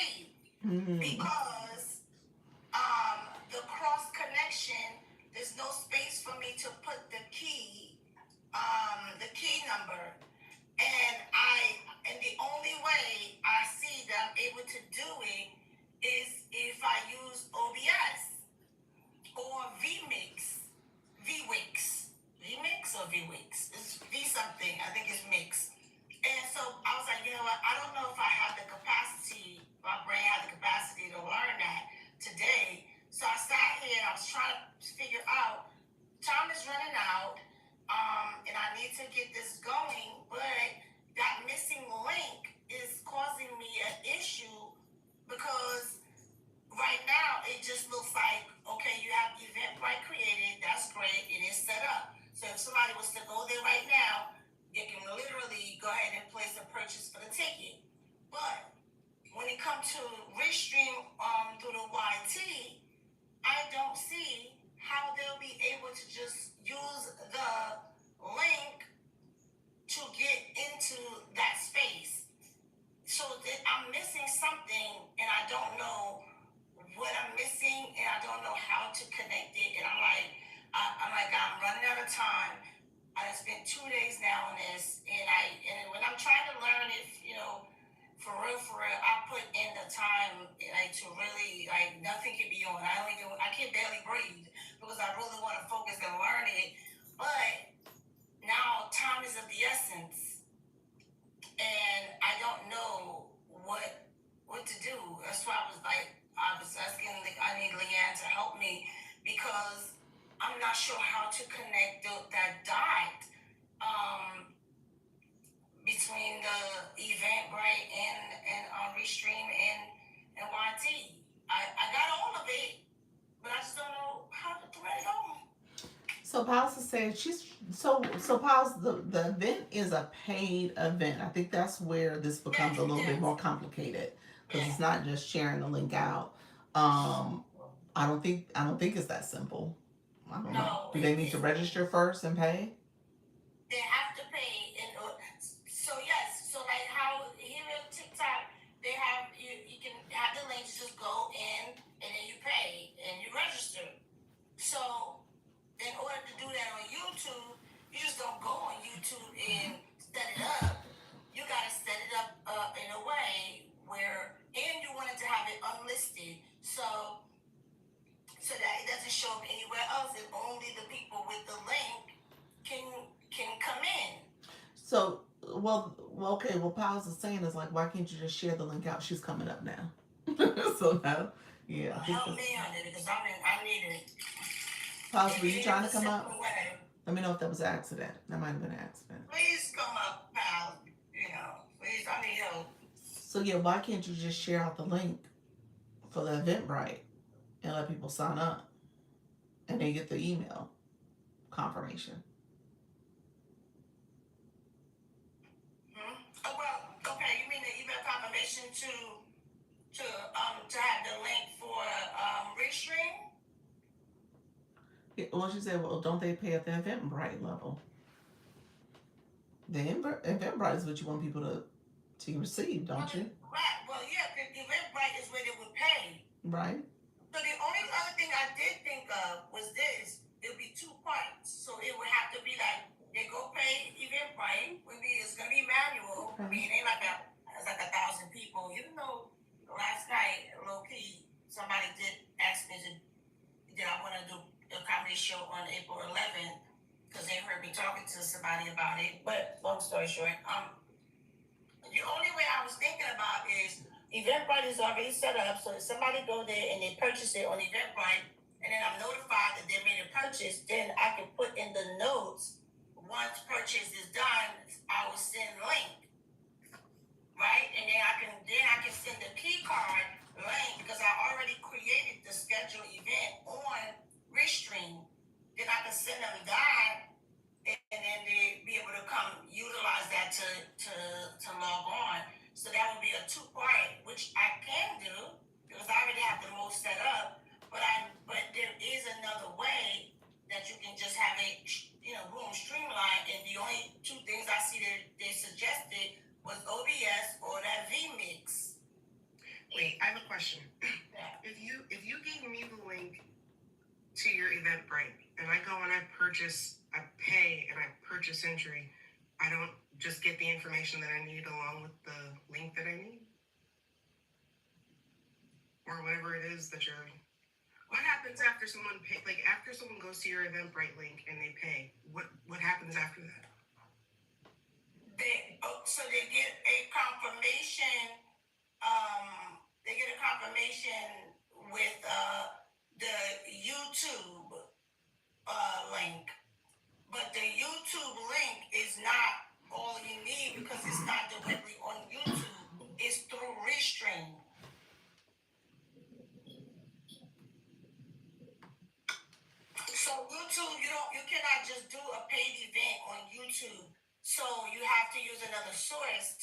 because the cross connection, there's no space for me to put the key number, and the only way I see that I'm able to do it is if I use OBS or VMix. Or VWix? It's V something. I think it's Mix. And so I was like, you know what? I don't know if I have the capacity, my brain had the capacity to learn that today. So I sat here and I was trying to figure out, time is running out, and I need to get this going, but that missing link is causing me an issue because right now it just looks like, okay, you have Eventbrite created, that's great, it is set up. So if somebody was to go there right now, they can literally go ahead and place a purchase for the ticket. But when it comes to restream through the YT, I don't see how they'll be able to just use the link to get into that space. So I'm missing something, and I don't know what I'm missing, and I don't know how to connect it. And I'm like, I'm running out of time. I spent 2 days now on this, and when I'm trying to learn it, for real, I put in the time, to really, nothing can be on. I can barely breathe because I really want to focus and learn it. But now time is of the essence, and I don't know what to do. That's why I was asking, I need Leanne to help me because I'm not sure how to connect that dot between the Eventbrite and Restream and YT. I got all of it, but I just don't know how to thread it on. So Pals is saying so Pals, the event is a paid event. I think that's where this becomes a little bit more complicated because it's not just sharing the link out. I don't think it's that simple. I don't know. Do they need to register first and pay? They have to pay. So yes, so like how here on TikTok, they have you can have the link, just go in and then you pay and you register. So in order to do that on YouTube, you just don't go on YouTube and set it up. You gotta set it up in a way where, and you wanted to have it unlisted, so that it doesn't show up anywhere else, and only the people with the link can come in. So Okay. Well, Pals is saying is like, why can't you just share the link out? She's coming up now. So now, yeah, I think Help this. me on it because I need it. Pals, If were you you trying have to a come up? simple way, Let me know if that was an accident. That might have been an accident. please come up, pal. You know, please, I need help. So yeah, why can't you just share out the link for the Eventbrite and let people sign up and they get the email confirmation? Hmm? Oh well, okay. You mean the email confirmation to have the link for Restream? Yeah, well, she said, well, don't they pay at the Eventbrite level? The Eventbrite is what you want people to receive, don't you? Right. Well, yeah. Eventbrite is where they would pay. Right. So the only other thing I did think of was this. It would be two parts. So it would have to be like they go pay Eventbrite. It's gonna be manual. I mean, it ain't like it's like 1,000 people. Even though last night, low key, somebody did ask me did I want to do a comedy show on April 11th because they heard me talking to somebody about it. But long story short, the only way I was thinking about is Eventbrite is already set up, so if somebody go there and they purchase it on Eventbrite, and then I'm notified that they made a purchase, then I can put in the notes, once purchase is done, I will send link, right? And then I can send the key card link because I already created the scheduled event on Restream. Then I can send them that, and then they be able to come utilize that to log on. So that would be a two-part, which I can do because I already have the most set up. But there is another way that you can just have it, boom, streamlined. And the only two things I see that they suggested was OBS or that vMix. Wait, I have a question. Yeah. If you gave me the link to your Eventbrite and I go and I pay and I purchase entry, I don't just get the information that I need along with the link that I need? Or whatever it is that you're... What happens after someone after someone goes to your Eventbrite link and they pay? What happens after that? So they get a confirmation. They get a confirmation with the YouTube link, but the YouTube link is not all you need because it's not directly on YouTube. It's through Restream. So YouTube, you cannot just do a paid event on YouTube. So you have to use another source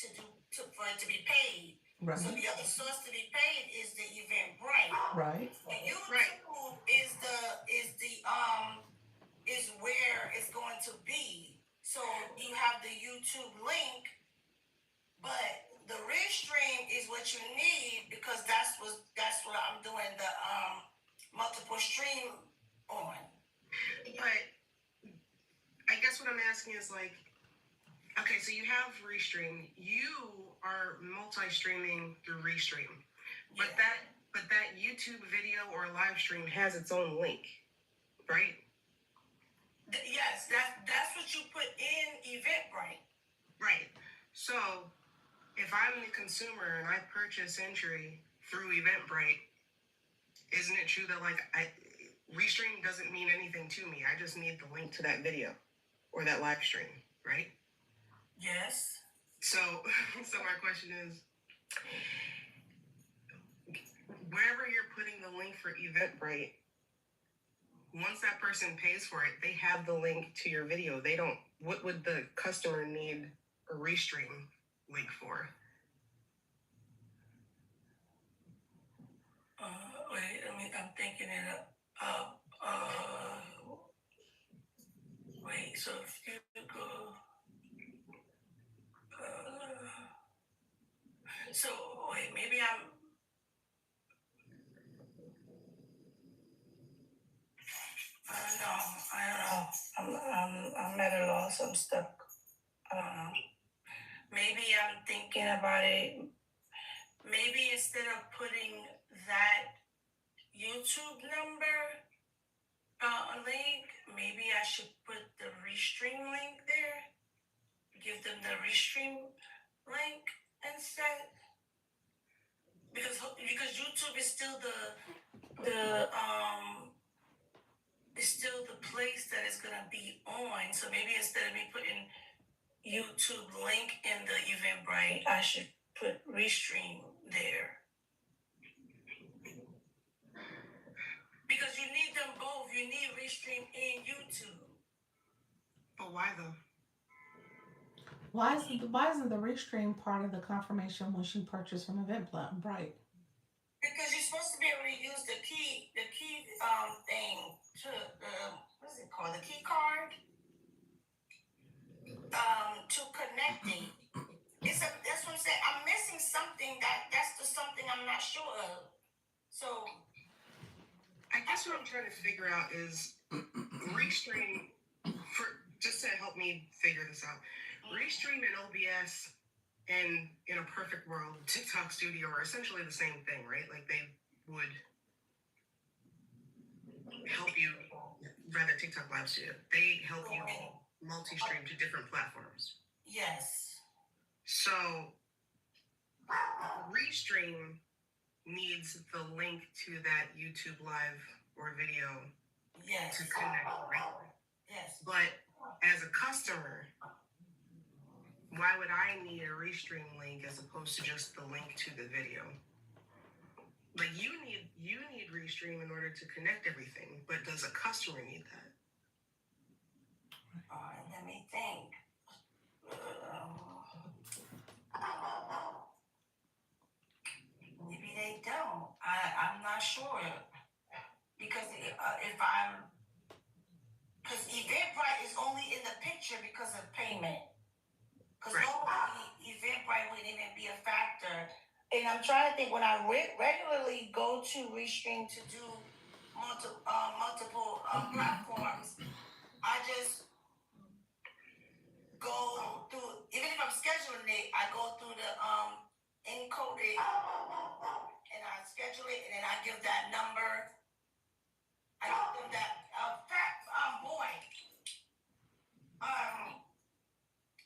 for it to be paid. Right. So the other source to be paid is the Eventbrite. Right. The YouTube is where it's going to be. So you have the YouTube link, but the Restream is what you need because that's what I'm doing the multiple stream on. But I guess what I'm asking is okay, so you have Restream. You are multi-streaming through Restream, but that YouTube video or live stream has its own link, right? Yes, that's what you put in Eventbrite. Right. So if I'm the consumer and I purchase entry through Eventbrite, isn't it true that Restream doesn't mean anything to me? I just need the link to that video or that live stream, right? Yes. So my question is, wherever you're putting the link for Eventbrite, once that person pays for it, they have the link to your video. They don't. What would the customer need a Restream link for? Wait, I'm thinking it up. Wait, so if you go, so wait, maybe I don't know. I'm at a loss. I'm stuck. I don't know. Maybe I'm thinking about it. Maybe instead of putting that YouTube number link, maybe I should put the Restream link there. give them the Restream link instead? Because YouTube is still it's still the place that it's gonna be on. So maybe instead of me putting YouTube link in the Eventbrite, I should put Restream there. Because you need them both. You need Restream and YouTube. But why though? Why isn't the Restream part of the confirmation when she purchased from Eventbrite? Because you're supposed to be able to use the key thing to what's it called? The key card to connect it. That's what I'm saying. I'm missing something that's the something I'm not sure of. So I guess what I'm trying to figure out is Restream, just to help me figure this out. Restream and OBS and in a perfect world, TikTok Studio are essentially the same thing, right? Like they would help you, rather TikTok Live Studio, they help you multi-stream to different platforms. yes. So Restream needs the link to that YouTube Live or video Yes. to connect, right? Yes. But as a customer, why would I need a Restream link as opposed to just the link to the video? Like you need Restream in order to connect everything, but does a customer need that? All right, let me think. Maybe they don't. I'm not sure. Because because Eventbrite is only in the picture because of payment. Because Right. normally Eventbrite wouldn't even be a factor. And I'm trying to think, when I regularly go to Restream to do multiple platforms, I just go through, even if I'm scheduling it, I go through the encoded and I schedule it, and then I give that number. I give them that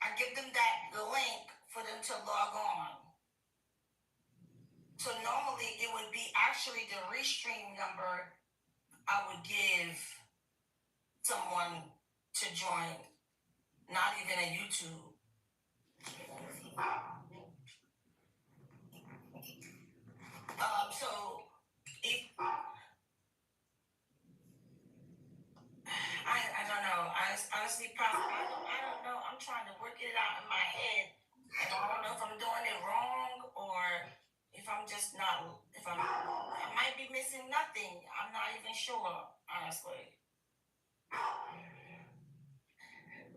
I give them the link for them to log on. So normally it would be actually the Restream number I would give someone to join, not even a YouTube. So if I don't know. Honestly, probably I don't know. I'm trying to work it out in my head, and I don't know if I'm doing it wrong or if I'm just not. I might be missing nothing. I'm not even sure, honestly.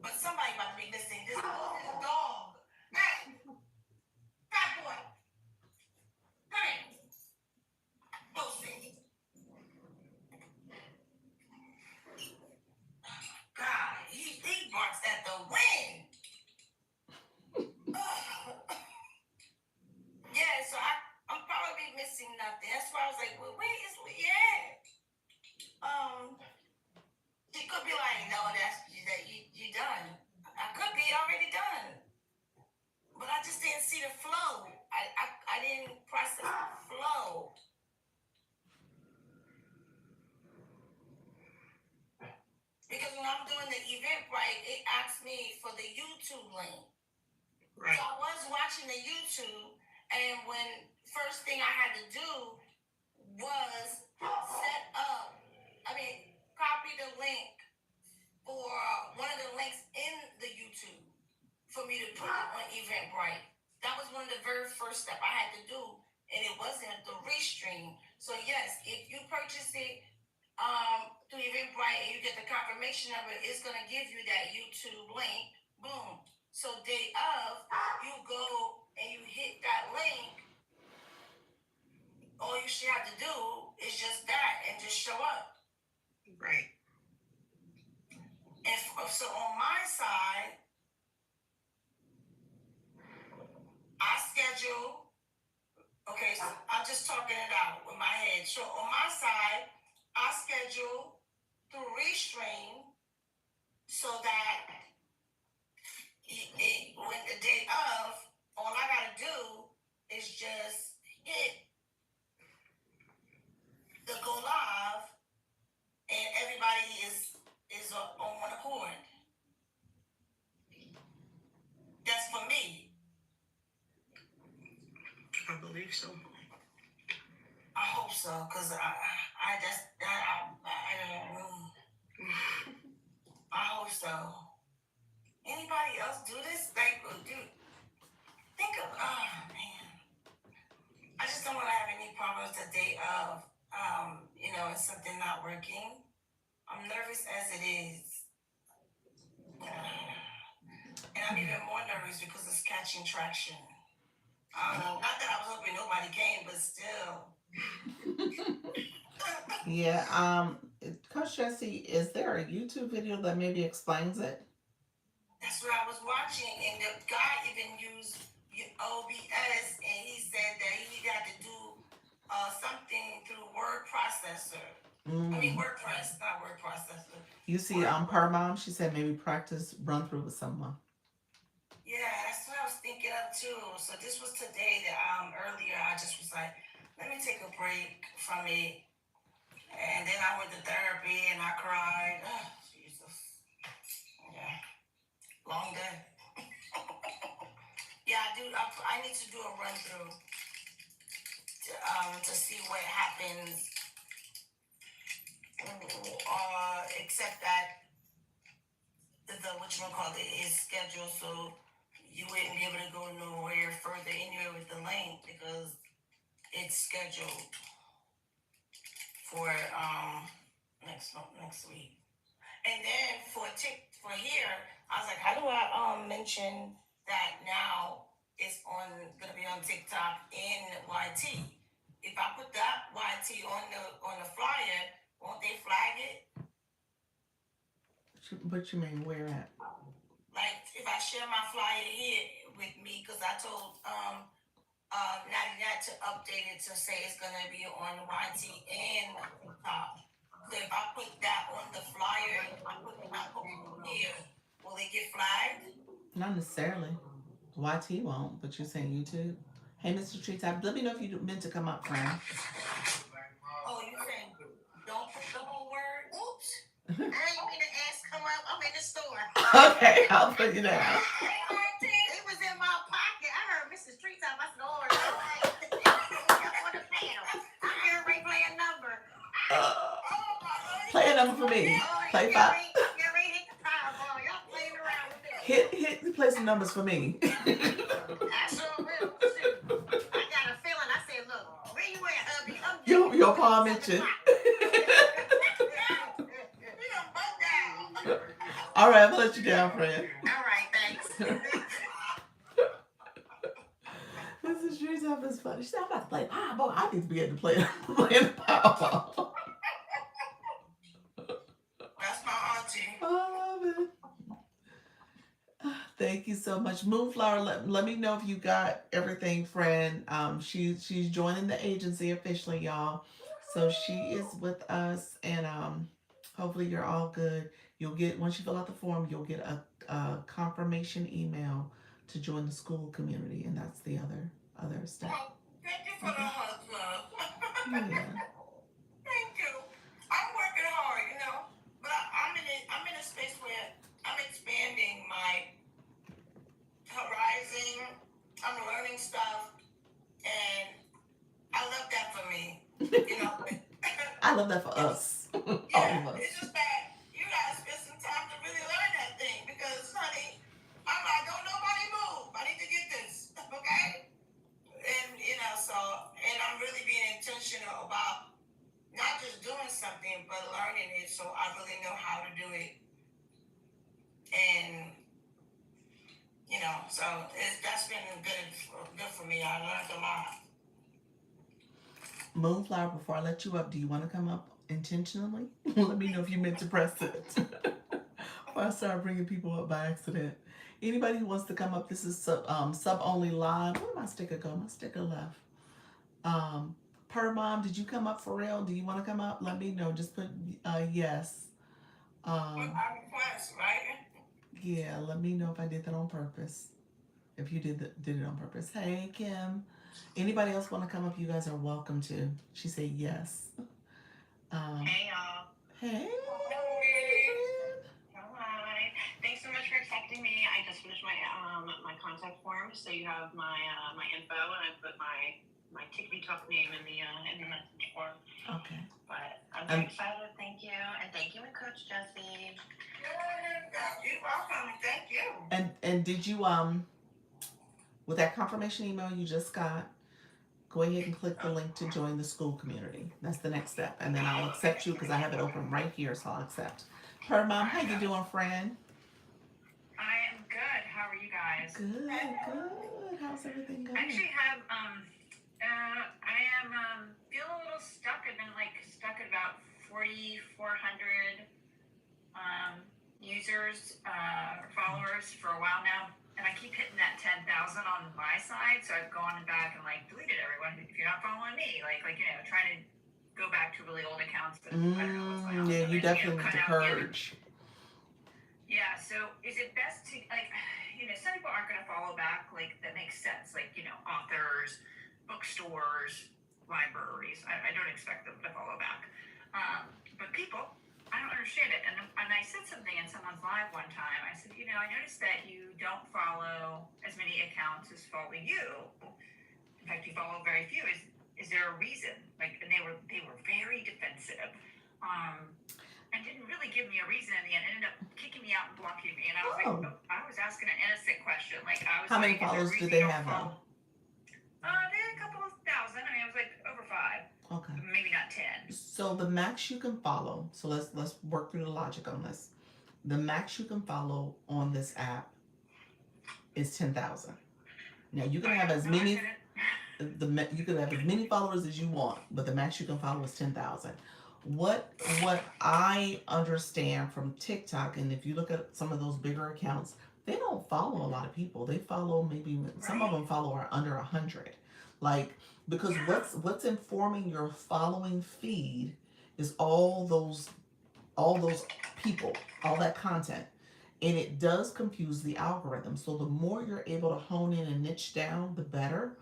But somebody might be missing this dog. Hey, fat boy. Come here. Go see. God, he barks at the wind. Yeah, so I'm probably missing nothing. That's why I was like, well, where is Lee at? She could be like, no, that you done. I could be already done. But I just didn't see the flow. I didn't process the flow. Because when I'm doing the Eventbrite, it asks me for the YouTube link. Right. So I was watching the YouTube, and when first thing I had to do was copy the link for one of the links in the YouTube for me to put it on Eventbrite. That was one of the very first steps I had to do, and it wasn't the Restream. So yes, if you purchase it through Eventbrite and you get the confirmation number, it's gonna give you that YouTube link. Boom. So day of, you go and you hit that link. All you should have to do is just that and just show up. Right. And so on my side, I schedule. Okay, so I'm just talking it out with my head. So on my side, I schedule through Restream so that when the day of, all I gotta do is just hit the go live, and everybody is on one accord. That's for me. I believe so. I hope so, cause I just I don't know. I hope so. Anybody else do this? Like, dude, think of, oh man, I just don't want to have any problems the day of, it's something not working. I'm nervous as it is. And I'm even more nervous because it's catching traction. I don't know. Not that I was hoping nobody came, but still. Yeah. Coach Jesse, is there a YouTube video that maybe explains it? That's what I was watching, and the guy even used OBS, and he said that he got to do something through word processor. I mean, WordPress, not word processor. You see, per mom, she said maybe practice run through with someone. Yeah, that's what I was thinking of too. So this was today that earlier I just was like, let me take a break from it. And then I went to therapy and I cried. Oh, Jesus. Yeah. Long day. Yeah, I do. I need to do a run through to see what happens. Except that the is scheduled, so you wouldn't be able to go nowhere further anywhere with the link because it's scheduled for next week. And then for here, I was like, how do I mention that now it's gonna be on TikTok and YT? If I put that YT on the flyer, won't they flag it? What you mean? Where at? Like if I share my flyer here with me, because I told Natty to update it to say it's gonna be on YT and TikTok. So if I put that on the flyer, I put here, will it get flagged? Not necessarily. YT won't, but you're saying YouTube. Hey, Mr. Treetop, let me know if you meant to come up, friend. Oh, you saying don't put the whole word? Oops. I ain't mean to ask come up. I'm in the store. Okay, I'll put you down. It was in my pocket. I heard Mrs. Treetop. I said, oh, on the panel. I heard Ray play a number. Play a number for me. Play 5. Play some numbers for me. I sure will. I got a feeling. I said, look, where you at, hubby? Your palm mentioned. All right, I'm gonna let you down, friend. All right, thanks. Mrs. Treetop is funny. She said, I'm about to play Powerball. I need to be able to play the Powerball. That's my auntie. I love it. Thank you so much, Moonflower. Let me know if you got everything, friend. She's joining the agency officially, y'all. So she is with us, and hopefully you're all good. You'll get, once you fill out the form, you'll get a confirmation email to join the school community, and that's the other step. Well, thank you for the hug, love. Yeah. Thank you. I'm working hard, but I'm in a space where I'm expanding my horizon. I'm learning stuff, and I love that for me. I love that for us. Yeah, all of us. It's just that you gotta spend some time to really learn that thing because, honey, I'm like, don't nobody move. I need to get this, okay? And and I'm really being intentional about not just doing something but learning it so I really know how to do it. And so that's been good for me. I learned a lot. Moonflower, before I let you up, do you want to come up intentionally? Let me know if you meant to press it. Or I start bringing people up by accident. Anybody who wants to come up, this is sub only live. Where did my sticker go? My sticker left. Per mom, did you come up for real? Do you want to come up? Let me know. Just put yes. I'm class, right? Yeah, let me know if I did that on purpose. If you did it on purpose. Hey, Kim. Anybody else want to come up? You guys are welcome to. She said yes. Hey y'all. Hey. Hi. Thanks so much for accepting me. I just finished my my contact form, so you have my my info, and I put my tickety talk name in the message form. Okay. But I'm very excited. Thank you, and thank you, and Coach Jessie. You're welcome. Thank you. And did you with that confirmation email you just got, go ahead and click the link to join the school community. That's the next step. And then I'll accept you because I have it open right here, so I'll accept. Her mom, how you doing, friend? I am good. How are you guys? Good, good. How's everything going? I actually have I am feel a little stuck. I've been stuck at about 4,400 users, followers for a while now, and I keep hitting that 10,000 on my side. So I've gone back and deleted everyone. If you're not following me, trying to go back to really old accounts. I don't know what's going on. Yeah, you definitely need to purge. Yeah. So is it best to some people aren't going to follow back. That makes sense. Authors, bookstores, libraries. I don't expect them to follow back. But people, I don't understand it. And I said something in someone's live one time. I said, I noticed that you don't follow as many accounts as follow you. In fact, you follow very few. Is there a reason? And they were very defensive. And didn't really give me a reason in the end. Ended up kicking me out and blocking me. And I was I was asking an innocent question. How many followers do they have though? They had a couple of thousand. I mean, it was over 5. Okay. Maybe not 10. So the max you can follow. So let's work through the logic on this. The max you can follow on this app is 10,000. Now you can have as many. You can have as many followers as you want, but the max you can follow is 10,000. What I understand from TikTok, and if you look at some of those bigger accounts, they don't follow a lot of people. They follow maybe some of them follow are under 100. Because what's informing your following feed is all those people, all that content. And it does confuse the algorithm. So the more you're able to hone in and niche down, the better.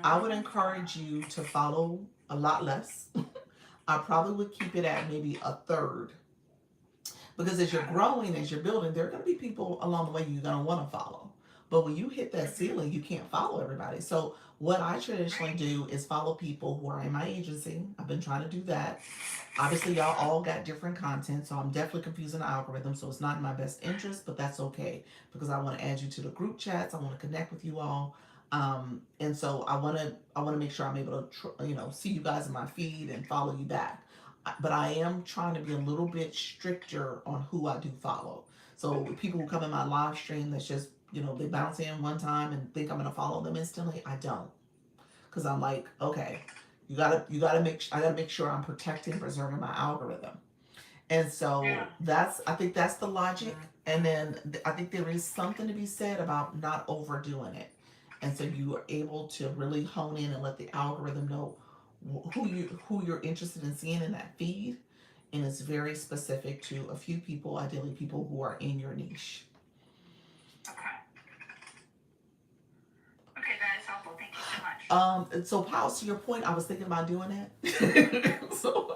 I would encourage you to follow a lot less. I probably would keep it at maybe a third. Because as you're growing, as you're building, there are going to be people along the way you're going to want to follow. But when you hit that ceiling, you can't follow everybody. So what I traditionally do is follow people who are in my agency. I've been trying to do that. Obviously, y'all all got different content, so I'm definitely confusing the algorithm. So it's not in my best interest, but that's okay because I want to add you to the group chats. I want to connect with you all. And so I want to make sure I'm able to, see you guys in my feed and follow you back. But I am trying to be a little bit stricter on who I do follow. So people who come in my live stream, that's just, they bounce in one time and think I'm going to follow them instantly. I don't. Cause I'm like, okay, I gotta make sure I'm protecting, preserving my algorithm. And so I think that's the logic. And then I think there is something to be said about not overdoing it. And so you are able to really hone in and let the algorithm know who you're interested in seeing in that feed. And it's very specific to a few people, ideally people who are in your niche. Okay, that is helpful. Thank you so much. So Paul, to your point, I was thinking about doing that. So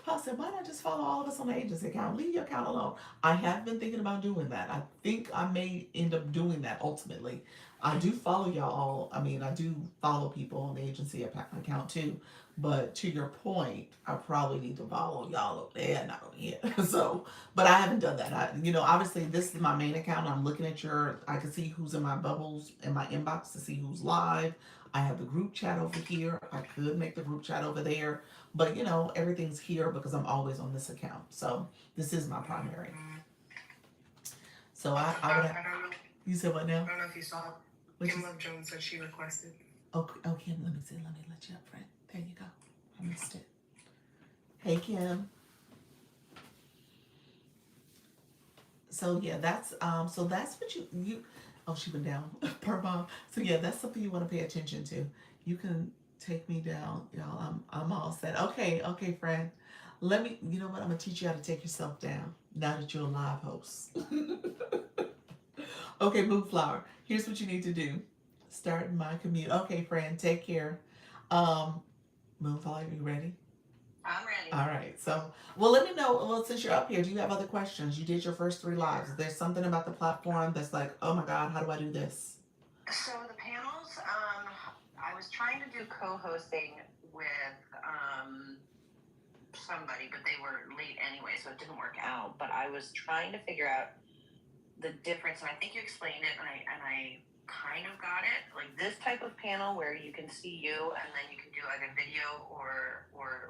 Paul said, why not just follow all of us on the agency account? Leave your account alone. I have been thinking about doing that. I think I may end up doing that ultimately. I do follow y'all all. I mean, I do follow people on the agency account too. But to your point, I probably need to follow y'all up there, not over here. So, but I haven't done that. Obviously this is my main account. I'm looking at I can see who's in my bubbles, in my inbox to see who's live. I have the group chat over here. I could make the group chat over there. But, everything's here because I'm always on this account. So this is my primary. So I would have, you said what now? I don't know if you saw. Kim Love Jones said she requested. Oh, Kim, let me let you up, friend. There you go. I missed it. Hey, Kim. So yeah, that's what you. Oh, she went down per mom. So yeah, that's something you want to pay attention to. You can take me down, y'all. I'm all set. Okay, friend. You know what? I'm gonna teach you how to take yourself down now that you're a live host. Okay, Moonflower. Here's what you need to do. Start my commute. Okay, friend. Take care. Um, Moonflower, you ready? I'm ready. All right. So, well, let me know. Well, since you're up here, do you have other questions? You did your first 3 lives. Is there something about the platform that's like, oh my God, how do I do this? So the panels, I was trying to do co-hosting with somebody, but they were late anyway, so it didn't work out. But I was trying to figure out the difference, and I think you explained it, and I kind of got it. Like this type of panel where you can see you, and then you can do like a video or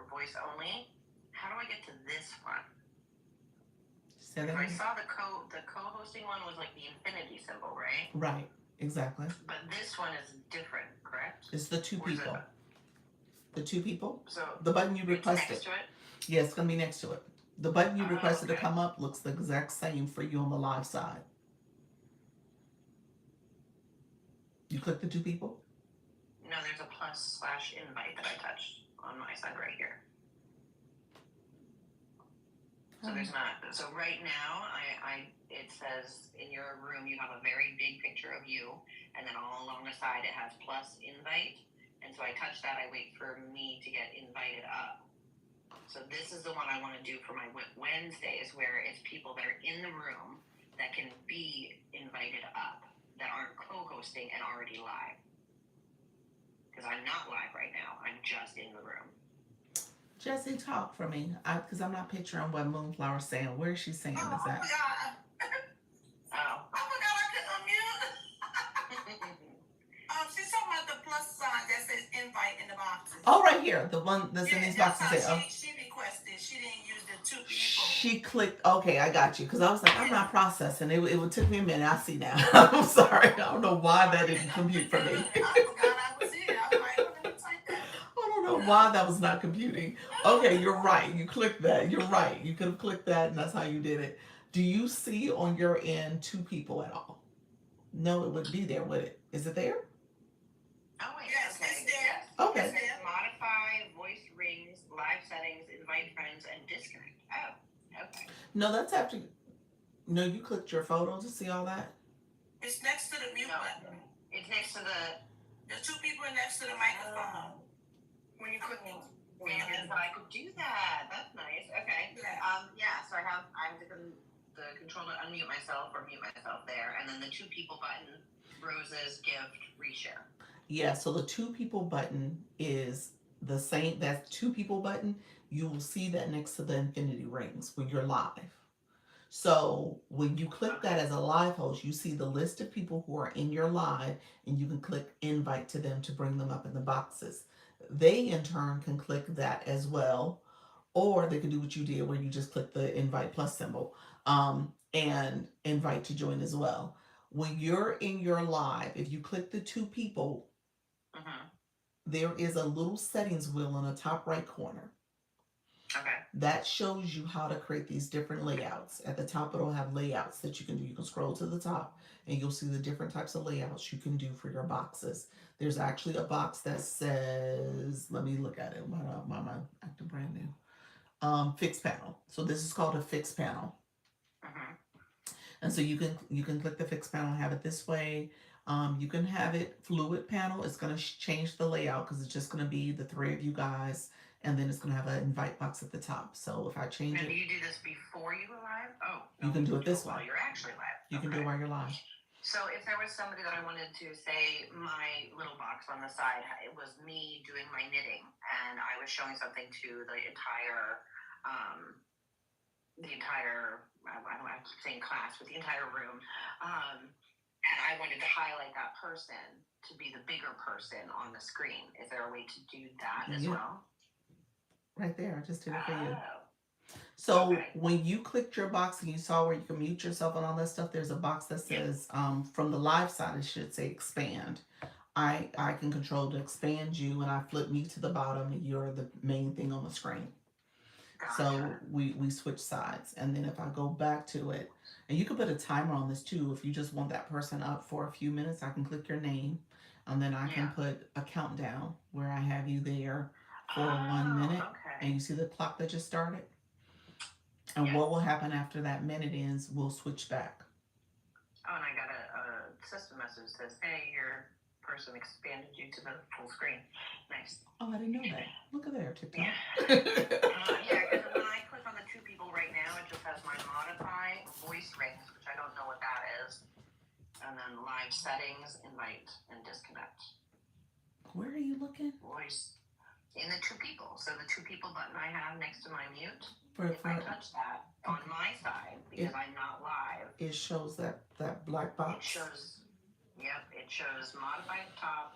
voice only. How do I get to this one? Say If that I again. saw the co-hosting one was like the infinity symbol, right? Right. Exactly. But this one is different, correct? It's the two Or is people. it? The 2 people. So The button you it's requested. next to it. Yeah, it's gonna be next to it. The button you requested to Okay. come up looks the exact same for you on the live side. You click the 2 people. No, there's a +/invite that I touched on my side right here. So there's not. So right now, it says in your room you have a very big picture of you, and then all along the side it has +invite. And so I touch that. I wait for me to get invited up. So this is the one I want to do for my Wednesdays, where it's people that are in the room that can be invited up, that aren't co-hosting and already live. Because I'm not live right now. I'm just in the room. Jesse, talk for me, because I'm not picturing what Moonflower's saying. Where is she saying Oh, this oh at? my God. Oh. I forgot I could unmute. She's talking about the plus sign that says invite in the boxes. Oh, right here, the one that's in these boxes. That's There. how Oh. she requested. She didn't use the 2 people. She clicked. Okay, I got you. Because I was like, I'm not processing. It took me a minute. I see now. I'm sorry. I don't know why that didn't compute for me. I forgot I was here. I was like, oh, let me type that. I don't know why that was not computing. Okay, you're right. You clicked that. You're right. You could have clicked that, and that's how you did it. Do you see on your end 2 people at all? No, it wouldn't be there, would it? Is it there? Oh wait, Yes, okay. it's there. Yes. Okay. It says modify, voice rings, live settings, invite friends, and disconnect. Oh, okay. No, that's after. No, you clicked your photo to see all that. It's next to the mute No. button. It's next to the. The 2 people are next to the microphone. When you click it. So I could do that. That's nice. Okay. Yeah. Yeah. So I have the control to unmute myself or mute myself there, and then the 2 people button, roses, gift, reshare. Yeah, so the 2 people button is the same. That 2 people button, you will see that next to the infinity rings when you're live. So when you click that as a live host, you see the list of people who are in your live, and you can click invite to them to bring them up in the boxes. They in turn can click that as well, or they can do what you did where you just click the invite plus symbol and invite to join as well. When you're in your live, if you click the 2 people, there is a little settings wheel in the top right corner. Okay. That shows you how to create these different layouts. At the top, it'll have layouts that you can do. You can scroll to the top and you'll see the different types of layouts you can do for your boxes. There's actually a box that says, let me look at it. Why am I acting brand new? Fixed panel. So this is called a fixed panel. And so you can click the fixed panel and have it this way. You can have it fluid panel. It's going to change the layout because it's just going to be the 3 of you guys, and then it's going to have an invite box at the top. So if I change And it, do you do this before you go live? Oh, you can do it this way. While you're actually live. You can do it while you're live. So if there was somebody that I wanted to say my little box on the side, it was me doing my knitting, and I was showing something to the entire I don't know, I keep saying class, but the entire room. And I wanted to highlight that person to be the bigger person on the screen. Is there a way to do that as well? Right there, I just did it for you. So when you clicked your box and you saw where you can mute yourself and all that stuff, there's a box that says, from the live side, it should say expand. I can control to expand you, and I flip me to the bottom, and you're the main thing on the screen. So we switch sides. And then if I go back to it, and you can put a timer on this too. If you just want that person up for a few minutes, I can click your name, and then I can put a countdown where I have you there for 1 minute. And you see the clock that just started? And what will happen after that minute ends, we'll switch back. Oh, and I got a system message that says, "Hey, your person expanded you to the full screen." Nice. Oh, I didn't know that. Look at there, TikTok. Yeah. Yeah, because when I click on the two people right now, it just has my modify voice rings, which I don't know what that is, and then live settings, invite, and disconnect. Where are you looking? Voice in the two people. So the two people button I have next to my mute. For If I touch that on my side, because I'm not live, it shows that black box. it shows. Yep, it shows modify at the top,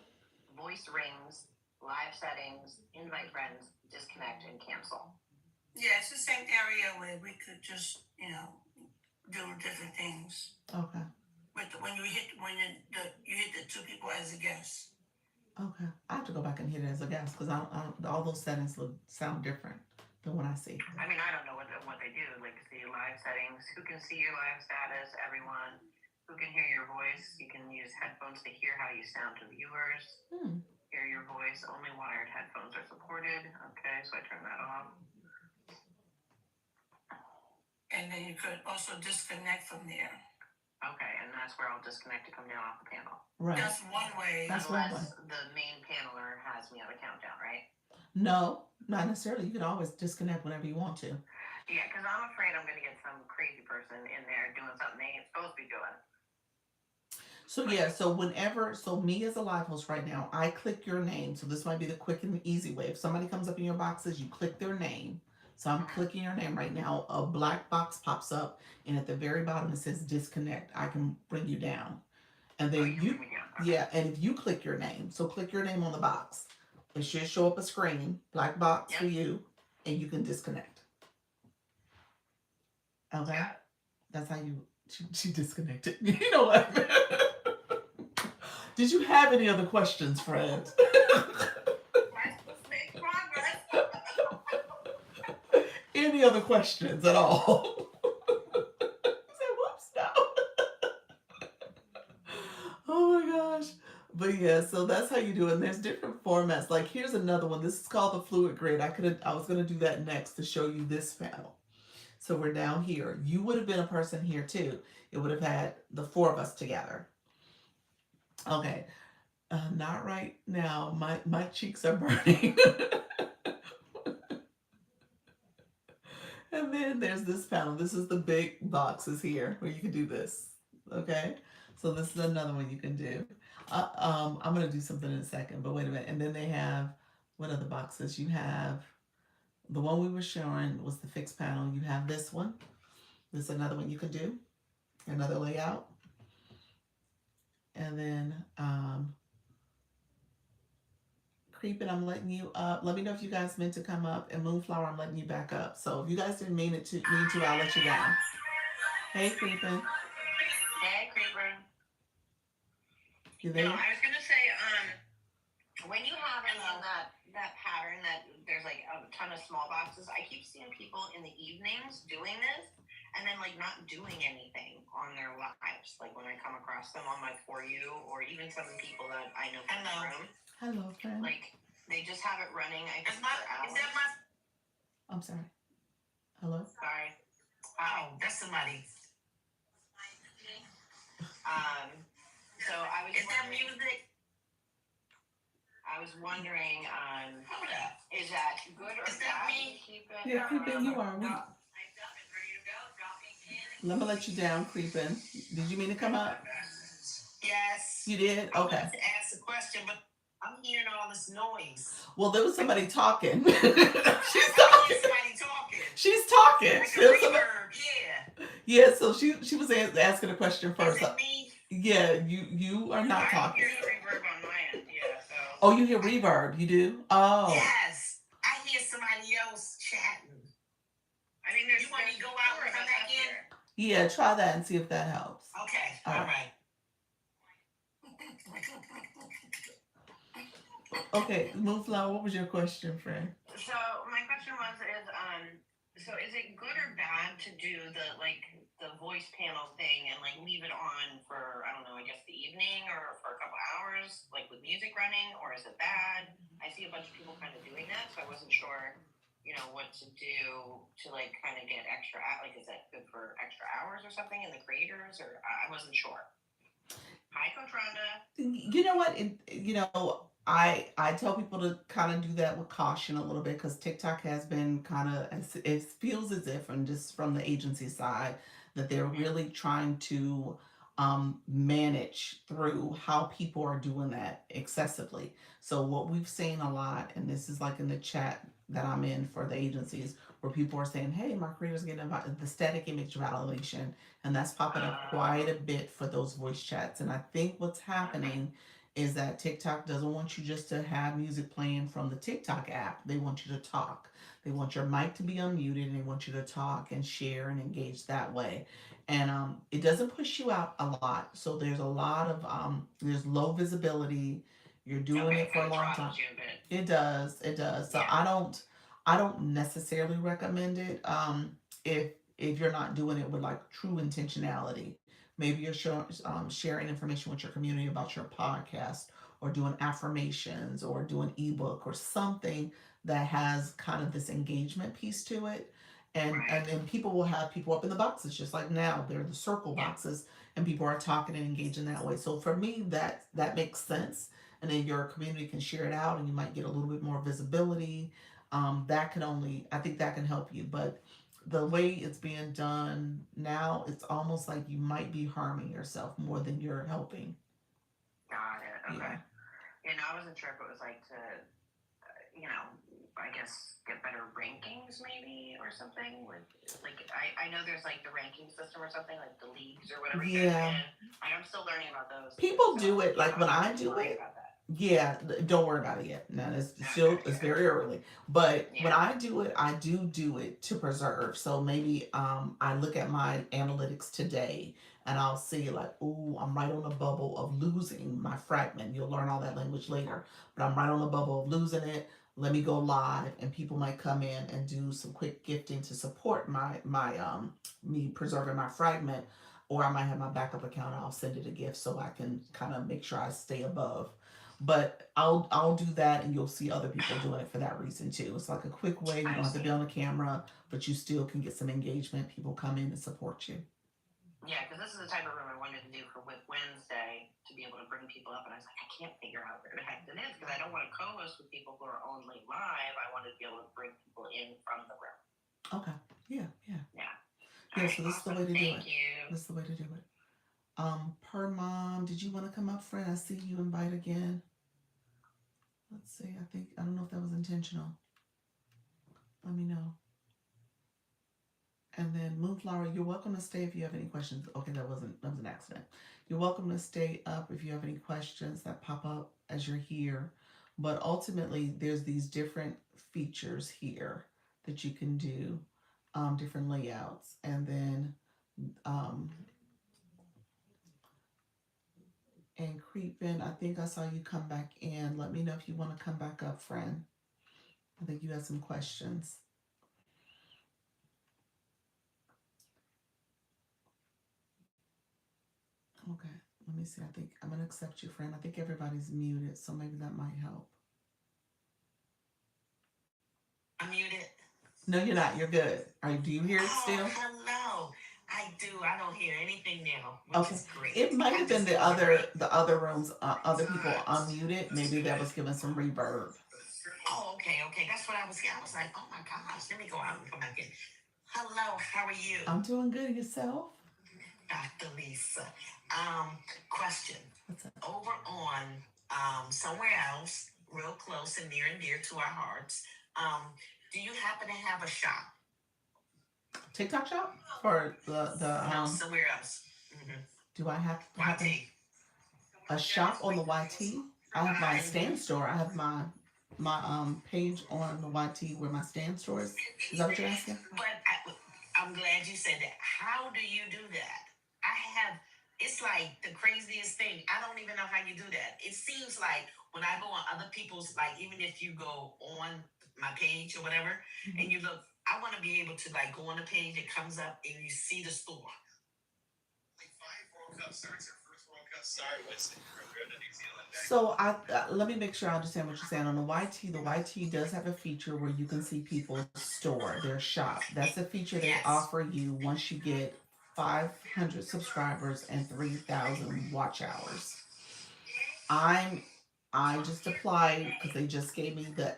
voice rings, live settings, invite friends, disconnect, and cancel. Yeah, it's the same area where we could just, do different things. Okay. When you hit the two people as a guest. Okay. I have to go back and hit it as a guest because all those settings sound different than what I see. I mean, I don't know what they do. Like, see live settings, who can see your live status, everyone, who can hear your voice. You can use headphones to hear how you sound to viewers. Hear your voice. Only wired headphones are supported. Okay, so I turn that off. And then you could also disconnect from there. Okay, and that's where I'll disconnect to come down off the panel. Right. That's one way. Unless the main paneler has me on a countdown, right? No, not necessarily. You can always disconnect whenever you want to. Yeah, because I'm afraid I'm going to get some crazy person in there doing something they ain't supposed to be doing. So yeah, so me as a live host right now, I click your name. So this might be the quick and easy way. If somebody comes up in your boxes, you click their name. So I'm clicking your name right now. A black box pops up, and at the very bottom it says disconnect. I can bring you down, and then yeah, and if you click your name, so click your name on the box, it should show up a screen, black box for you, and you can disconnect. Okay, that's how she disconnected. You know what? Did you have any other questions, Fred? Any other questions at all? I said, whoops, no. Oh my gosh. But yeah, so that's how you do it. And there's different formats. Like here's another one. This is called the fluid grid. I was gonna do that next to show you this panel. So we're down here. You would have been a person here too. It would have had the four of us together. Okay. Not right now. My cheeks are burning. And then there's this panel. This is the big boxes here where you can do this. Okay. So this is another one you can do. I'm going to do something in a second, but wait a minute. And then they have, what other boxes? You have, the one we were showing was the fixed panel. You have this one. This is another one you can do. Another layout. And then, Creeping, I'm letting you up. Let me know if you guys meant to come up. And Moonflower, I'm letting you back up. So if you guys didn't mean to, I'll let you down. Hey, Creeping. Hey, Creeper. You there? No, I was gonna say, when you have that pattern that there's like a ton of small boxes, I keep seeing people in the evenings doing this and then like not doing anything on their lives. Like when I come across them on my For You, or even some people that I know from the room. Hello, friend. Like they just have it running. Is that my? I'm sorry. Hello. Sorry. Oh, that's somebody. So I was. Is that music? I was wondering, Hold up. is that good or Is that bad? me? Keep it. Yeah, Creeping, you are. Let me let you down, Creeping. Did you mean to come up? Yes. You did? I Okay. wanted to ask a question, but I'm hearing all this noise. Well, there was somebody talking. She's I hear talking. somebody talking. She's talking. Like a There was somebody- reverb, yeah. Yeah, so she was asking a question first. Is it me? Yeah, you are not I talking. hear the reverb on my end, yeah, so. Oh, you hear reverb. You do? Oh. Yes. I hear somebody else chatting. I mean, there's. You want me to there's go out four and of come us back up in? here. Yeah, try that and see if that helps. Okay. All All right. Okay, Moonflower, what was your question, friend? So my question was, so is it good or bad to do the voice panel thing and like leave it on for, I don't know, I guess the evening or for a couple hours, like with music running, or is it bad? I see a bunch of people kind of doing that, so I wasn't sure, what to do to like kind of get extra, like is that good for extra hours or something in the creators, or I wasn't sure. Hi, Coach Rhonda. You know what? I tell people to kind of do that with caution a little bit because TikTok has been kind of, it feels as if, and just from the agency side, that they're really trying to manage through how people are doing that excessively. So what we've seen a lot, and this is like in the chat that I'm in for the agencies, where people are saying, "Hey, my creator's getting the static image validation," and that's popping up quite a bit for those voice chats. And I think what's happening is that TikTok doesn't want you just to have music playing from the TikTok app. They want you to talk. They want your mic to be unmuted and they want you to talk and share and engage that way. And it doesn't push you out a lot. So there's a lot of, there's low visibility. You're doing it for a long time. It does. It does. So Yeah. I don't necessarily recommend it. If you're not doing it with like true intentionality. Maybe you're sharing information with your community about your podcast, or doing affirmations, or doing ebook, or something that has kind of this engagement piece to it. And then people will have people up in the boxes, just like now they're the circle boxes, and people are talking and engaging that way. So for me, that makes sense. And then your community can share it out, and you might get a little bit more visibility. That can only, I think that can help you, but the way it's being done now, it's almost like you might be harming yourself more than you're helping. Got it. Okay. Yeah. And I wasn't sure if it was like to, I guess get better rankings maybe or something. Like I know there's like the ranking system or something, like the leagues or whatever. Yeah. I'm still learning about those. People do it like when I do it. Yeah, don't worry about it yet. No, it's very early. But when I do it, I do it to preserve. So maybe I look at my analytics today and I'll see like, ooh, I'm right on the bubble of losing my fragment. You'll learn all that language later. But I'm right on the bubble of losing it. Let me go live, and people might come in and do some quick gifting to support my me preserving my fragment. Or I might have my backup account. I'll send it a gift so I can kind of make sure I stay above. But I'll do that, and you'll see other people doing it for that reason too. It's like a quick way. You don't have to be on the camera, but you still can get some engagement. People come in and support you. Yeah, because this is the type of room I wanted to do for Wednesday, to be able to bring people up, and I was like, I can't figure out where the heck it is because I don't want to co-host with people who are only live. I wanted to be able to bring people in from the room. Okay. Yeah. Yeah. Yeah. So this is the way to do it. Thank you. This is the way to do it. Per mom, did you want to come up, friend? I see you invite again. Let's see. I don't know if that was intentional. Let me know. And then Moonflower, you're welcome to stay if you have any questions. Okay, that was an accident. You're welcome to stay up if you have any questions that pop up as you're here. But ultimately, there's these different features here that you can do, different layouts, and then and creep in. I think I saw you come back in. Let me know if you want to come back up, friend. I think you had some questions. Okay, let me see. I think I'm going to accept you, friend. I think everybody's muted, so maybe that might help. I'm muted. No, you're not. You're good. Do you hear it still? Hello. I do. I don't hear anything now, which is great. It might have been the other rooms, other people unmuted. Maybe that was giving some reverb. Oh, okay. That's what I was hearing. I was like, oh my gosh, let me go out and come back in. Hello, how are you? I'm doing good. Yourself? Dr. Lisa. Question. What's up? Over on somewhere else, real close and near to our hearts, do you happen to have a shop? TikTok shop? For the no, somewhere else. Mm-hmm. Do I have YT? A shop on the YT? I have my stand store. I have my page on the YT where my stand store is. Is that what you're asking? But I'm glad you said that. How do you do that? It's like the craziest thing. I don't even know how you do that. It seems like when I go on other people's, like even if you go on my page or whatever, mm-hmm. and you look, I want to be able to like go on the page, it comes up and you see the store. Like 5 World Cup starts, our first World Cup start was New Zealand. So let me make sure I understand what you're saying. On the YT does have a feature where you can see people's store, their shop. That's a feature they offer you once you get 500 subscribers and 3,000 watch hours. I'm I just applied because they just gave me the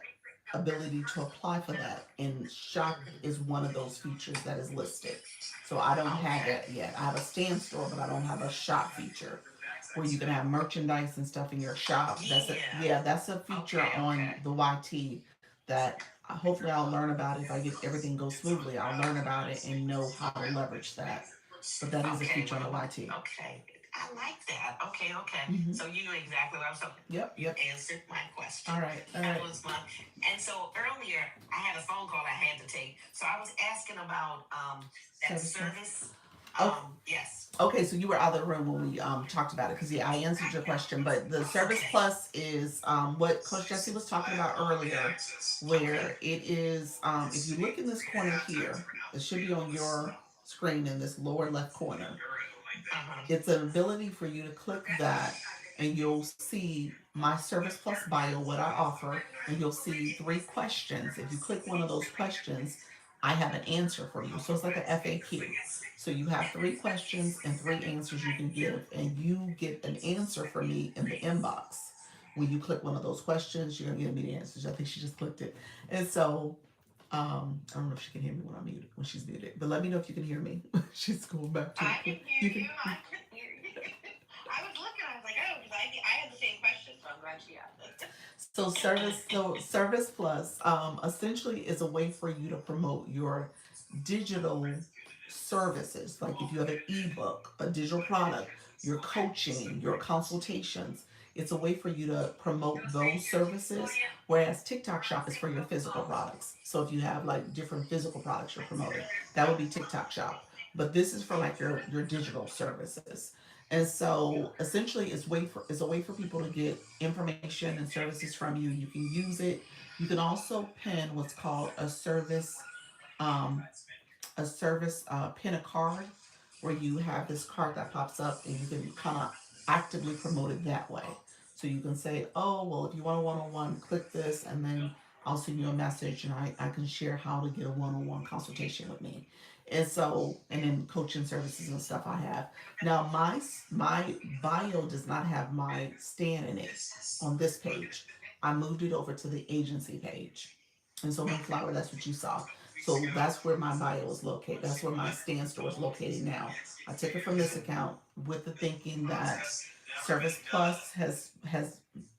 ability to apply for that, and shop is one of those features that is listed. So I don't have Okay. that yet. I have a stand store, but I don't have a shop feature where you can have merchandise and stuff in your shop. Yeah. That's a feature Okay. on Okay. the YT that hopefully I'll learn about it. If I get everything goes smoothly, I'll learn about it and know how to leverage that. But that is a Okay. feature on the Well. YT. Okay. I like that. Okay. Okay. Hmm. So you knew exactly what I was talking. Yep, You yep. answered my question. All right, all That right. was my. And so earlier, I had a phone call I had to take. So I was asking about that Service plus. service. Oh, Yes. okay. So you were out of the room when we talked about it because yeah, I answered your question. But the Service Okay. Plus is what Coach Jesse was talking about earlier, Okay. where it is. If you look in this corner here, it should be on your screen in this lower left corner. Uh-huh. It's an ability for you to click that, and you'll see my Service Plus bio, what I offer, and you'll see 3 questions. If you click one of those questions, I have an answer for you. So it's like a FAQ. So you have 3 questions and 3 answers you can give, and you get an answer from me in the inbox. When you click one of those questions, you're gonna get immediate answers. I think she just clicked it, and so I don't know if she can hear me when I'm muted, when she's muted, but let me know if you can hear me. She's going back to I can it. hear You you. can. I can hear you. I was looking. I was like, oh, because I had the same question, so I'm glad she asked it. So Service Plus essentially is a way for you to promote your digital services. Like if you have an ebook, a digital product, your coaching, your consultations, it's a way for you to promote those services. Whereas TikTok Shop is for your physical products. So if you have like different physical products you're promoting, that would be TikTok Shop. But this is for like your digital services. And so essentially it's a way for people to get information and services from you. You can use it. You can also pin what's called um, a service pin a card where you have this card that pops up and you can kind of actively promote it that way. So you can say, oh, well, if you want a one-on-one, click this, and then I'll send you a message and I can share how to get a one-on-one consultation with me. And so, and then coaching services and stuff I have. Now, my bio does not have my stand in it on this page. I moved it over to the agency page. And so Mayflower, that's what you saw. So that's where my bio is located. That's where my stand store is located now. I took it from this account with the thinking that Service Plus has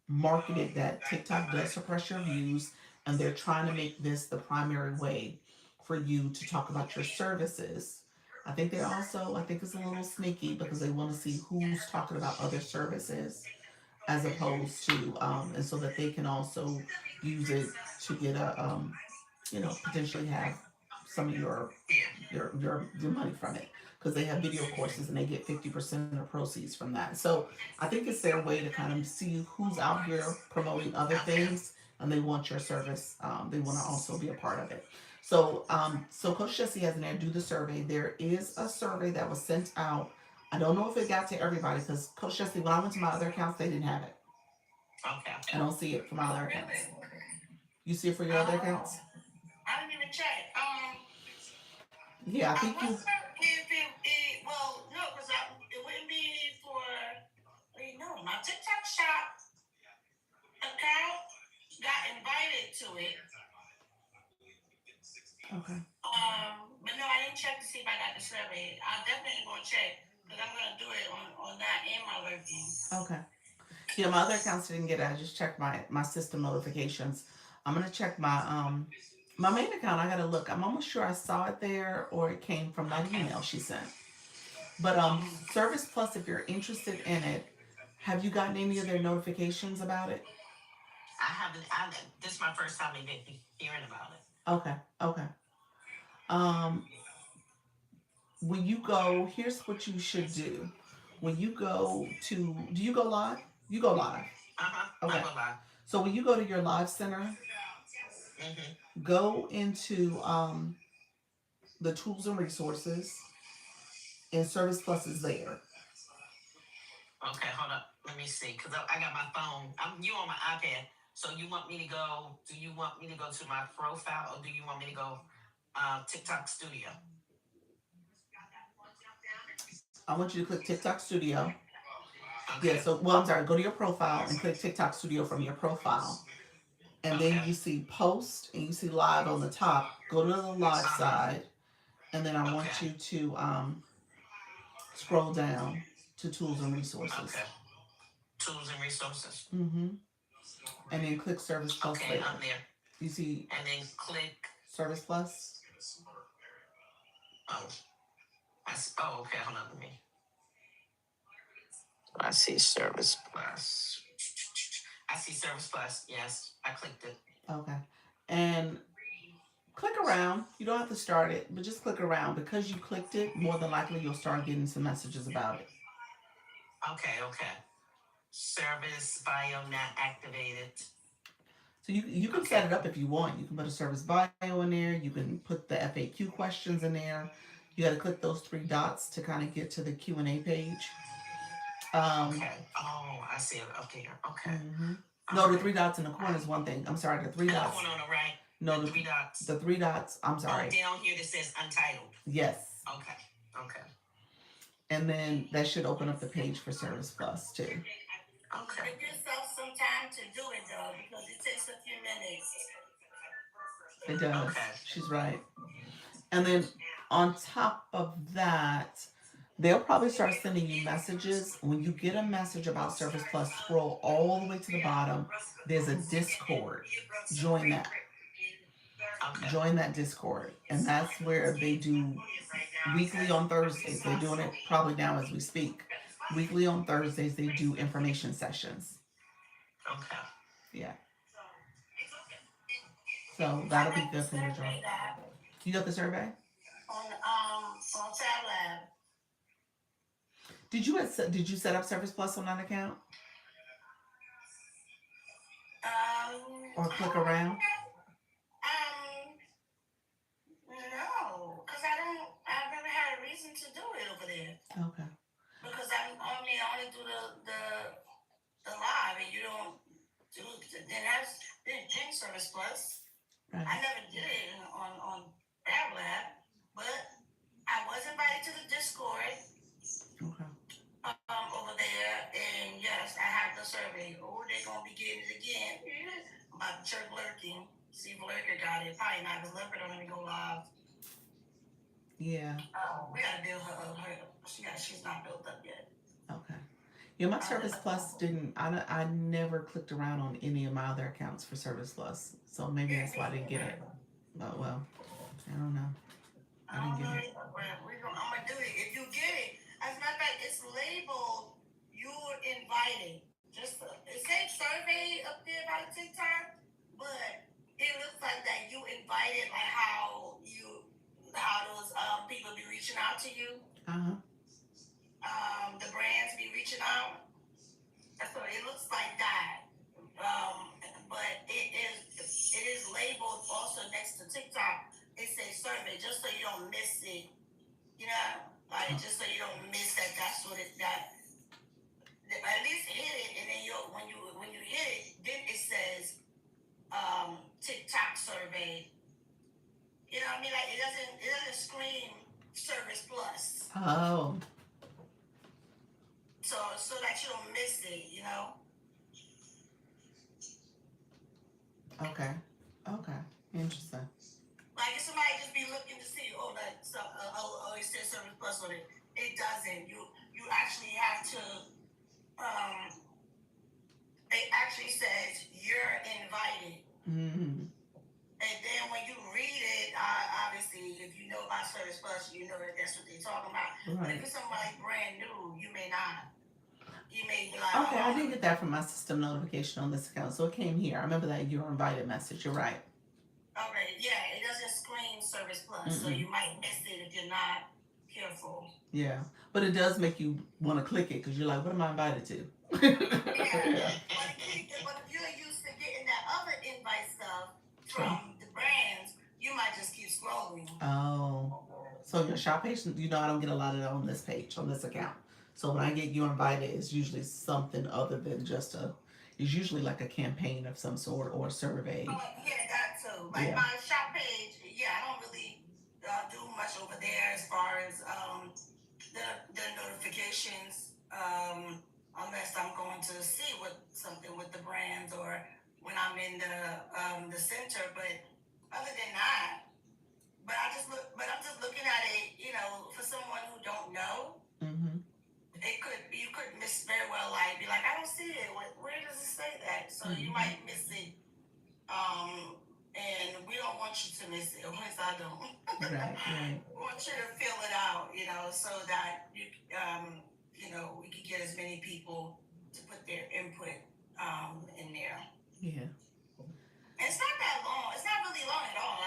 marketed that TikTok does suppress your views, and they're trying to make this the primary way for you to talk about your services. I think it's a little sneaky because they want to see who's talking about other services as opposed to and so that they can also use it to get a potentially have some of your money from it because they have video courses and they get 50% of proceeds from that. So I think it's their way to kind of see who's out here promoting other Okay. things, and they want your service. They want to also be a part of it. So Coach Jesse has in there, do the survey. There is a survey that was sent out. I don't know if it got to everybody because Coach Jesse, when I went to my other accounts, they didn't have it. Okay. I don't see it for my Oh, other really? accounts. You see it for your other Oh, accounts? I didn't even check. Yeah, I I think you. wonder if well, no, because it wouldn't be for, wait, no, my TikTok shop account got invited to it. Okay. But no, I didn't check to see if I got the survey. I definitely gonna check because I'm gonna do it on that and my lurking. Okay. Yeah, my other accounts didn't get it. I just checked my system notifications. I'm gonna check my main account. I gotta look. I'm almost sure I saw it there or it came from that Okay. email she sent. But Service Plus, if you're interested in it, have you gotten any of their notifications about it? I haven't. This is my first time even hearing about it. Okay. Okay. Um, when you go, here's what you should do. When you go to, do you go live? You go live. I Okay. go by. So when you go to your live center, Mm-hmm. go into the tools and resources, and Service Plus is there. Okay, hold up. Let me see, cause I got my phone. You on my iPad. So you want me to go? Do you want me to go to my profile, or do you want me to go TikTok Studio? I want you to click TikTok Studio. Okay. Yeah, so, well, I'm sorry, go to your profile and click TikTok Studio from your profile. And then you see post and you see live on the top. Go to the live side. And then I want you to scroll down to tools and resources. Okay. Tools and resources. Mm-hmm. And then click Service Plus Okay, later. I'm there. You see And then click Service Plus? oh. Okay, hold on with me. I see Service Plus. I see Service Plus, yes. I clicked it. Okay. And click around. You don't have to start it, but just click around. Because you clicked it, more than likely you'll start getting some messages about it. Okay. Service bio not activated. So you can set it up if you want. You can put a service bio in there. You can put the FAQ questions in there. You got to click those 3 dots to kind of get to the Q&A page. Okay. Oh, I see it up there. Okay. Mm-hmm. No, the 3 dots in the corner is one thing. I'm sorry, the 3 dots. The corner on the right. No, the 3 dots. The 3 dots. I'm sorry. Oh, down here that says untitled. Yes. Okay. And then that should open up the page for Service Plus too. Okay. Give yourself some time to do it though, because it takes a few minutes. It does. Okay. She's right. And then on top of that, they'll probably start sending you messages. When you get a message about Service Plus, scroll all the way to the bottom. There's a Discord. Join that. Okay. Join that Discord. And that's where they do weekly on Thursdays. They're doing it probably now as we speak. Weekly on Thursdays, they do information sessions. Okay. Yeah. So that'll be good for your job. You got the survey? On Tab Lab. Did you set up Service Plus on that account? Or click around? No, because I've never had a reason to do it over there. Okay. Because I only do the live, and you don't do then Service Plus. Right. I never did it on Fab Lab, but I was invited to the Discord. Okay. Over there, and yes, I have the survey. Oh, they're gonna be getting it again. About the church lurking. See if Lurker got it. Probably not, because Lurker don't even go live. Yeah. We gotta build her up. She's not built up yet. Okay. Yeah, my Service Plus didn't. I never clicked around on any of my other accounts for Service Plus, so maybe that's why I didn't get it. But well, I don't know. I didn't get it. I'm gonna do it. If you get it, as a matter of fact, it's labeled "You're Invited." It says survey up there by the TikTok, but it looks like that you invited, like how those people be reaching out to you. The brands be reaching out. So it looks like that. But it is labeled also next to TikTok. It says survey, just so you don't miss it. You know, like just so you don't miss that. That's what that. At least hit it, and then when you hit it, then it says TikTok survey. You know what I mean? Like it doesn't scream Service Plus. Oh. So that you don't miss it, you know. Okay. Interesting. Like if somebody just be looking to see, it says Service Plus on it. It doesn't. You actually have to. It actually says you're invited. Mm-hmm. And then when you read it, obviously, if you know about Service Plus, you know that that's what they're talking about. Right. But if it's somebody brand new, you may not. You may be like, Okay, I didn't get that from my system notification on this account, so it came here. I remember that you're invited message. You're right. Okay, yeah, it doesn't scream Service Plus, so you might miss it if you're not careful. Yeah, but it does make you want to click it because you're like, what am I invited to? But if you're used to getting that other invite stuff from the brands, you might just keep scrolling. Oh, so your shop page, I don't get a lot of that on this page, on this account. So when I get you invited, it's usually something other than just it's usually like a campaign of some sort or a survey. Oh, yeah, that too. Like my shop page, I don't really do much over there as far as the conversations, unless I'm going to see something with the brands or when I'm in the center. But other than that, I'm just looking at it, for someone who don't know, Mm-hmm. you could miss very well, like, be like, I don't see it. Where does it say that? So you might miss it. And we don't want you to miss it. At least I don't. Right. We want you to fill it out, so that we can get as many people to put their input in there. Yeah. And it's not that long. It's not really long at all.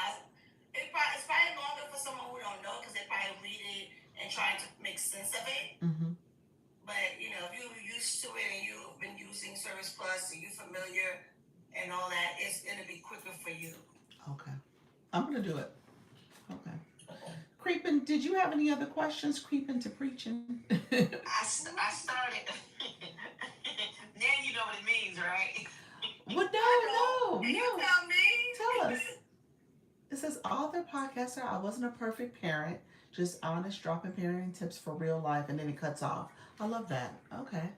It's probably longer for someone who don't know because they probably read it and trying to make sense of it. Mm-hmm. But if you're used to it and you've been using Service Plus and you're familiar and all that, it'll be quicker for you. Okay. I'm gonna do it. Okay. Creeping, did you have any other questions? Creeping to preaching. I started. Now you know what it means, right? Well, no. You tell me. Tell us. It says, author, podcaster, I wasn't a perfect parent, just honest, dropping parenting tips for real life, and then it cuts off. I love that. Okay.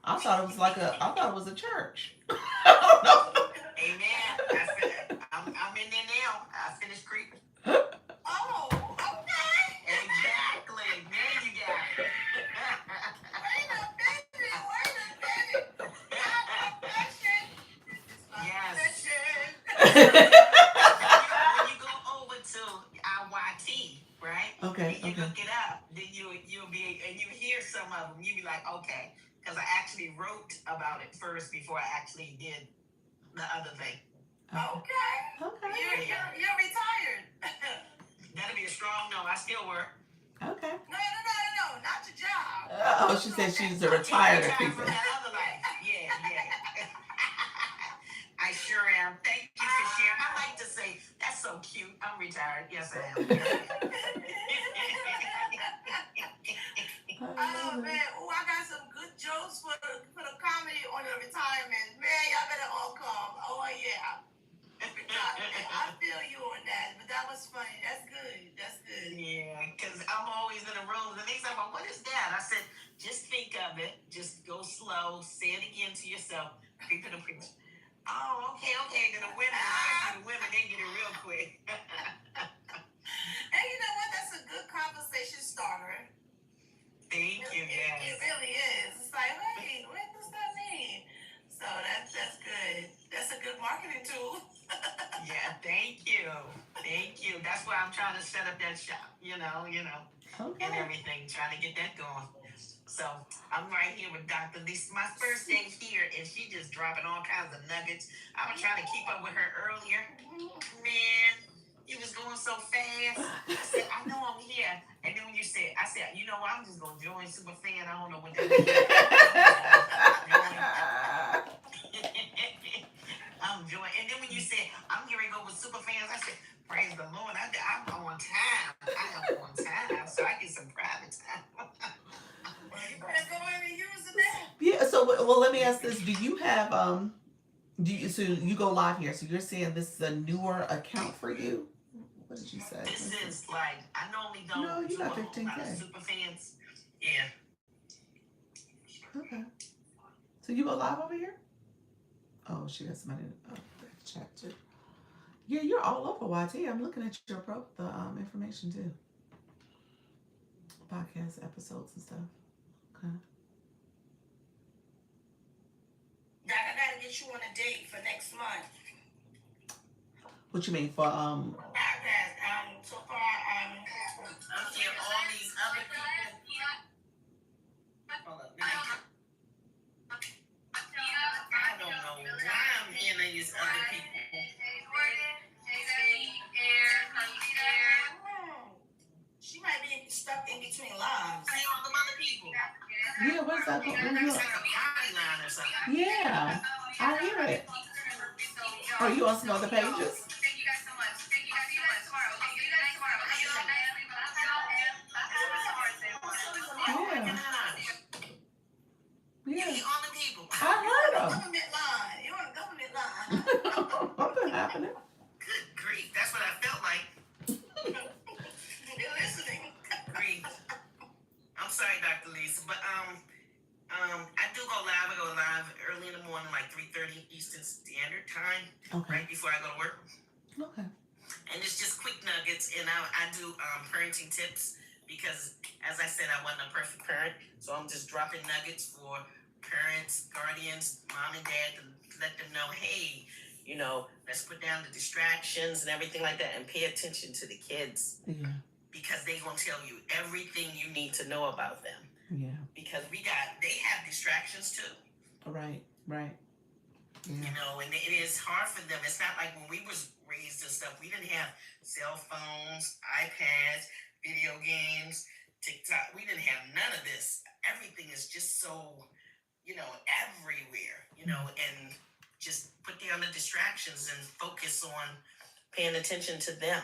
I thought it was a church. I don't know. Amen. I'm in there now. I finished creeping. Oh, okay. Exactly. Now you got it. Wait a minute. I have a question. Yes. When you go over to our YT, right? Okay. You look it up, then you'll be, and you hear some of them, you be like, okay, because I actually wrote about it first before I actually did the other thing. Okay. You're retired. That'll be a strong no. I still work. Okay. No, not your job. Oh, she said she's a retired From creeper. that other life. Yeah. I sure am. Thank you for sharing. I like to say, that's so cute. I'm retired. Yes, I am. Oh man, I got some good jokes for the comedy on the retirement. Man, y'all better all come. Oh yeah. I feel you on that, but that was funny. That's good. Yeah, because I'm always in the room. And they say, well, what is that? I said, just think of it. Just go slow. Say it again to yourself. Creep in the preach. Oh, okay. Then the women, they get it real quick. And you know what? That's a good conversation starter. Thank you, yes. It really is. It's like, hey, what does that mean? So that's good. That's a good marketing tool. Yeah, thank you. That's why I'm trying to set up that shop, Okay. and everything, trying to get that going. So I'm right here with Dr. Lisa. My first day here, and she just dropping all kinds of nuggets. I was trying to keep up with her earlier. Man, you was going so fast. I said, I know I'm here. And then when you said, I said, I'm just going to join Superfan. I don't know what that is. I'm joining. And then when you said, I'm going to go with Superfans, I said, praise the Lord. I'm on time. I am on time. So I get some private time. You better go in and use it. Yeah. So, well, let me ask this: do you have so you go live here? So you're saying this is a newer account for you? What did you say? This is like, I normally don't No, you do a got whole lot of 15K. Superfans. Yeah. Okay. So you go live over here? Oh, she got somebody in the chat too. Yeah, you're all over YT. I'm looking at your information too. Podcast episodes and stuff. Okay. I gotta get you on a date for next month. What you mean for Podcast. So far I'm seeing all these other people. Hold up. I don't know why I'm hearing these other people. She might be stuck in between lives. I see all the other people. Yeah, what's that? It's like a party line or something. Yeah, I hear it. Are you on some other pages? Thank you guys so much. See you guys tomorrow. Okay, see you guys tomorrow. Yeah. You on the people. I heard them. Government line. You're on a government line. Something happening. Good grief. That's what I felt like. You're listening. Grief. I'm sorry, Dr. Lisa, but I do go live. I go live early in the morning, like 3:30 Eastern Standard Time, Okay. right before I go to work. Okay. And it's just quick nuggets, and I do parenting tips because, as I said, I wasn't a perfect parent, so I'm just dropping nuggets for parents, guardians, mom and dad to let them know, hey, let's put down the distractions and everything like that, and pay attention to the kids. Yeah. Because they're gonna tell you everything you need to know about them. Yeah. Because they have distractions too. Right. Right. Yeah. And it is hard for them. It's not like when we was raised and stuff. We didn't have cell phones, iPads, video games, TikTok. We didn't have none of this. Everything is just so, everywhere. And just put down the distractions and focus on paying attention to them.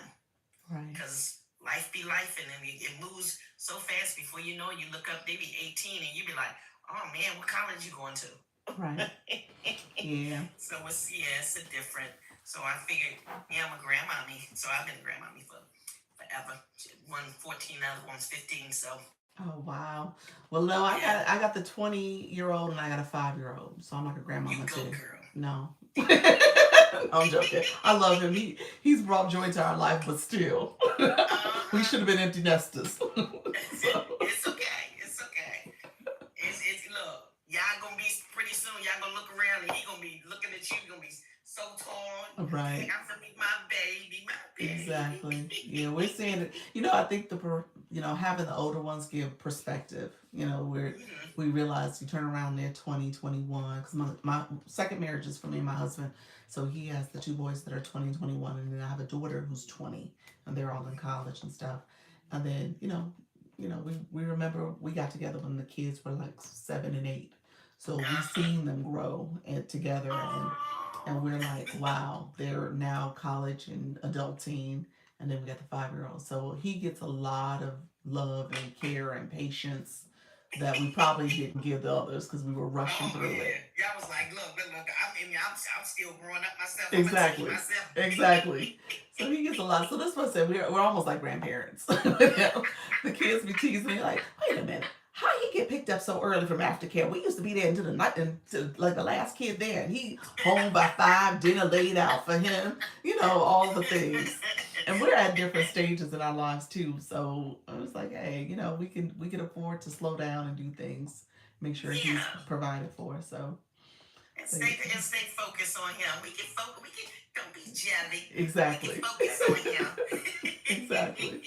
Right. Because life be life, and then it moves so fast. Before you know it, you look up, they be 18, and you be like, oh man, what college you going to? Right. Yeah. So it's a different. So I figured, I'm a grandmommy. So I've been a grandmommy for forever. One 14, the other one's 15. So. Oh wow. Well, no, I got the 20-year-old and I got a 5-year-old, so I'm like a grandmama You go, too. girl. No. I'm joking. I love him. He's brought joy to our life, but still, we should have been empty nesters. So. It's okay. It's okay. It's look. Y'all gonna be pretty soon. Y'all gonna look around and he gonna be looking at you. Gonna be so tall. Right. I'm gonna be my baby. Exactly. Yeah, we're seeing it. I think having the older ones give perspective. We realize you turn around, they're 20, 21. Because my second marriage is for me and my husband. So he has the 2 boys that are 20 and 21. And then I have a daughter who's 20. And they're all in college and stuff. And then, we remember we got together when the kids were like 7 and 8. So we've seen them grow together. And we're like, wow, they're now college and adulting. And then we got the 5-year-old. So he gets a lot of love and care and patience that we probably didn't give the others because we were rushing through it. Yeah, I was like, look, I'm still growing up myself. Exactly. So he gets a lot. So that's what I said. We're almost like grandparents. The kids be teasing me like, wait a minute. How he get picked up so early from aftercare? We used to be there until the night, like the last kid there, and he home by 5, dinner laid out for him. All the things. And we're at different stages in our lives too. So I was like, hey, we can afford to slow down and do things, make sure he's provided for. So and stay focused on him. We can focus. Don't be jelly. Exactly. We can focus on him. Exactly.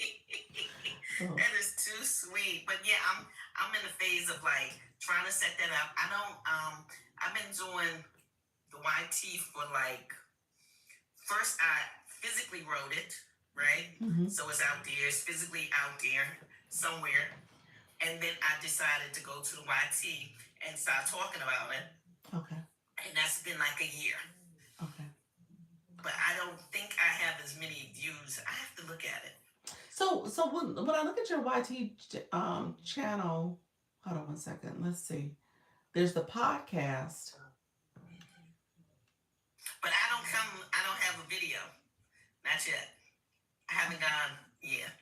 That is too sweet. But yeah, I'm in the phase of like trying to set that up. I don't. I've been doing the YT for like. First, I physically wrote it, right? Mm-hmm. So it's out there. It's physically out there somewhere. And then I decided to go to the YT and start talking about it. Okay. And that's been like a year. Okay. But I don't think I have as many views. I have to look at it. So when I look at your YT channel, hold on one second. Let's see. There's the podcast. But I don't have a video. Not yet. I haven't gone yet.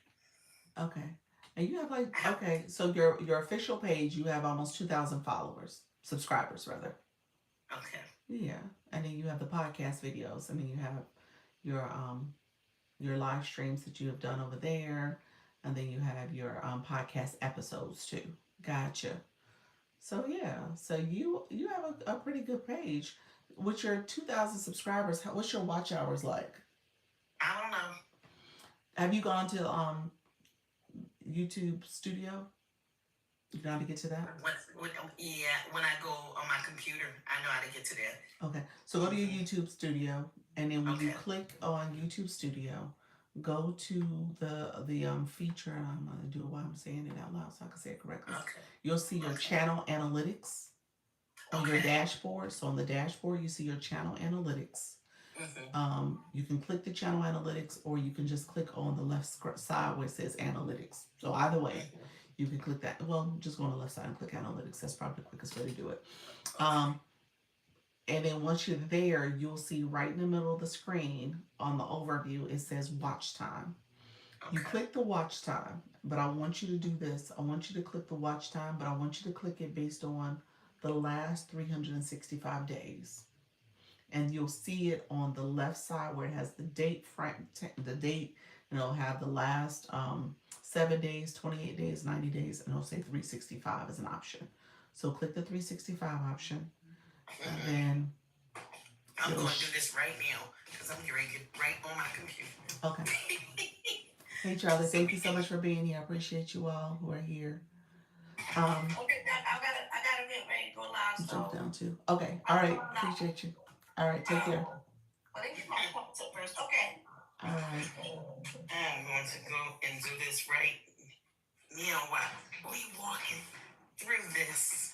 Okay. And you have so your official page, you have almost 2,000 subscribers rather. Okay. Yeah. And then you have the podcast videos, and then you have your live streams that you have done over there, and then you have your podcast episodes too. Gotcha. So yeah, so you have a pretty good page with your 2,000 subscribers. What's your watch hours like? I don't know. Have you gone to YouTube Studio? You know how to get to that? When I go on my computer, I know how to get to that. Okay, so go to your YouTube Studio, and then when you click on YouTube Studio, go to the feature. I'm gonna do it while I'm saying it out loud so I can say it correctly. Okay. You'll see your channel analytics on your dashboard. So on the dashboard, you see your channel analytics. Mm-hmm. You can click the channel analytics, or you can just click on the left side where it says analytics. So either way, you can click that. Well, just go on the left side and click analytics. That's probably the quickest way to do it. And then once you're there, you'll see right in the middle of the screen on the overview, it says watch time. You Okay. click the watch time, but I want you to do this. I want you to click the watch time, but I want you to click it based on the last 365 days. And you'll see it on the left side where it has the date frame, the date, and it'll have the last 7 days, 28 days, 90 days, and it'll say 365 as an option. So click the 365 option, and then I'm it'll. going to do this right now because I'm getting ready to get right on my computer. Okay. Hey Charlie, thank you so much for being here. I appreciate you all who are here. Okay, I gotta get ready to go live, Jump so down too. Okay. All I'll right. come out. Appreciate you. All right. Take care. Well, they get my points at first. Okay. All right. I'm going to go and do this right now while we walking through this.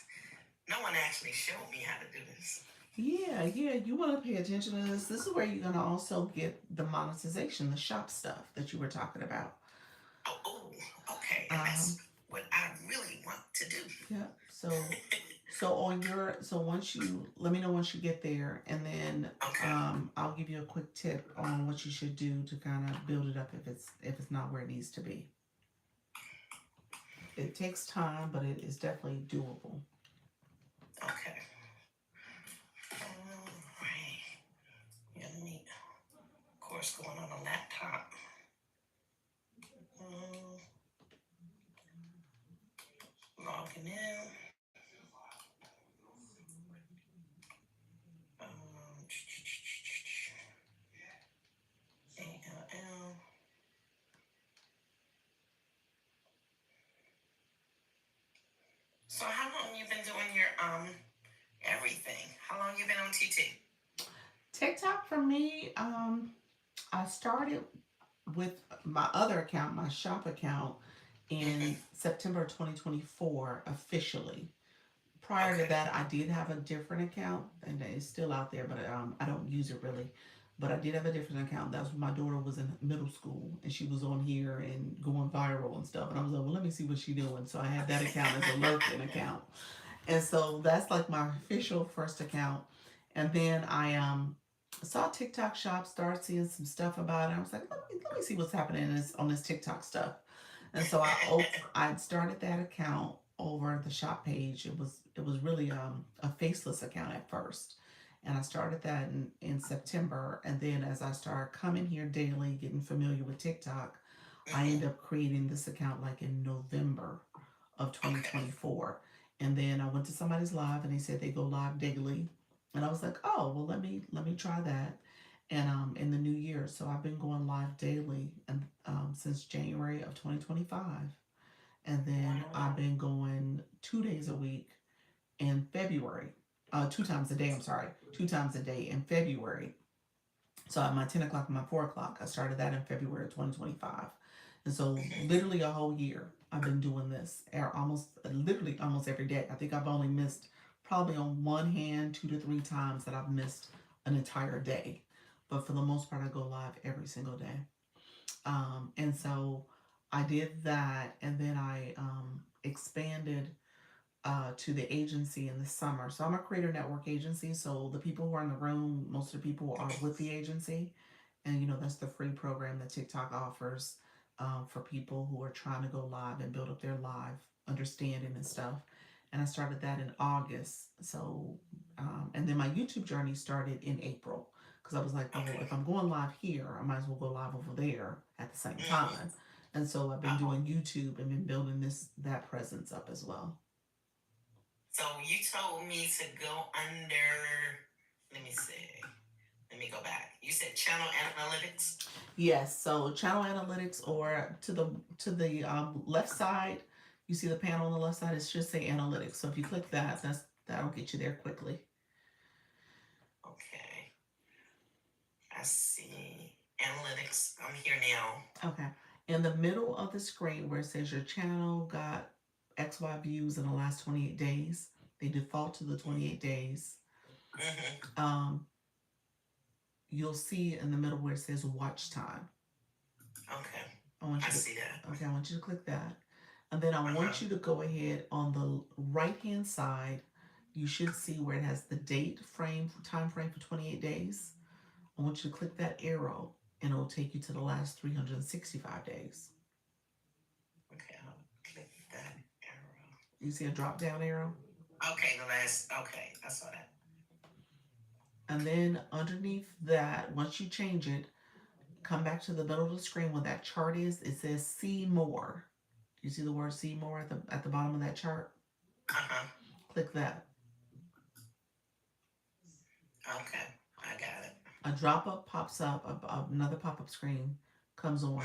No one actually showed me how to do this. Yeah. You want to pay attention to this. This is where you're gonna also get the monetization, the shop stuff that you were talking about. Oh, okay. And that's what I really want to do. Yeah. So once you let me know once you get there, and then Okay. I'll give you a quick tip on what you should do to kind of build it up if it's not where it needs to be. It takes time, but it is definitely doable. Okay. All right. Yeah, neat course going on a laptop. Logging in. ALL. So how long you been doing your everything? How long you been on TT? TikTok for me, I started with my other account, my shop account, in September 2024 officially. Prior to that, I did have a different account, and it's still out there, but I don't use it really. But I did have a different account. That was when my daughter was in middle school, and she was on here and going viral and stuff. And I was like, well, let me see what she's doing. So I had that account as a lurking account, and so that's like my official first account. And then I saw TikTok shop, started seeing some stuff about it. I was like, let me see what's happening on this TikTok stuff. And so I started that account over the shop page. It was really a faceless account at first, and I started that in September. And then as I started coming here daily, getting familiar with TikTok, I ended up creating this account like in November of 2024. And then I went to somebody's live, and they said they go live daily, and I was like, oh well, let me try that. And in the new year, so I've been going live daily, and since January of 2025. And then I've been going 2 days a week in February. 2 times a day, I'm sorry. 2 times a day in February. So at my 10 o'clock and my 4 o'clock, I started that in February of 2025. And so literally a whole year I've been doing this, literally almost every day. I think I've only missed probably on one hand 2 to 3 times that I've missed an entire day. But for the most part, I go live every single day. And so I did that, and then I expanded to the agency in the summer. So I'm a creator network agency. So the people who are in the room, most of the people are with the agency, and that's the free program that TikTok offers for people who are trying to go live and build up their live understanding and stuff. And I started that in August. So, and then my YouTube journey started in April, because I was like, well, if I'm going live here, I might as well go live over there at the same time. And so I've been doing YouTube and been building that presence up as well. So you told me to go under, let me see. Let me go back. You said channel analytics? Yes, so channel analytics, or to the left side, you see the panel on the left side, it should say analytics. So if you click that, that'll get you there quickly. Okay. I see analytics. I'm here now. Okay. In the middle of the screen where it says your channel got XY views in the last 28 days, they default to the 28 days. You'll see in the middle where it says watch time. Okay. I see that. Okay, I want you to click that. And then I want you to go ahead on the right-hand side. You should see where it has the time frame for 28 days. I want you to click that arrow, and it'll take you to the last 365 days. Okay, I'll click that arrow. You see a drop down arrow? Okay, okay, I saw that. And then underneath that, once you change it, come back to the middle of the screen where that chart is. It says see more. You see the word see more at the bottom of that chart? Uh-huh. Click that. Okay, I got it. A drop-up pops up, another pop-up screen comes on.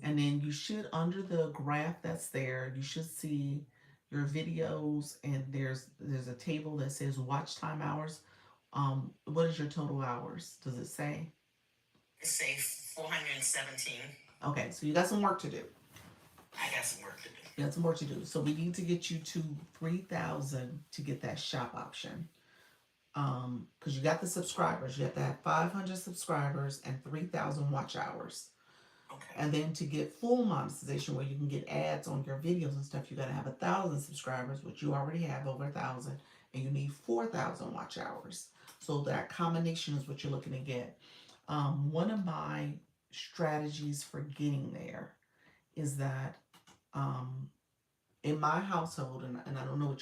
And then you should, under the graph that's there, you should see your videos, and there's a table that says watch time hours. What is your total hours? Does it say? It says 417. Okay, so you got some work to do. I got some work to do. You got some work to do. So we need to get you to 3,000 to get that shop option. Because you got the subscribers. You have to have 500 subscribers and 3,000 watch hours. Okay. And then to get full monetization, where you can get ads on your videos and stuff, you got to have 1,000 subscribers, which you already have over 1,000, and you need 4,000 watch hours. So that combination is what you're looking to get. One of my strategies for getting there is that in my household, and I don't know what